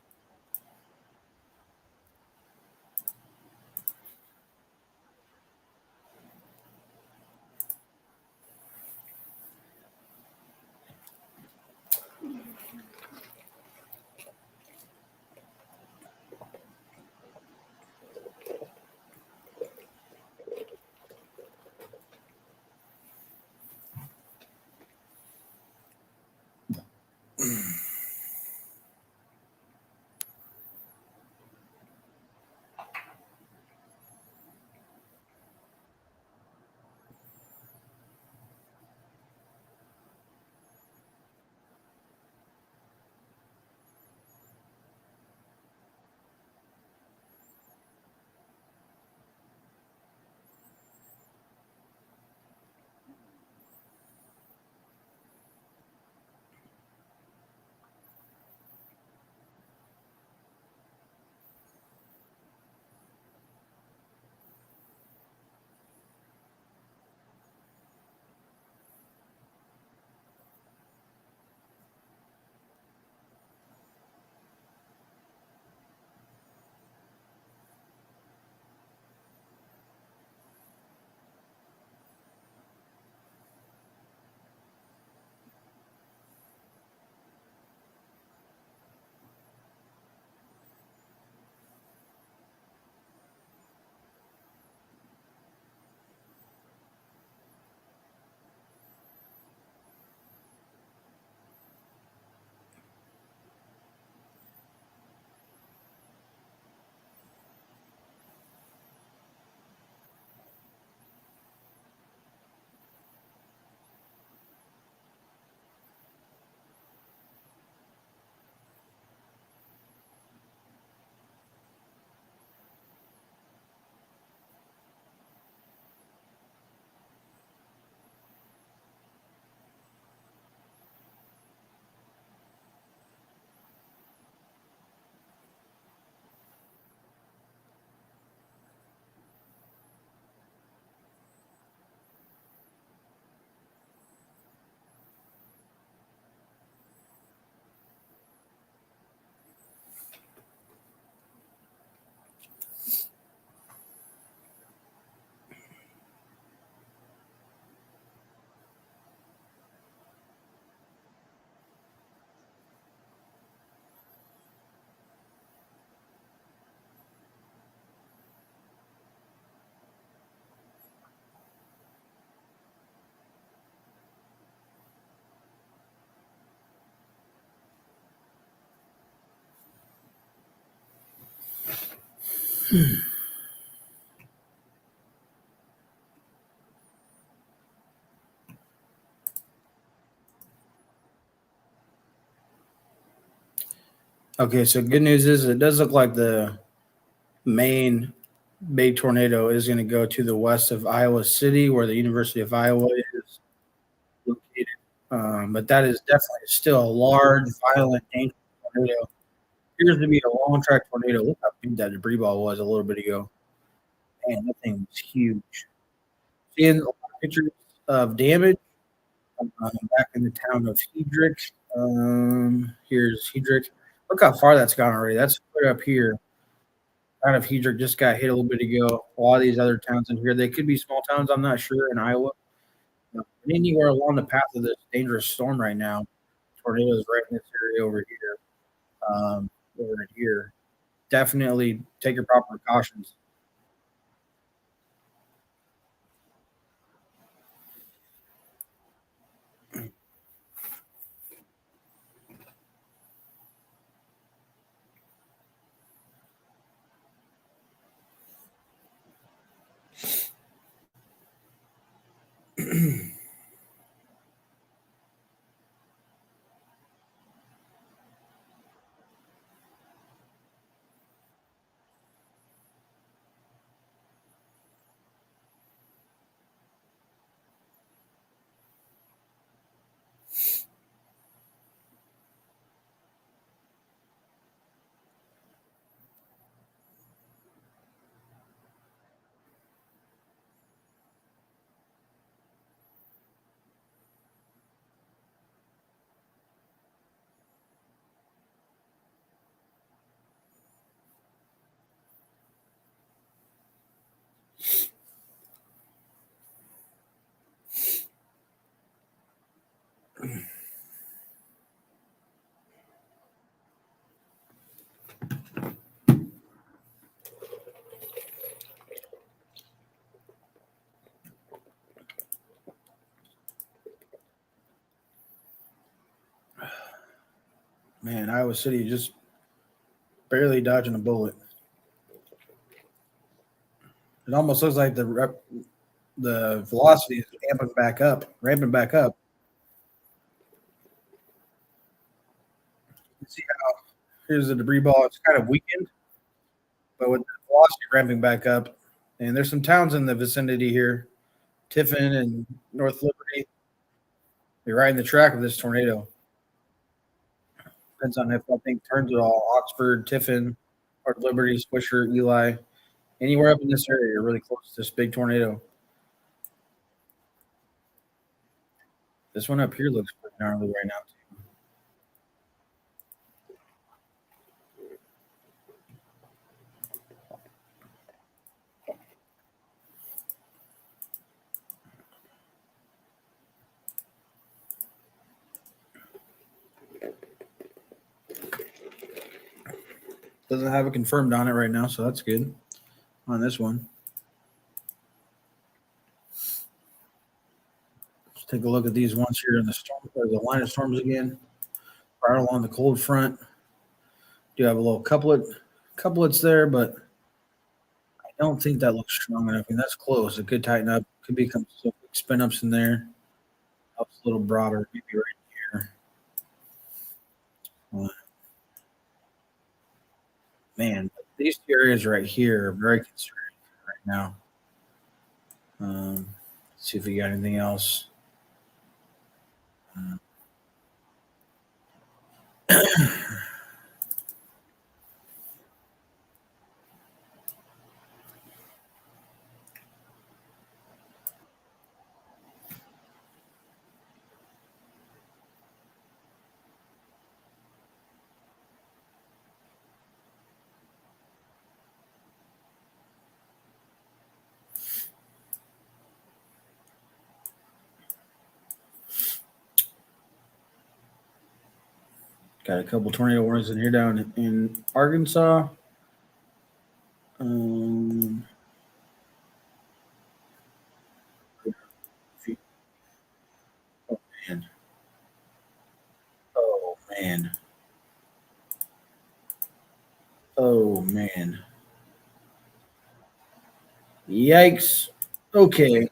Okay, so good news is it does look like the main big tornado is going to go to the west of Iowa City, where the University of Iowa is located. But that is definitely still a large, violent, dangerous tornado. Appears to be a long track tornado. Look how big that debris ball was a little bit ago. Man, that thing was huge. Seeing a lot of pictures of damage back in the town of Hedrick. Here's Hedrick. Look how far that's gone already. That's clear up here. Town of Hedrick just got hit a little bit ago. A lot of these other towns in here, they could be small towns. I'm not sure in Iowa. Anywhere along the path of this dangerous storm right now, tornadoes right in this area over here. Over here. Definitely take your proper precautions. Man, Iowa City just barely dodging a bullet. It almost looks like the velocity is ramping back up. You see how here's the debris ball. It's kind of weakened, but with the velocity ramping back up, and there's some towns in the vicinity here, Tiffin and North Liberty. They're right in the track of this tornado. Depends on if that thing turns at all. Oxford, Tiffin, North Liberty, Swisher, Eli, anywhere up in this area, you're really close to this big tornado. This one up here looks pretty gnarly right now. Doesn't have it confirmed on it right now, so that's good on this one. Let's take a look at these ones here in the storm or the line of storms again. Right along the cold front. Do have a little couplets there, but I don't think that looks strong enough. I mean, that's close. It could tighten up. Could become some spin ups in there. Helps a little broader, maybe right here. Uh, Man, these two areas right here are very concerning right now. Let's see if we got anything else. Uh, Got a couple tornado warnings in here down in Arkansas. Um, oh man, oh man, oh man. Yikes. Okay.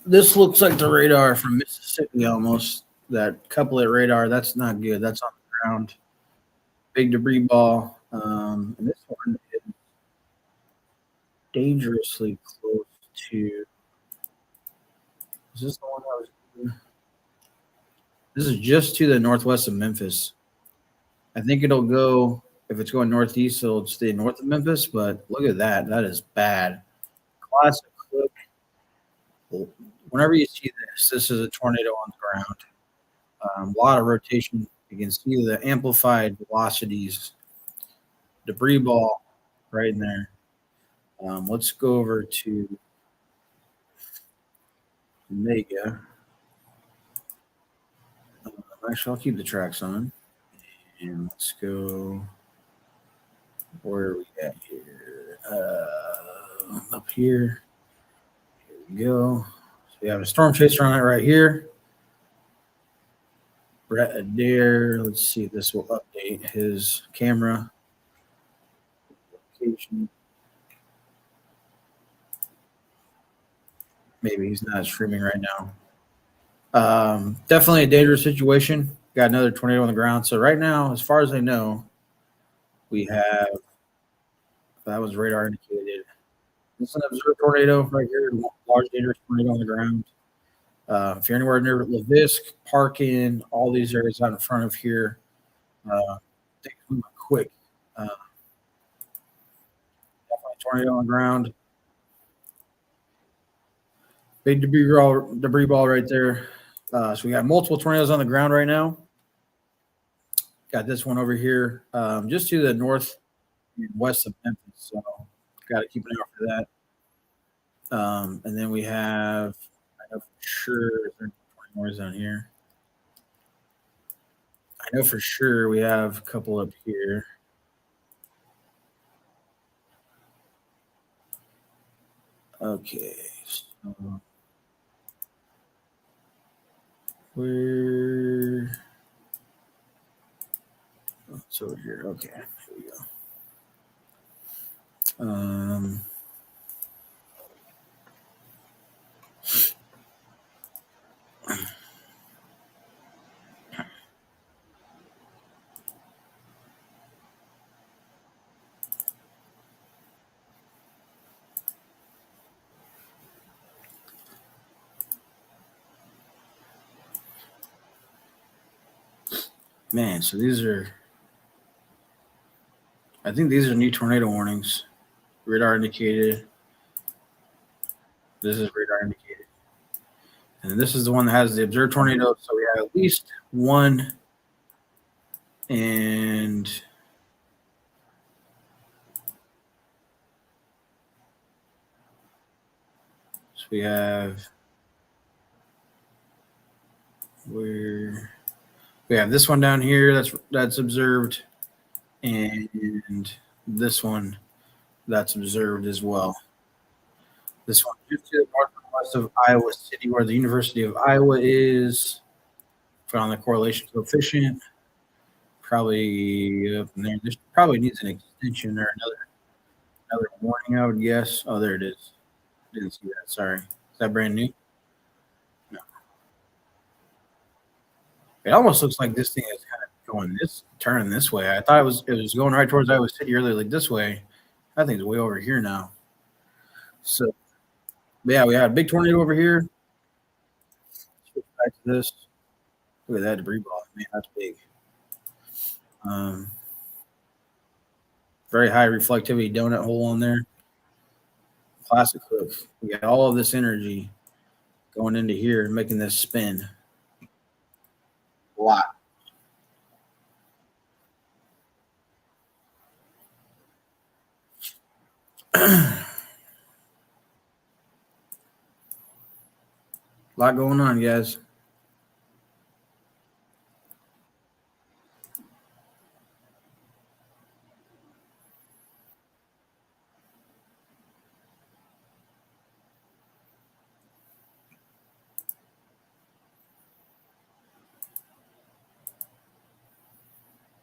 This looks like the radar from Mississippi almost. That couplet radar. That's not good. That's on the ground. Big debris ball. And this one is dangerously close to. Is this the one I was? This is just to the northwest of Memphis. I think it'll go if it's going northeast, it'll stay north of Memphis. But look at that. That is bad. Classic clip. Whenever you see this is a tornado on the ground. A lot of rotation. You can see the amplified velocities. Debris ball right in there. Let's go over to Mega. Actually, I'll keep the tracks on. And let's go. Where are we at here? Up here. Here we go. So we have a storm chaser on it right here. Brett Adair. Let's see if this will update his camera. Location. Maybe he's not streaming right now. Definitely a dangerous situation. Got another tornado on the ground. So right now, as far as I know, we have that was radar indicated. It's an observed tornado right here, large dangerous tornado on the ground. If you're anywhere near LaVisc, Parkin, all these areas out in front of here, things move quick. Definitely tornado on the ground. Big debris ball right there. So we got multiple tornadoes on the ground right now. Got this one over here, just to the north and west of Memphis. So got to keep an eye out for that. And then we have, I know for sure, there are 20 more on here. I know for sure we have a couple up here. Okay. So where? Oh, it's over here. Okay. Here we go. Man, so I think these are new tornado warnings. Radar indicated. This is radar indicated. And this is the one that has the observed tornado. So we have at least one. And so we have this one down here that's observed, and this one that's observed as well. This one just to the northwest of Iowa City, where the University of Iowa is. Found the correlation coefficient. Probably up in there. This probably needs an extension or another warning, I would guess. Oh, there it is. Didn't see that. Sorry. Is that brand new? No. It almost looks like this thing is kind of turning this way. I thought it was going right towards Iowa City earlier, like this way. I think it's way over here now. So, yeah, we had a big tornado over here. Switch back to this. Look at that debris ball. Man, that's big. Very high reflectivity donut hole on there. Classic hook. We got all of this energy going into here, making this spin. A lot. A lot going on, guys.